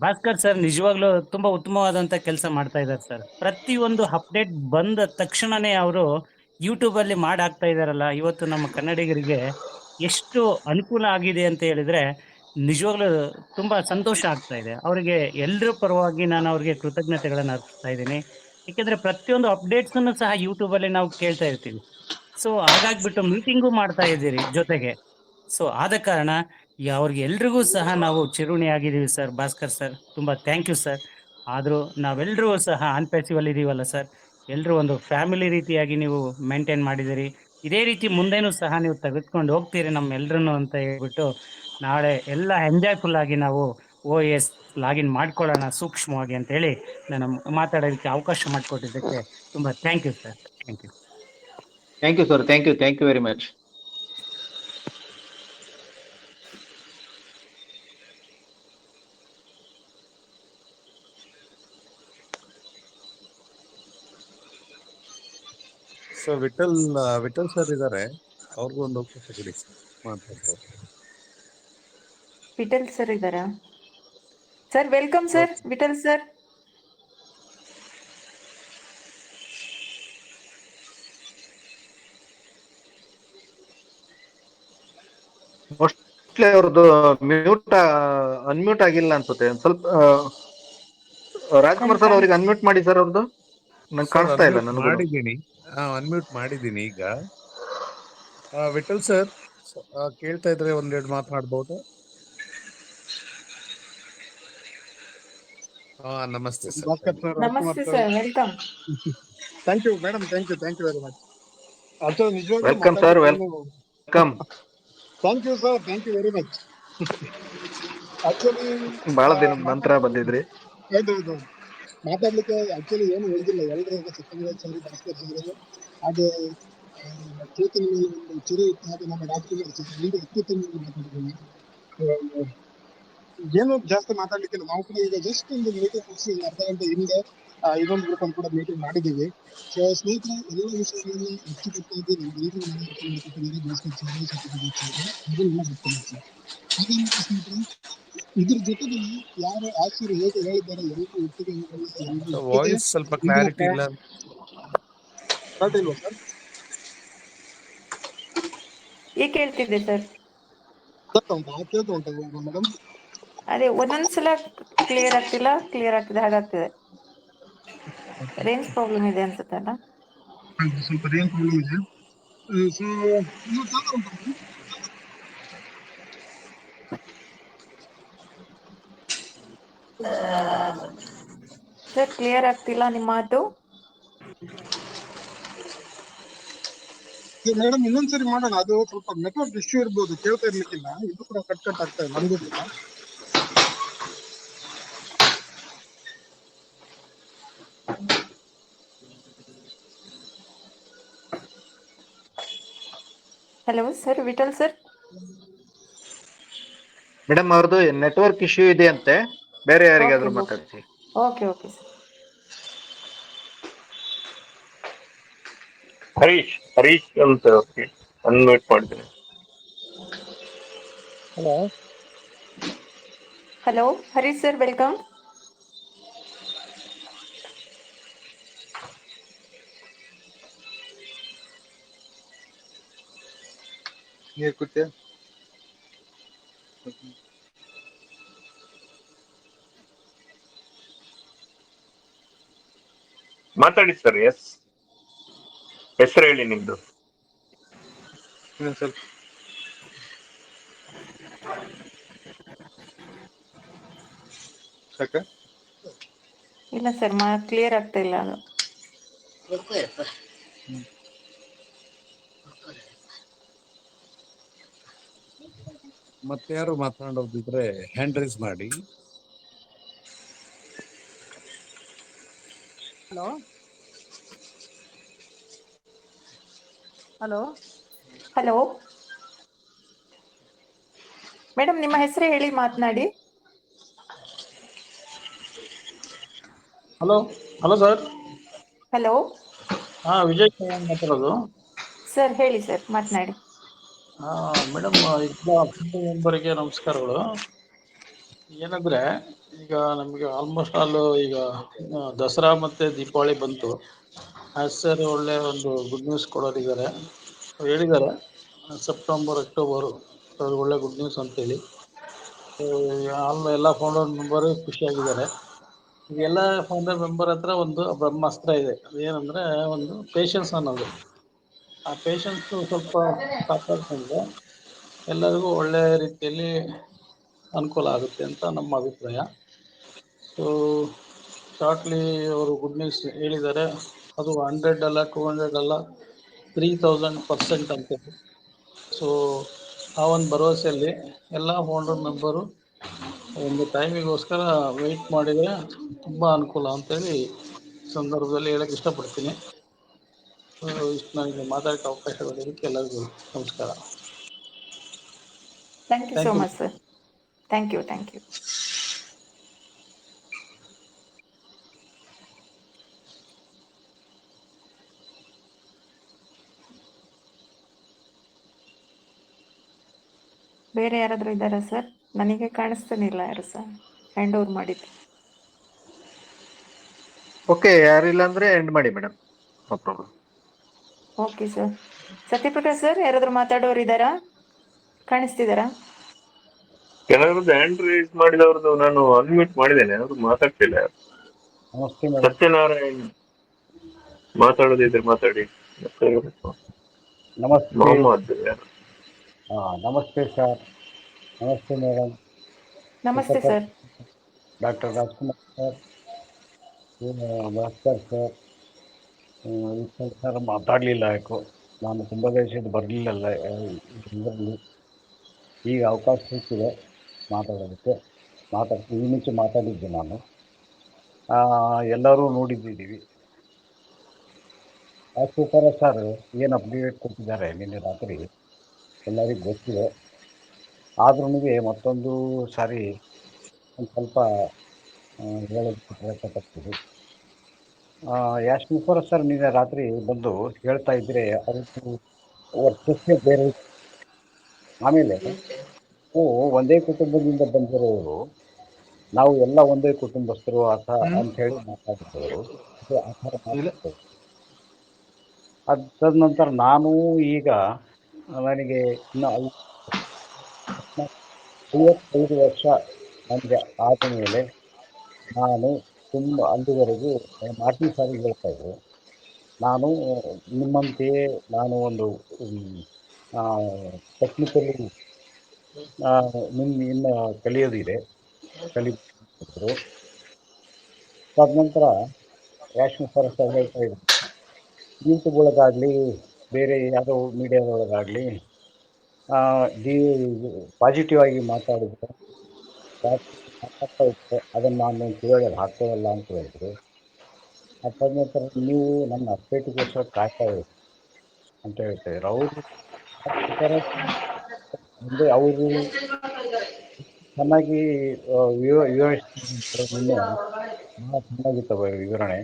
ಭಾಸ್ಕರ್ ಸರ್ ನಿಜವಾಗ್ಲೂ ತುಂಬ ಉತ್ತಮವಾದಂಥ ಕೆಲಸ ಮಾಡ್ತಾ ಇದ್ದಾರೆ ಸರ್. ಪ್ರತಿಯೊಂದು ಅಪ್ಡೇಟ್ ಬಂದ ತಕ್ಷಣನೇ ಅವರು ಯೂಟ್ಯೂಬಲ್ಲಿ ಮಾಡಿ ಹಾಕ್ತಾ ಇದ್ದಾರಲ್ಲ, ಇವತ್ತು ನಮ್ಮ ಕನ್ನಡಿಗರಿಗೆ ಎಷ್ಟು ಅನುಕೂಲ ಆಗಿದೆ ಅಂತ ಹೇಳಿದರೆ ನಿಜವಾಗ್ಲೂ ತುಂಬ ಸಂತೋಷ ಆಗ್ತಾ ಇದೆ. ಅವರಿಗೆ ಎಲ್ಲರ ಪರವಾಗಿ ನಾನು ಅವ್ರಿಗೆ ಕೃತಜ್ಞತೆಗಳನ್ನು ಅರ್ಪಿಸ್ತಾ ಇದ್ದೀನಿ. ಏಕೆಂದರೆ ಪ್ರತಿಯೊಂದು ಅಪ್ಡೇಟ್ಸನ್ನು ಸಹ ಯೂಟ್ಯೂಬಲ್ಲಿ ನಾವು ಕೇಳ್ತಾ ಇರ್ತೀವಿ. ಸೊ ಹಾಗಾಗ್ಬಿಟ್ಟು ಮೀಟಿಂಗು ಮಾಡ್ತಾ ಇದ್ದೀರಿ ಜೊತೆಗೆ. ಸೊ ಆದ ಕಾರಣ ಅವ್ರಿಗೆ ಎಲ್ರಿಗೂ ಸಹ ನಾವು ಚಿರುಣಿ ಆಗಿದ್ದೀವಿ ಸರ್. ಭಾಸ್ಕರ್ ಸರ್ ತುಂಬ ಥ್ಯಾಂಕ್ ಯು ಸರ್. ಆದರೂ ನಾವೆಲ್ಲರೂ ಸಹ ಅನ್ಪ್ಯಾಸಿವಲ್ ಇದ್ದೀವಲ್ಲ ಸರ್, ಎಲ್ಲರೂ ಒಂದು ಫ್ಯಾಮಿಲಿ ರೀತಿಯಾಗಿ ನೀವು ಮೇಂಟೈನ್ ಮಾಡಿದ್ದೀರಿ. ಇದೇ ರೀತಿ ಮುಂದೆನೂ ಸಹ ನೀವು ತೆಗೆದುಕೊಂಡು ಹೋಗ್ತೀರಿ ನಮ್ಮೆಲ್ಲರನ್ನು ಅಂತ ಹೇಳ್ಬಿಟ್ಟು ನಾಳೆ ಎಲ್ಲ ಎಂಜಾಯ್ಫುಲ್ ಆಗಿ ನಾವು OS ಲಾಗಿನ್ ಮಾಡ್ಕೊಳ್ಳೋಣ ಸೂಕ್ಷ್ಮವಾಗಿ ಅಂತೇಳಿ ನಾನು ಮಾತಾಡೋದಕ್ಕೆ ಅವಕಾಶ ಮಾಡಿಕೊಟ್ಟಿದ್ದಕ್ಕೆ ತುಂಬ thank you sir. Thank you. Thank you sir. Thank you very much. So Vittal sir ಇದ್ದಾರೆ, ಅವ್ರಿಗೂ ಒಂದು ಅವಕಾಶ ಕೊಡಿ ಮಾತಾಡ್ಬೋದು. ವಿಠಲ್ ಸರ್ ಇದ್ದಾರಾ? Sir welcome sir. Vittal sir. Mostly ಅವ್ರದ್ದು ಅನ್ಮ್ಯೂಟ್ ಆಗಿಲ್ಲ ಅನ್ಸುತ್ತೆ. ಸ್ವಲ್ಪ ರಾಜ್ಕುಮಾರ್ ಸರ್ ಅವ್ರಿಗೆ ಅನ್ಮ್ಯೂಟ್ ಮಾಡಿ ಸರ್. ಅವ್ರದ್ದು ನಂಗೆ ಕಾಣಿಸ್ತಾ ಇಲ್ಲ. ನನಗೂ ಮಾಡಿದ್ದೀನಿ, ಅನ್ಮ್ಯೂಟ್ ಮಾಡಿದ್ದೀನಿ ಈಗ. ವಿಠಲ್ ಸರ್ ಕೇಳ್ತಾ ಇದ್ರೆ ಒಂದೆರಡು ಮಾತನಾಡ್ಬೋದು? ನಮಸ್ತೆ ಸರ್. ಭಾಸ್ಕರ್ ಸರ್, ರಾಜ್ಕುಮಾರ್ ನಮಸ್ತೆ sir, sir, welcome. Thank you madam, thank you very much. Actually ನಿಜವಾಗ್ಲೂ welcome sir. Welcome. Thank you sir, thank you very much. Actually ಬಹಳ ದಿನದ ನಂತರ ಬಂದಿದ್ರಿ. ಹೌದು, ಮಾತಾಡ್ಲಿಕ್ಕೆ ಆಕ್ಚುಲಿ ಏನು ಹೇಳಿಲ್ಲ. ಎಲ್ಲರಿಗೂ ಸತ್ಯನಾರಾಯಣ ಸರ್, ಭಾಸ್ಕರ್ ಸರ್, ಹಾಗೆ ಚೇತನ ಒಂದು ಚಿರು ಇತ್ತು, ಹಾಗೆ ನಮ್ಮ ರಾಜ್ಕುಮಾರ್ ಸರ್, ಎಲ್ಲರೂ ಅತ್ಯುತ್ತಮವಾಗಿ ಮಾತಾಡಿದ್ದೀನಿ. ಏನು ಜಾಸ್ತಿ ಮಾತಾಡ್ಲಿಕ್ಕಿಲ್ಲ. ನಾವು ಕೂಡ ಈಗ ಜಸ್ಟ್ ಒಂದು ಮೀಟಿಂಗ್ ಮುಗಿಸಿ ಅರ್ಧ ಗಂಟೆ ಹಿಂದೆ ಇದೊಂದು ಗ್ರೂಪ್ ಅನ್ನು ಕೂಡ ಮೀಟಿಂಗ್ ಮಾಡಿದ್ದೀವಿ. ಸೊ ಸ್ನೇಹಿತರೆ, ಎಲ್ಲ ವಿಷಯಗಳನ್ನು ಅಚ್ಚುಕಟ್ಟಾಗಿ ನಮ್ಗೆಲ್ಲರಿಗೂ ಮನವರಿಕೆ ಮಾಡಿಕೊಟ್ಟಿದ್ದಾರೆ ಭಾಸ್ಕರ್ ಸರ್, ಸತ್ಯಪ್ರಕಾಶ್ ಸರ್, ಹಾಗೂ ನಮ್ಮ ಡಾಕ್ಟರ್ ಸರ್. ಹಾಗೇನಿಲ್ಲ ಸ್ನೇಹಿತರೆ, ಇದ್ರ ಜೊತೆಗೆ ಯಾರು ಆಶೀರ್ ಹೇಗೆ ಹೇಳಿದ್ದಾರೆ, ಎಲ್ಲರೂ ಒಟ್ಟಿಗೆ ಹೋಗೋಣ, ಎಲ್ಲರೂ ಒಟ್ಟಿಗೆ ವಾಯ್ಸ್ ಸ್ವಲ್ಪ ಮುಂದಿನ ಕ್ಲಾರಿಟಿ ಇಲ್ಲ. ಸ್ಟಾರ್ಟ್ ಇಲ್ವಾ ಸರ್? ಈಗ ಕೇಳ್ತಿದ್ದೆ ಸರ್. ಕೇಳ್ತಾ ಉಂಟಾ ಮೇಡಮ್? ಅದೇ ಒಂದೊಂದ್ಸಲ ಕ್ಲಿಯರ್ ಆಗ್ತಿಲ್ಲ, ಕ್ಲಿಯರ್ ಆಗ್ತಿದೆ, ಹಾಗಾಗ್ತಿದೆ. ರೇಂಜ್ ಪ್ರಾಬ್ಲಮ್ ಇದೆ ಅನ್ಸುತ್ತಲ್ಲ. ಸ್ವಲ್ಪ ರೇಂಜ್ ಪ್ರಾಬ್ಲಮ್ ಇದೆ. ಸೊ ನೀವು ಕೇಳ್ತಾ ಉಂಟಾ ಮೇಡಮ್? ಸರ್ ಕ್ಲಿಯರ್ ಆಗ್ತಿಲ್ಲ ನಿಮ್ಮ ಮಾತು. ಮೇಡಮ್ ಇನ್ನೊಂದ್ಸರಿ ಮಾಡೋಣ. ಅದು ಸ್ವಲ್ಪ ನೆಟ್ವರ್ಕ್ ಇಶ್ಯೂ ಇರ್ಬೋದು, ಕೇಳ್ತಾ ಇರ್ಲಿಕ್ಕಿಲ್ಲ. ಇದು ಕೂಡ ಕಟ್ ಕಟ್ ಆಗ್ತಾ ಇದೆ ನಮಗೂ ಕೂಡ. Hello sir, Vittal sir. Madam ಅವ್ರದ್ದು ನೆಟ್ವರ್ಕ್ ಇಶ್ಯೂ ಇದೆ ಅಂತೆ, ಬೇರೆ ಯಾರಿಗಾದ್ರೂ ಮಾತಾಡ್ಸಿ. Okay okay sir. ಹರೀಶ್ ಅಂತ ಅನ್ಮ್ಯೂಟ್ ಮಾಡಿದ್ದೇನೆ. Hello hello Harish sir, welcome. ನೀರು ಕುಡಿತೀಯ? ಮಾತಾಡಿ ಸರ್. ಎಸ್, ಹೆಸರು ಹೇಳಿ ನಿಮ್ದು. ಇನ್ನೊಂದ್ ಸ್ವಲ್ಪ ಸಾಕ? ಇಲ್ಲ ಸರ್, ಕ್ಲಿಯರ್ ಆಗ್ತಾ ಇಲ್ಲ ಅದು. ಮತ್ತೆ ಯಾರು ಮಾತನಾಡೋದಿದ್ರೆ ಹ್ಯಾಂಡ್ ರೈಸ್ ಮಾಡಿ. ಹಲೋ ಹಲೋ ಹಲೋ ಮೇಡಮ್, ನಿಮ್ಮ ಹೆಸರು ಹೇಳಿ, ಮಾತನಾಡಿ. Hello hello sir. Hello Vijay Kumar ಮಾತಾಡೋದು. ಸರ್ ಹೇಳಿ ಸರ್, ಮಾತನಾಡಿ. ಮೇಡಮ್, ಮೆಂಬರಿಗೆ ನಮಸ್ಕಾರಗಳು. ಏನಂದ್ರೆ, ಈಗ ನಮಗೆ ಆಲ್ಮೋಸ್ಟ್ ಆಲ್ ಈಗ ದಸರಾ ಮತ್ತೆ ದೀಪಾವಳಿ ಬಂತು. ಸರ್ ಒಳ್ಳೆ ಒಂದು ಗುಡ್ ನ್ಯೂಸ್ ಕೊಡೋರಿದ್ದಾರೆ, ಹೇಳಿದ್ದಾರೆ ಸೆಪ್ಟೆಂಬರ್ ಅಕ್ಟೋಬರು ಅದು ಒಳ್ಳೆ ಗುಡ್ ನ್ಯೂಸ್ ಅಂತೇಳಿ. ಎಲ್ಲ ಫೌಂಡರ್ ಮೆಂಬರ್ ಖುಷಿಯಾಗಿದ್ದಾರೆ. ಎಲ್ಲ ಫೌಂಡರ್ ಮೆಂಬರ್ ಹತ್ರ ಒಂದು ಬ್ರಹ್ಮಾಸ್ತ್ರ ಇದೆ. ಅದೇನಂದ್ರೆ ಒಂದು ಪೇಷನ್ಸ್ ಅನ್ನೋದು. ಆ ಪೇಷನ್ಸ್ ಸ್ವಲ್ಪ ಕಾಪಾಡ್ಕೊಂಡ್ರೆ ಎಲ್ಲರಿಗೂ ಒಳ್ಳೆ ರೀತಿಯಲ್ಲಿ ಅನುಕೂಲ ಆಗುತ್ತೆ ಅಂತ ನಮ್ಮ ಅಭಿಪ್ರಾಯ. ಸೊ ಶಾರ್ಟ್ಲಿ ಅವರು ಗುಡ್ ನ್ಯೂಸ್ ಹೇಳಿದ್ದಾರೆ. ಅದು 100 ಅಲ್ಲ, 200 ಅಲ್ಲ, 3000% ಅಂತ. ಸೊ ಆ ಒಂದು ಭರವಸೆಯಲ್ಲಿ ಎಲ್ಲ ಫೌಂಡರ್ ಮೆಂಬರು ಒಂದು ಟೈಮಿಗೋಸ್ಕರ ವೆಯ್ಟ್ ಮಾಡಿದರೆ ತುಂಬ ಅನುಕೂಲ ಅಂತೇಳಿ ಸಂದರ್ಭದಲ್ಲಿ ಹೇಳಕ್ಕೆ ಇಷ್ಟಪಡ್ತೀನಿ. ಇಷ್ಟು ನನಗೆ ಮಾತಾಡೋಕ್ಕೆ ಅವಕಾಶ ಕೊಡೋದಕ್ಕೆ ಎಲ್ಲರಿಗೂ ನಮಸ್ಕಾರ. Thank you so much sir. Thank you. ಬೇರೆ ಯಾರಾದ್ರೂ ಇದ್ದಾರಾ ಸರ್? ನನಗೆ ಕಾಣಿಸ್ತಾನೆ ಇಲ್ಲ ಯಾರು ಸಹ ಹ್ಯಾಂಡ್ ಓವರ್ ಮಾಡಿದ್ದು. ಓಕೆ, ಯಾರಿಲ್ಲ ಅಂದ್ರೆ ಎಂಡ್ ಮಾಡಿ madam, no problem. Okay sir. Satyaprakash sir, ಯಾರಾದ್ರೂ ಮಾತಾಡೋರು ಇದ್ದಾರಾ? ಕಾಣಿಸ್ತಿದ್ದಾರಾ? ಕೆಲವರದ್ದು ಹ್ಯಾಂಡ್ ರೈಸ್ ಮಾಡಿದವ್ರದ್ದು ನಾನು ಅನ್ಮ್ಯೂಟ್ ಮಾಡಿದ್ದೇನೆ, ಅವರು ಮಾತಾಡ್ತಿಲ್ಲ. ನಮಸ್ತೆ ಮೇಡಮ್. ಸತ್ಯನಾರಾಯಣ್ ಮಾತಾಡೋದಿದ್ರೆ ಮಾತಾಡಿ. ನಮಸ್ತೆ. ಮೊಹಮ್ಮದ್ ಯಾರು? ನಮಸ್ತೆ ಸರ್. ನಮಸ್ತೆ ಮೇಡಮ್. ನಮಸ್ತೆ sir. Doctor Rajkumar sir, Bhaskar sir, Vittal sir ಮಾತಾಡಲಿಲ್ಲ. ಯಾಕೋ ನಾನು ತುಂಬ ದಿವಸದ ಬರಲಿಲ್ಲ ಇದರಲ್ಲಿ. ಈಗ ಅವಕಾಶ ಸಿಕ್ಕಿದೆ ಮಾತಾಡೋದಕ್ಕೆ. ಈ ಮುಂಚೆ ಮಾತಾಡಿದ್ದೆ ನಾನು. ಎಲ್ಲರೂ ನೋಡಿದ್ದೀವಿ. ಅಷ್ಟೇ ಸರ್, ಏನು ಅಪ್ಡೇಟ್ ಕೊಟ್ಟಿದ್ದಾರೆ ನಿನ್ನೆ ರಾತ್ರಿ ಎಲ್ಲರಿಗೂ ಗೊತ್ತಿದೆ. ಆದ್ರೂ ಮತ್ತೊಂದು ಸಾರಿ ಒಂದು ಸ್ವಲ್ಪ ಹೇಳೋದಕ್ಕೆ ಪ್ರಯತ್ನ ಪಡ್ತೀವಿ. ಯಾಶ್ಮೀಪುರ ಸರ್ ನಿನ್ನೆ ರಾತ್ರಿ ಬಂದು ಹೇಳ್ತಾ ಇದ್ರೆ ಅವ್ರದ್ದು ಪ್ರಶ್ನೆ ಬೇರೆ ಇತ್ತು. ಆಮೇಲೆ ನಾವು ಒಂದೇ ಕುಟುಂಬದಿಂದ ಬಂದಿರೋರು, ನಾವು ಎಲ್ಲ ಒಂದೇ ಕುಟುಂಬಸ್ಥರು ಅಂತ ಹೇಳಿ ಮಾತಾಡಿದವರು. ಆ ಥರ ಮಾತಾಡ್ತೇವೆ. ಅದಾದ ನಂತರ ನಾನು ಈಗ ನನಗೆ ಇನ್ನು 55 ವರ್ಷ ನನಗೆ ಆದ ಮೇಲೆ ನಾನು ತುಂಬ ಅಲ್ಲಿವರೆಗೂ ಮಾರ್ಟಿನ್ ಸಾರಿಗೆ ಹೇಳ್ತಾ ಇದ್ದೆ, ನಾನು ನಿಮ್ಮಂತೆಯೇ ನಾನು ಒಂದು ಟೆಕ್ನಿಕಲಿ ಇನ್ನು ಕಲಿಯೋದಿದೆ ಕಲಿದ್ರು. ತದನಂತರ ಯಾಶ್ಮೀಪುರ ಸರ್ ಹೇಳ್ತಾ ಇದ್ರು, ಯೂಟ್ಯೂಬ್ ಒಳಗಾಗಲಿ ಬೇರೆ ಯಾವುದೋ ಮೀಡಿಯಾದೊಳಗಾಗಲಿ ಪಾಸಿಟಿವ್ ಆಗಿ ಮಾತಾಡಿದ್ರೆ ಮಾತಾಡ್ತಾ ಇದ್ದರೆ ಅದನ್ನು ನಾನು ಕಿವಿಯಲ್ಲಿ ಹಾಕೋಲ್ಲ ಅಂತ ಹೇಳಿದ್ರು. ಅದಾದ ನಂತರ ನೀವು ನನ್ನ ಅಪ್ಡೇಟಿಗೋಸ್ಕರ ಕಾಯ್ತಾ ಇರಿ ಅಂತ ಹೇಳ್ತಾ ಇದ್ರು. ಅವರು ಮುಂದೆ ಅವರು ಚೆನ್ನಾಗಿ ವಿವರಿಸ್ತಾರೆ. ನಿನ್ನೆ ಭಾಳ ಚೆನ್ನಾಗಿತ್ತು ಅವರ ವಿವರಣೆ.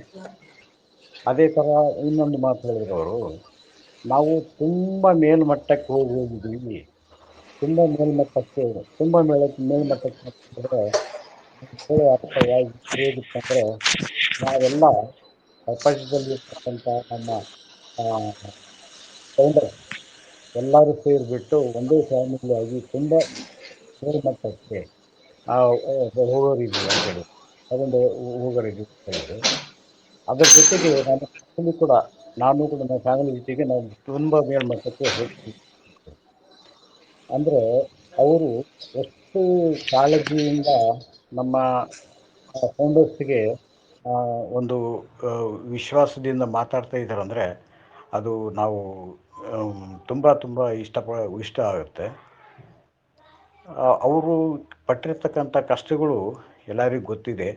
ಅದೇ ಥರ ಇನ್ನೊಂದು ಮಾತು ಹೇಳಿದ್ರು ಅವರು, ನಾವು ತುಂಬ ಮೇಲ್ಮಟ್ಟಕ್ಕೆ ಹೋಗಿದ್ದೀವಿ, ತುಂಬ ಮೇಲ್ಮಟ್ಟಕ್ಕೆ ಅಂದರೆ ಹೇಳೋ ಅರ್ಥ ಹೇಗಿತ್ತಂದರೆ, ನಾವೆಲ್ಲ ಪ್ರಪಂಚದಲ್ಲಿರ್ತಕ್ಕಂಥ ನಮ್ಮ ಫೌಂಡರ್ ಎಲ್ಲರೂ ಸೇರಿಬಿಟ್ಟು ಒಂದೇ ಫ್ಯಾಮಿಲಿಯಾಗಿ ತುಂಬ ಮೇಲ್ಮಟ್ಟಕ್ಕೆ ಹೋಗೋರಿದ್ದೀವಿ ಅಂತೇಳಿ ಅದೊಂದು ಹೋಗೋರಿದ್ದೀವಿ ಅಂತ ಹೇಳಿದ್ರು. ಅದರ ಜೊತೆಗೆ ನಾನು ಕೂಡ ನನ್ನ ಫ್ಯಾಮಿಲಿ ಜೊತೆಗೆ ನಾವು ತುಂಬ ಮೇಲ್ಮಟ್ಟಕ್ಕೆ ಹೋಗ್ತೀವಿ. ಅಂದರೆ ಅವರು ಎಷ್ಟು ಕಾಳಜಿಯಿಂದ ನಮ್ಮ ಫೌಂಡರ್ಸ್ಗೆ ಒಂದು ವಿಶ್ವಾಸದಿಂದ ಮಾತಾಡ್ತಾ ಇದ್ದಾರೆ ಅಂದರೆ ಅದು ನಾವು ತುಂಬ ಇಷ್ಟ ಆಗುತ್ತೆ. ಅವರು ಪಟ್ಟಿರ್ತಕ್ಕಂಥ ಕಷ್ಟಗಳು ಎಲ್ಲರಿಗೂ ಗೊತ್ತಿದೆ.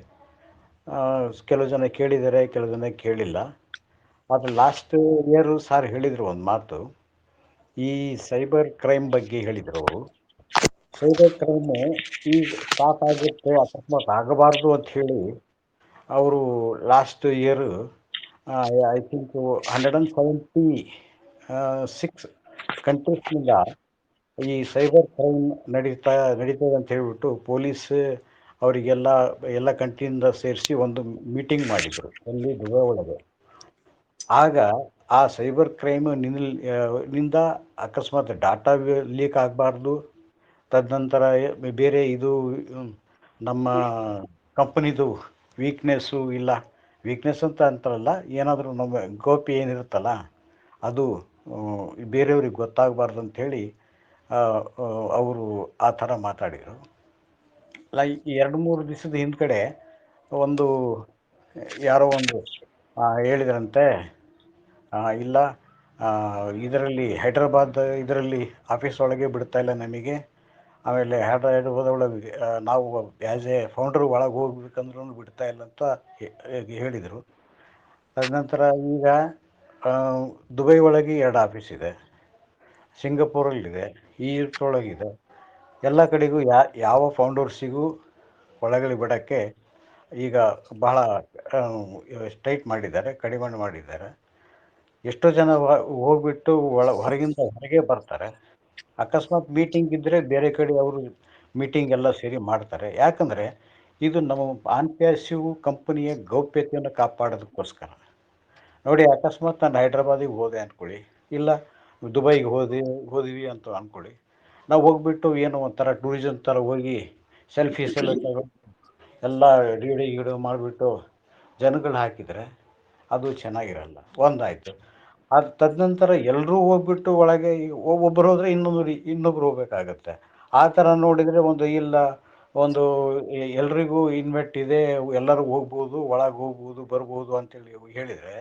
ಕೆಲವು ಜನ ಕೇಳಿದ್ದಾರೆ, ಕೆಲವು ಜನ ಕೇಳಿಲ್ಲ. ಆದರೆ ಲಾಸ್ಟ್ ಇಯರು ಸಾರ್ ಹೇಳಿದರು ಒಂದು ಮಾತು, ಈ ಸೈಬರ್ ಕ್ರೈಮ್ ಬಗ್ಗೆ ಹೇಳಿದರು ಅವರು. ಸೈಬರ್ ಕ್ರೈಮು ಈಗ ಸ್ಟಾರ್ಟ್ ಆಗುತ್ತೆ, ಅಕಸ್ಮಾತ್ ಆಗಬಾರ್ದು ಅಂತ ಹೇಳಿ ಅವರು ಲಾಸ್ಟ್ ಇಯರು ಐ ಥಿಂಕ್ 176 ಕಂಟ್ರೀಸ್ನಿಂದ ಈ ಸೈಬರ್ ಕ್ರೈಮ್ ನಡೀತದೆ ಅಂತ ಹೇಳ್ಬಿಟ್ಟು ಪೊಲೀಸ್ ಅವರಿಗೆಲ್ಲ ಕಂಟ್ರಿಯಿಂದ ಸೇರಿಸಿ ಒಂದು ಮೀಟಿಂಗ್ ಮಾಡಿದರು ಅಲ್ಲಿ ದುಬೈ ಒಳಗೆ. ಆಗ ಆ ಸೈಬರ್ ಕ್ರೈಮ್ ನಿಂದ ಅಕಸ್ಮಾತ್ ಡಾಟಾ ಲೀಕ್ ಆಗಬಾರ್ದು, ತದನಂತರ ಬೇರೆ ಇದು ನಮ್ಮ ಕಂಪನಿದು ವೀಕ್ನೆಸ್ಸು ಇಲ್ಲ, ವೀಕ್ನೆಸ್ ಅಂತ ಅಂತಾರಲ್ಲ, ಏನಾದರೂ ನಮ್ಮ ಗೌಪ್ಯ ಏನಿರುತ್ತಲ್ಲ ಅದು ಬೇರೆಯವ್ರಿಗೆ ಗೊತ್ತಾಗಬಾರ್ದು ಅಂಥೇಳಿ ಅವರು ಆ ಥರ ಮಾತಾಡಿದರು. ಈ 2-3 ದಿವಸದ ಹಿಂದ್ಗಡೆ ಒಂದು ಯಾರೋ ಒಂದು ಹೇಳಿದ್ರಂತೆ, ಇಲ್ಲ ಇದರಲ್ಲಿ ಹೈದ್ರಾಬಾದ್ ಇದರಲ್ಲಿ ಆಫೀಸ್ ಒಳಗೆ ಬಿಡ್ತಾ ಇಲ್ಲ ನಮಗೆ, ಆಮೇಲೆ ಹೈದ್ರಾಬಾದ್ ಒಳಗೆ ನಾವು ಆ್ಯಸ್ ಎ ಫೌಂಡರ್ ಒಳಗೆ ಹೋಗ್ಬೇಕಂದ್ರೂ ಬಿಡ್ತಾ ಇಲ್ಲ ಅಂತ ಹೇಳಿದರು. ತದನಂತರ ಈಗ ದುಬೈ ಒಳಗೆ 2 ಆಫೀಸ್ ಇದೆ, ಸಿಂಗಪೂರಲ್ಲಿದೆ, ಈಜಿಪ್ಟ್ ಒಳಗಿದೆ. ಎಲ್ಲ ಕಡೆಗೂ ಯಾವ ಫೌಂಡರ್ಸಿಗೂ ಒಳಗಡೆ ಬಿಡೋಕ್ಕೆ ಈಗ ಬಹಳ ಸ್ಟ್ರೈಟ್ ಮಾಡಿದ್ದಾರೆ, ಕಡಿವಾಣ ಮಾಡಿದ್ದಾರೆ. ಎಷ್ಟೋ ಜನ ಹೋಗ್ಬಿಟ್ಟು ಹೊರಗೆ ಬರ್ತಾರೆ. ಅಕಸ್ಮಾತ್ ಮೀಟಿಂಗ್ ಇದ್ದರೆ ಬೇರೆ ಕಡೆ ಅವರು ಮೀಟಿಂಗ್ ಎಲ್ಲ ಸೇರಿ ಮಾಡ್ತಾರೆ. ಯಾಕಂದರೆ ಇದು ನಮ್ಮ ಆನ್ಪ್ಯಾಸಿವ್ ಕಂಪನಿಯ ಗೌಪ್ಯತೆಯನ್ನು ಕಾಪಾಡೋದಕ್ಕೋಸ್ಕರ. ನೋಡಿ, ಅಕಸ್ಮಾತ್ ನಾನು ಹೈದ್ರಾಬಾದಿಗೆ ಹೋದೆ ಅಂದ್ಕೊಳ್ಳಿ, ಇಲ್ಲ ದುಬೈಗೆ ಹೋದ್ವಿ ಅಂತ ಅಂದ್ಕೊಳ್ಳಿ, ನಾವು ಹೋಗ್ಬಿಟ್ಟು ಏನೋ ಒಂಥರ ಟೂರಿಸಮ್ ಥರ ಹೋಗಿ ಸೆಲ್ಫೀಸ್ ಎಲ್ಲ ತಗೊಂಡು ಎಲ್ಲ ಗೀಡು ಮಾಡಿಬಿಟ್ಟು ಜನಗಳು ಹಾಕಿದರೆ ಅದು ಚೆನ್ನಾಗಿರಲ್ಲ. ಒಂದಾಯಿತು. ಅದು ತದನಂತರ ಎಲ್ಲರೂ ಹೋಗ್ಬಿಟ್ಟು ಒಳಗೆ ಒಬ್ಬರು ಹೋದರೆ ಇನ್ನೊಬ್ರು ಹೋಗ್ಬೇಕಾಗತ್ತೆ. ಆ ಥರ ನೋಡಿದರೆ ಒಂದು ಎಲ್ರಿಗೂ ಇನ್ವೆಟ್ ಇದೆ, ಎಲ್ಲರೂ ಹೋಗ್ಬೋದು, ಒಳಗೆ ಹೋಗ್ಬೋದು, ಬರ್ಬೋದು ಅಂತೇಳಿ ಹೇಳಿದರೆ,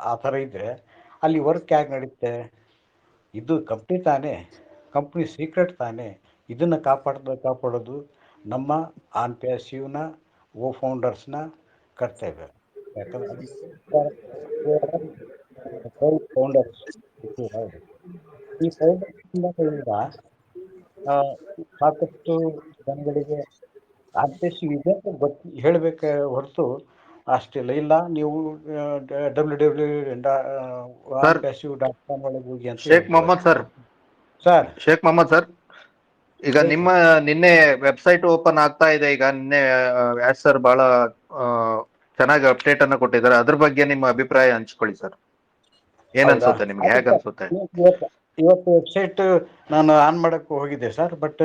ಆ ಥರ ಇದ್ದರೆ ಅಲ್ಲಿ ವರ್ಕ್ ಹೇಗೆ ನಡೀತೆ? ಇದು ಕಂಪ್ನಿ ತಾನೇ, ಕಂಪ್ನಿ ಸೀಕ್ರೆಟ್ ತಾನೇ. ಇದನ್ನು ಕಾಪಾಡೋದು ನಮ್ಮ ಆನ್ಪ್ಯಾಸಿವ್ನ ಫೌಂಡರ್ಸ್ನ ಕರ್ತವ್ಯ. ಯಾಕಂದರೆ ಫೌಂಡರ್ಸ್ ಈ ಫೌಂಡರ್ಸಿಂದ ಸಾಕಷ್ಟು ಜನಗಳಿಗೆ ಆರ್ಟಿಸ್ಟ್ ಇದೆ ಅಂತ ಹೇಳ್ಬೇಕ ಹೊರತು ಅಷ್ಟಿಲ್ಲ. ಇಲ್ಲ ನೀವು www.onpassive.com ಒಳಗೆ ಹೋಗಿ ಅಂತ ಶೇಖ್ ಹೇಳ್ಬೋದು. Mohammed sir, sir Sheikh Mohammed sir, ಈಗ ಹೇಳಿ ನಿಮ್ಮ ನಿನ್ನೆ ವೆಬ್ಸೈಟ್ ಓಪನ್ ಆಗ್ತಾ ಇದೆ. ಈಗ ನಿನ್ನೆ ವ್ಯಾಸ್ ಸರ್ ಬಹಳ ಆ, ಚೆನ್ನಾಗಿ ಅಪ್ಡೇಟ್ ಅನ್ನ ಕೊಟ್ಟಿದ್ದಾರೆ. ಅದ್ರ ಬಗ್ಗೆ ನಿಮ್ಮ ಅಭಿಪ್ರಾಯ ಹಂಚ್ಕೊಳ್ಳಿ ಸರ್. ಏನ್ ಹೌದಾ? ಅನ್ಸುತ್ತೆ ನಿಮ್ಗೆ, ಅದು ಹೇಗ್ ಸರ್ ಅನ್ಸುತ್ತೆ? ಇವತ್ತು ವೆಬ್ಸೈಟ್ ನಾನು ಆನ್ ಮಾಡಕ್ಕೆ ಹೋಗಿದ್ದೆ ಸರ್, ಬಟ್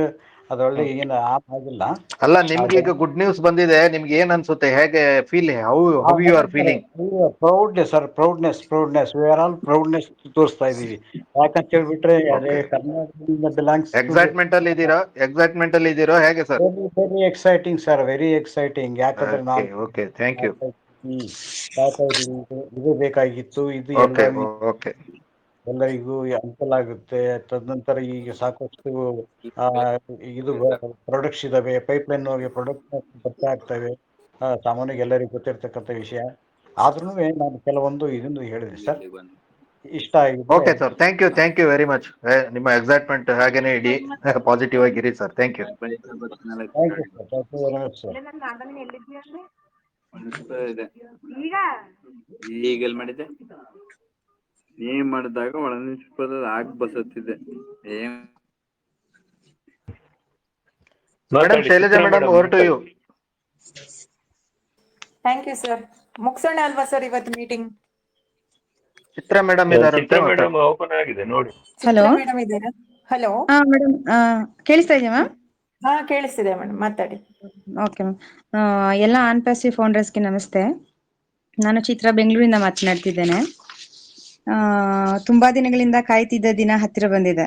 ಅದರಲ್ಲಿ ಏನು ಆನ್ ಆಗಿಲ್ಲ. ಅಲ್ಲ, ನಿಮ್ಗೆ ಅದು ಈಗ ಗುಡ್ ನ್ಯೂಸ್ ಬಂದಿದೆ. ನಿಮ್ಗೆ ಏನ್ ಅನ್ಸುತ್ತೆ, ಹೇಗೆ feel, how how you are feeling? Proudness sir, proudness we are all proudness ತೋರಿಸ್ತಾ ಇದೀವಿ. ಯಾಕಂತ ಹೇಳ್ಬಿಟ್ರೆ ಅದೇ Okay. ಕರ್ನಾಟಕದಿಂದ ಬಿಲಾಂಗ್ಸ್ ಟು ಎಕ್ಸೈಟ್ಮೆಂಟ್ ಅಲ್ಲಿ ಇದ್ದೀರಾ? ಎಕ್ಸೈಟ್ಮೆಂಟ್ ಅಲ್ಲಿ ಇದ್ದೀರೋ ಹೇಗೆ sir? Very exciting sir, very exciting. ಯಾಕಂದ್ರೆ ಓಕೆ, ನಾನು ಓಕೆ, ಥ್ಯಾಂಕ್ ಯು. ಕಾಯ್ತಾ ಇದ್ದೀನಿ, ಇದು ಬೇಕಾಗಿತ್ತು, ಇದು ಎಲ್ಲ ಓಕೆ, ಓಕೆ. ಎಲ್ಲರಿಗೂ ಅನುಕೂಲ ಆಗುತ್ತೆ. ತದನಂತರ ಈಗ ಸಾಕಷ್ಟು ಆ, ಇದು ಪ್ರಾಡಕ್ಟ್ಸ್ ಇದಾವೆ, ಪೈಪ್ಲೈನ್ ಪ್ರಾಡಕ್ಟ್ ಬರ್ತಾ ಆಗ್ತವೆ. ಸಾಮಾನ್ಯವಾಗಿ ಎಲ್ಲರಿಗೂ ಗೊತ್ತಿರ್ತಕ್ಕಂಥ ವಿಷಯ. ಆದ್ರೂ ನಾನು ಕೆಲವೊಂದು ಇದನ್ನು ಹೇಳಿದೆ ಸರ್, ಇಷ್ಟ ಆಗಿದ್ರೆ. Okay sir, thank you very much. ನಿಮ್ಮ ಎಕ್ಸೈಟ್ಮೆಂಟ್ ಹಾಗೇನೆ ಇಡಿ, ಪಾಸಿಟಿವ್ ಆಗಿರಿ sir. Thank you. Thank you sir, thank you very much sir. ಈಗ ಎಲ್ಲಿ ಮಾಡಿದ್ದೆ? ನೀ ಮಾಡಿದಾಗ ಒಳನಿಷ್ಪದ ಆಗ್ ಬಸತ್ತಿದೆ. Madam Shailaja madam, over to you. Thank you sir. ಮುಗ್ಸೋಣ ಅಲ್ವಾ ಸರ್ ಇವತ್ತು ಮೀಟಿಂಗ್? ಚಿತ್ರ ಮೇಡಮ್ ಇದಾರಂತೆ. ಚಿತ್ರ ಮೇಡಮ್ ಓಪನ್ ಆಗಿದೆ ನೋಡಿ. ಚಿತ್ರ ಮೇಡಮ್ ಇದ್ದಾರಾ? ಹಲೋ. ಹಾ ಮೇಡಮ್, ಕೇಳಿಸ್ತಾ ಇದೆಯಾ ಮ್ಯಾಮ್? ಹಾ ಕೇಳಿಸ್ತಿದೆ ಮೇಡಮ್, ಮಾತಾಡಿ. Okay ma'am. ಎಲ್ಲ ಆನ್ ಪ್ಯಾಸಿವ್ ಫೌಂಡರ್ಸ್ಗೆ ನಮಸ್ತೆ. ನಾನು ಚಿತ್ರ, ಬೆಂಗಳೂರಿಂದ ಮಾತನಾಡ್ತಿದ್ದೇನೆ. ತುಂಬಾ ದಿನಗಳಿಂದ ಕಾಯ್ತಿದ್ದ ದಿನ ಹತ್ತಿರ ಬಂದಿದೆ.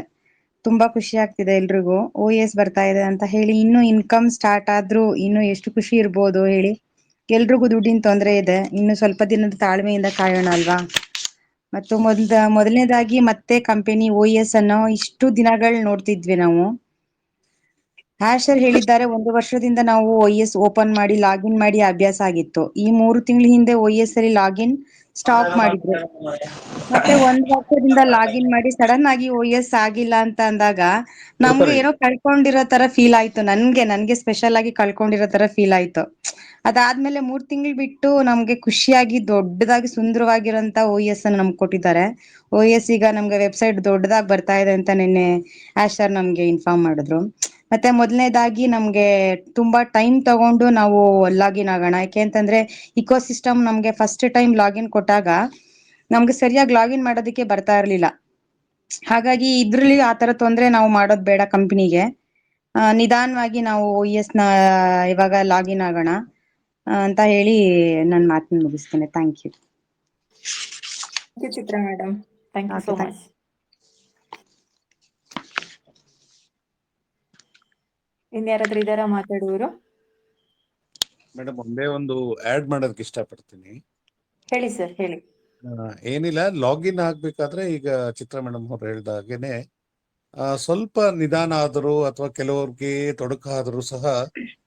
ತುಂಬಾ ಖುಷಿ ಆಗ್ತಿದೆ ಎಲ್ರಿಗೂ. OES ಬರ್ತಾ ಇದೆ ಅಂತ ಹೇಳಿ. ಇನ್ನು ಇನ್ಕಮ್ ಸ್ಟಾರ್ಟ್ ಆದ್ರೂ ಇನ್ನು ಎಷ್ಟು ಖುಷಿ ಇರ್ಬೋದು ಹೇಳಿ. ಎಲ್ರಿಗೂ ದುಡ್ಡಿನ ತೊಂದರೆ ಇದೆ. ಇನ್ನು ಸ್ವಲ್ಪ ದಿನದ ತಾಳ್ಮೆಯಿಂದ ಕಾಯೋಣ ಅಲ್ವಾ. ಮತ್ತು ಮೊದಲನೇದಾಗಿ ಮತ್ತೆ ಕಂಪನಿ OES ಅನ್ನೋ ಇಷ್ಟು ದಿನಗಳು ನೋಡ್ತಿದ್ವಿ ನಾವು. ಸರ್ ಹೇಳಿದ್ದಾರೆ, 1 ವರ್ಷದಿಂದ ನಾವು OES ಓಪನ್ ಮಾಡಿ ಲಾಗಿನ್ ಮಾಡಿ ಅಭ್ಯಾಸ ಆಗಿತ್ತು. ಈ 3 ತಿಂಗಳ ಹಿಂದೆ OES ಅಲ್ಲಿ ಲಾಗಿನ್ ಸ್ಟಾಪ್ ಮಾಡಿದ್ರು. ಮತ್ತೆ 1 ವರ್ಷದಿಂದ ಲಾಗಿನ್ ಮಾಡಿ ಸಡನ್ ಆಗಿ OES ಆಗಿಲ್ಲ ಅಂತ ಅಂದಾಗ ನಮ್ಗೆ ಏನೋ ಕಳ್ಕೊಂಡಿರೋ ತರ ಫೀಲ್ ಆಯ್ತು. ನನ್ಗೆ ಸ್ಪೆಷಲ್ ಆಗಿ ಕಳ್ಕೊಂಡಿರೋ ತರ ಫೀಲ್ ಆಯ್ತು. ಅದಾದ್ಮೇಲೆ 3 ತಿಂಗಳು ಬಿಟ್ಟು ನಮ್ಗೆ ಖುಷಿಯಾಗಿ ದೊಡ್ಡದಾಗಿ ಸುಂದರವಾಗಿರೋಂತ OES ಅನ್ನು ನಮ್ಗೆ ಕೊಟ್ಟಿದ್ದಾರೆ. OES ಈಗ ನಮ್ಗೆ ವೆಬ್ಸೈಟ್ ದೊಡ್ಡದಾಗಿ ಬರ್ತಾ ಇದೆ ಅಂತ ನಿನ್ನೆ ಸರ್ ನಮ್ಗೆ ಇನ್ಫಾರ್ಮ್ ಮಾಡಿದ್ರು. ಮತ್ತೆ ಮೊದಲನೇದಾಗಿ ನಮ್ಗೆ ತುಂಬಾ ಟೈಮ್ ತಗೊಂಡು ನಾವು ಲಾಗಿನ್ ಆಗೋಣ. ಯಾಕೆ ಅಂತಂದ್ರೆ ಇಕೋಸಿಸ್ಟಮ್ ನಮ್ಗೆ ಫಸ್ಟ್ ಟೈಮ್ ಲಾಗಿನ್ ಕೊಟ್ಟಾಗ ನಮ್ಗೆ ಸರಿಯಾಗಿ ಲಾಗಿನ್ ಮಾಡೋದಕ್ಕೆ ಬರ್ತಾ ಇರ್ಲಿಲ್ಲ. ಹಾಗಾಗಿ ಇದ್ರಲ್ಲಿ ಆತರ ತೊಂದ್ರೆ ನಾವು ಮಾಡೋದ್ ಬೇಡ. ಕಂಪನಿಗೆ ನಿಧಾನವಾಗಿ ನಾವು OES ನ ಇವಾಗ ಲಾಗಿನ್ ಆಗೋಣ ಅಂತ ಹೇಳಿ ನನ್ನ ಮಾತನ್ನ ಮುಗಿಸ್ತೇನೆ. Thank you. Chitra madam, thank you so much. ಇನ್ಯಾರಾದ್ರೂ ಇದಾರಾ ಮಾತಾಡುವರು? ಮೇಡಮ್, ಒಂದೇ ಒಂದು ಆಡ್ ಮಾಡೋದಕ್ಕೆ ಇಷ್ಟಪಡ್ತೀನಿ. ಹೇಳಿ ಸರ್, ಹೇಳಿ. ಏನಿಲ್ಲ, ಲಾಗಿನ್ ಆಗ್ಬೇಕಾದ್ರೆ ಈಗ ಚಿತ್ರ ಮೇಡಮ್ ಅವ್ರು ಹೇಳ್ದ ಹಾಗೇನೆ ಸ್ವಲ್ಪ ನಿಧಾನ ಆದರೂ ಅಥವಾ ಕೆಲವ್ರಿಗೆ ತೊಡಕಾದರೂ ಸಹ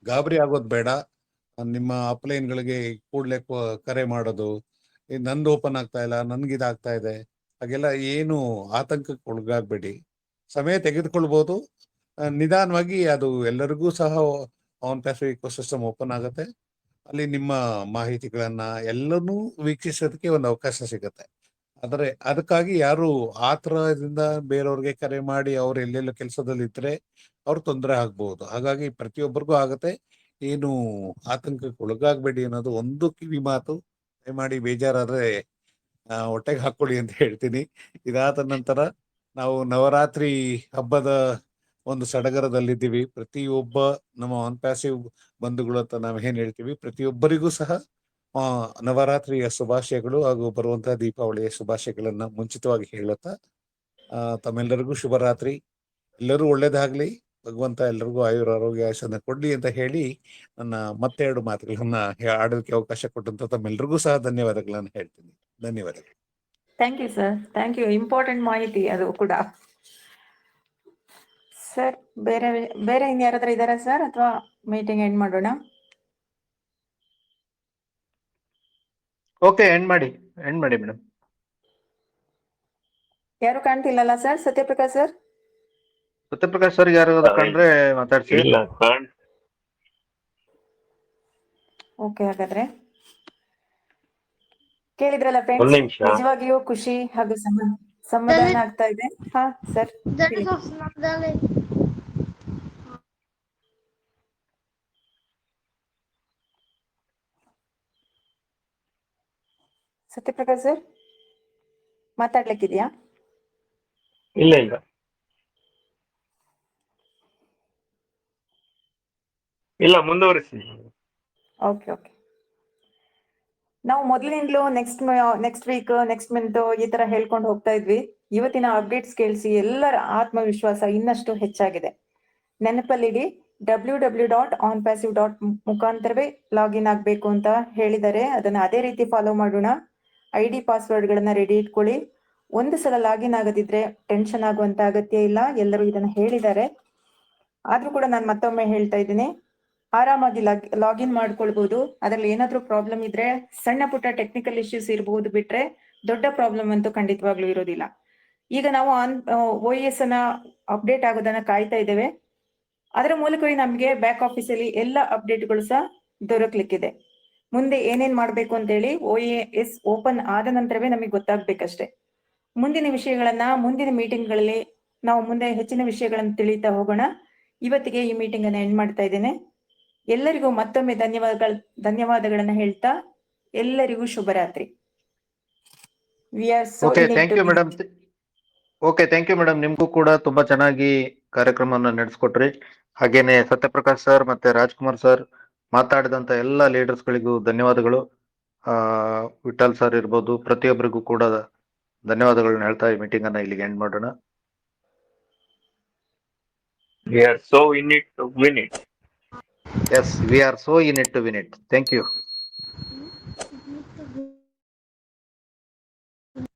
ಗಾಬರಿ ಆಗೋದು ಬೇಡ. ನಿಮ್ಮ ಅಪ್ಲೈನ್ಗಳಿಗೆ ಕೂಡಲೇ ಕರೆ ಮಾಡೋದು, ನಂದು ಓಪನ್ ಆಗ್ತಾ ಇಲ್ಲ, ನನ್ಗೆ ಇದಾಗ್ತಾ ಇದೆ, ಹಾಗೆಲ್ಲ ಏನು ಆತಂಕಕ್ಕೆ ಒಳಗಾಗಬೇಡಿ. ಸಮಯ ತೆಗೆದುಕೊಳ್ಬೋದು. ನಿಧಾನವಾಗಿ ಅದು ಎಲ್ಲರಿಗೂ ಸಹ ಆನ್ ಪ್ಯಾಸಿವ್ ಇಕೋಸಿಸ್ಟಮ್ ಓಪನ್ ಆಗುತ್ತೆ. ಅಲ್ಲಿ ನಿಮ್ಮ ಮಾಹಿತಿಗಳನ್ನ ಎಲ್ಲನೂ ವೀಕ್ಷಿಸೋದಕ್ಕೆ ಒಂದು ಅವಕಾಶ ಸಿಗುತ್ತೆ. ಆದರೆ ಅದಕ್ಕಾಗಿ ಯಾರು ಆ ಥರದಿಂದ ಬೇರೆಯವ್ರಿಗೆ ಕರೆ ಮಾಡಿ ಅವ್ರು ಎಲ್ಲೆಲ್ಲ ಕೆಲಸದಲ್ಲಿ ಇದ್ರೆ ಅವ್ರು ತೊಂದರೆ ಆಗ್ಬಹುದು. ಹಾಗಾಗಿ ಪ್ರತಿಯೊಬ್ಬರಿಗೂ ಆಗತ್ತೆ. ಏನು ಆತಂಕಕ್ಕೆ ಒಳಗಾಗಬೇಡಿ ಅನ್ನೋದು ಒಂದು ಕಿವಿ ಮಾತು. ದಯಮಾಡಿ ಬೇಜಾರಾದ್ರೆ ಹೊಟ್ಟೆಗೆ ಹಾಕೊಳ್ಳಿ ಅಂತ ಹೇಳ್ತೀನಿ. ಇದಾದ ನಂತರ ನಾವು ನವರಾತ್ರಿ ಹಬ್ಬದ ಒಂದು ಸಡಗರದಲ್ಲಿದ್ದೀವಿ. ಪ್ರತಿಯೊಬ್ಬ ನಮ್ಮ ಆನ್ ಪ್ಯಾಸಿವ್ ಬಂಧುಗಳು ಅಂತ ನಾವು ಏನ್ ಹೇಳ್ತೀವಿ, ಪ್ರತಿಯೊಬ್ಬರಿಗೂ ಸಹ ನವರಾತ್ರಿಯ ಶುಭಾಶಯಗಳು ಹಾಗೂ ಬರುವಂತಹ ದೀಪಾವಳಿಯ ಶುಭಾಶಯಗಳನ್ನ ಮುಂಚಿತವಾಗಿ ಹೇಳುತ್ತಾ ತಮ್ಮೆಲ್ಲರಿಗೂ ಶುಭರಾತ್ರಿ. ಎಲ್ಲರೂ ಒಳ್ಳೇದಾಗ್ಲಿ, ಭಗವಂತ ಎಲ್ಲರಿಗೂ ಆಯುರಾರೋಗ್ಯ ಆಯುಷನ್ನ ಕೊಡ್ಲಿ ಅಂತ ಹೇಳಿ ನನ್ನ ಮತ್ತೆರಡು ಮಾತುಗಳನ್ನ ಆಡೋದಕ್ಕೆ ಅವಕಾಶ ಕೊಟ್ಟಂತ ತಮ್ಮೆಲ್ಲರಿಗೂ ಸಹ ಧನ್ಯವಾದಗಳನ್ನ ಹೇಳ್ತೀನಿ. ಧನ್ಯವಾದಗಳು. Thank you sir, thank you. Important ಮಾಹಿತಿ ಅದು ಕೂಡ. ಸರ್, ಬೇರೆ ಇನ್ಯಾರಾದ್ರೂ ಇದಾರಾ ಸರ್, ಅಥವಾ ಮೀಟಿಂಗ್ ಎಂಡ್ ಮಾಡೋಣ? ಓಕೆ, ಎಂಡ್ ಮಾಡಿ ಮೇಡಮ್. ಯಾರು ಕಾಣ್ತಿಲ್ಲಲ್ಲ sir? Satyaprakash sir? Satyaprakash sir ಯಾರು ಕಂಡ್ರೆ ಮಾತಾಡ್ಸಿ. ಇಲ್ಲ, ಓಕೆ, ಹಾಗಾದ್ರೆ ಕೇಳಿದ್ರಲ್ಲ ಒಂದ್ ಫ್ರೆಂಡ್ಸ್, ನಿಮಿಷ. ನಿಜವಾಗಿಯೂ ಖುಷಿ ಹಾಗೂ ಸಮಾಧಾನ ಆಗ್ತಾ ಇದೆ. ಹಾ ಸರ್, ಹೇಳಿ. ಸತ್ಯಪ್ರಕಾಶ್ ಸರ್ ಮಾತಾಡ್ಲಿಕ್ಕಿದ್ಯಾ? ಇಲ್ಲ ಇಲ್ಲ ಇಲ್ಲ, ಮುಂದುವರಿಸಿ. Okay okay. ನಾವು ಮೊದಲಿನಿಂದಲೂ ನೆಕ್ಸ್ಟ್ ವೀಕ್, ನೆಕ್ಸ್ಟ್ ಮಂತ್ ಈ ತರ ಹೇಳ್ಕೊಂಡು ಹೋಗ್ತಾ ಇದ್ವಿ. ಇವತ್ತಿನ ಅಪ್ಡೇಟ್ಸ್ ಕೇಳಿಸಿ ಎಲ್ಲರ ಆತ್ಮವಿಶ್ವಾಸ ಇನ್ನಷ್ಟು ಹೆಚ್ಚಾಗಿದೆ. ನೆನಪಲ್ಲಿಡಿ, www.onpassive.in ಮುಖಾಂತರವೇ ಲಾಗಿನ್ ಆಗ್ಬೇಕು ಅಂತ ಹೇಳಿದರೆ ಅದನ್ನ ಅದೇ ರೀತಿ ಫಾಲೋ ಮಾಡೋಣ. ID ಪಾಸ್ವರ್ಡ್ ಗಳನ್ನ ರೆಡಿ ಇಟ್ಕೊಳ್ಳಿ. ಒಂದು ಸಲ ಲಾಗಿನ್ ಆಗದಿದ್ರೆ ಟೆನ್ಷನ್ ಆಗುವಂತ ಅಗತ್ಯ ಇಲ್ಲ. ಎಲ್ಲರೂ ಇದನ್ನ ಹೇಳಿದ್ದಾರೆ. ಆದ್ರೂ ಕೂಡ ನಾನು ಮತ್ತೊಮ್ಮೆ ಹೇಳ್ತಾ ಇದ್ದೀನಿ, ಆರಾಮಾಗಿ ಲಾಗಿನ್ ಮಾಡ್ಕೊಳ್ಬಹುದು. ಅದ್ರಲ್ಲಿ ಏನಾದ್ರೂ ಪ್ರಾಬ್ಲಮ್ ಇದ್ರೆ ಸಣ್ಣ ಪುಟ್ಟ ಟೆಕ್ನಿಕಲ್ ಇಶ್ಯೂಸ್ ಇರಬಹುದು, ಬಿಟ್ರೆ ದೊಡ್ಡ ಪ್ರಾಬ್ಲಮ್ ಅಂತೂ ಖಂಡಿತವಾಗ್ಲೂ ಇರೋದಿಲ್ಲ. ಈಗ ನಾವು OES ಅನ್ನ ಅಪ್ಡೇಟ್ ಆಗೋದನ್ನ ಕಾಯ್ತಾ ಇದ್ದೇವೆ. ಅದರ ಮೂಲಕವೇ ನಮಗೆ ಬ್ಯಾಕ್ ಆಫೀಸ್ ಅಲ್ಲಿ ಎಲ್ಲ ಅಪ್ಡೇಟ್ಗಳು ಸಹ ದೊರಕಲಿಕ್ಕಿದೆ. ಮುಂದೆ ಏನೇನ್ ಮಾಡ್ಬೇಕು ಅಂತ ಹೇಳಿ OES ಓಪನ್ ಆದ ನಂತರವೇ ನಮಗೆ ಗೊತ್ತಾಗ್ಬೇಕಷ್ಟೇ. ಮುಂದಿನ ವಿಷಯಗಳನ್ನ ಮುಂದಿನ ಮೀಟಿಂಗ್ಗಳಲ್ಲಿ ನಾವು ಮುಂದೆ ಹೆಚ್ಚಿನ ವಿಷಯಗಳನ್ನು ತಿಳಿತಾ ಹೋಗೋಣ. ಇವತ್ತಿಗೆ ಈ ಮೀಟಿಂಗ್ ಅನ್ನ ಎಂಡ್ ಮಾಡ್ತಾ ಇದ್ದೇನೆ. ಎಲ್ಲರಿಗೂ ಮತ್ತೊಮ್ಮೆ ಧನ್ಯವಾದಗಳನ್ನ ಹೇಳ್ತಾ ಎಲ್ಲರಿಗೂ ಶುಭರಾತ್ರಿ. Okay, thank you madam. Okay, thank you madam. ನಿಮ್ಗೂ ಕೂಡ ತುಂಬಾ ಚೆನ್ನಾಗಿ ಕಾರ್ಯಕ್ರಮವನ್ನು ನಡೆಸ್ಕೊಟ್ರಿ. ಹಾಗೇನೆ ಸತ್ಯಪ್ರಕಾಶ್ ಸರ್ ಮತ್ತೆ ರಾಜ್ಕುಮಾರ್ ಸರ್ ಮಾತಾಡಿದಂತ ಎಲ್ಲ ಲೀಡರ್ಸ್ಗಳಿಗೂ ಧನ್ಯವಾದಗಳು. ವಿಠಲ್ ಸರ್ ಇರ್ಬೋದು, ಪ್ರತಿಯೊಬ್ಬರಿಗೂ ಕೂಡ ಧನ್ಯವಾದಗಳನ್ನ ಹೇಳ್ತಾ ಈ ಮೀಟಿಂಗ್ ಅನ್ನ ಇಲ್ಲಿಗೆ ಎಂಡ್ ಮಾಡೋಣ. We are so in it to win it. Yes, we are so in it to win it. Thank you.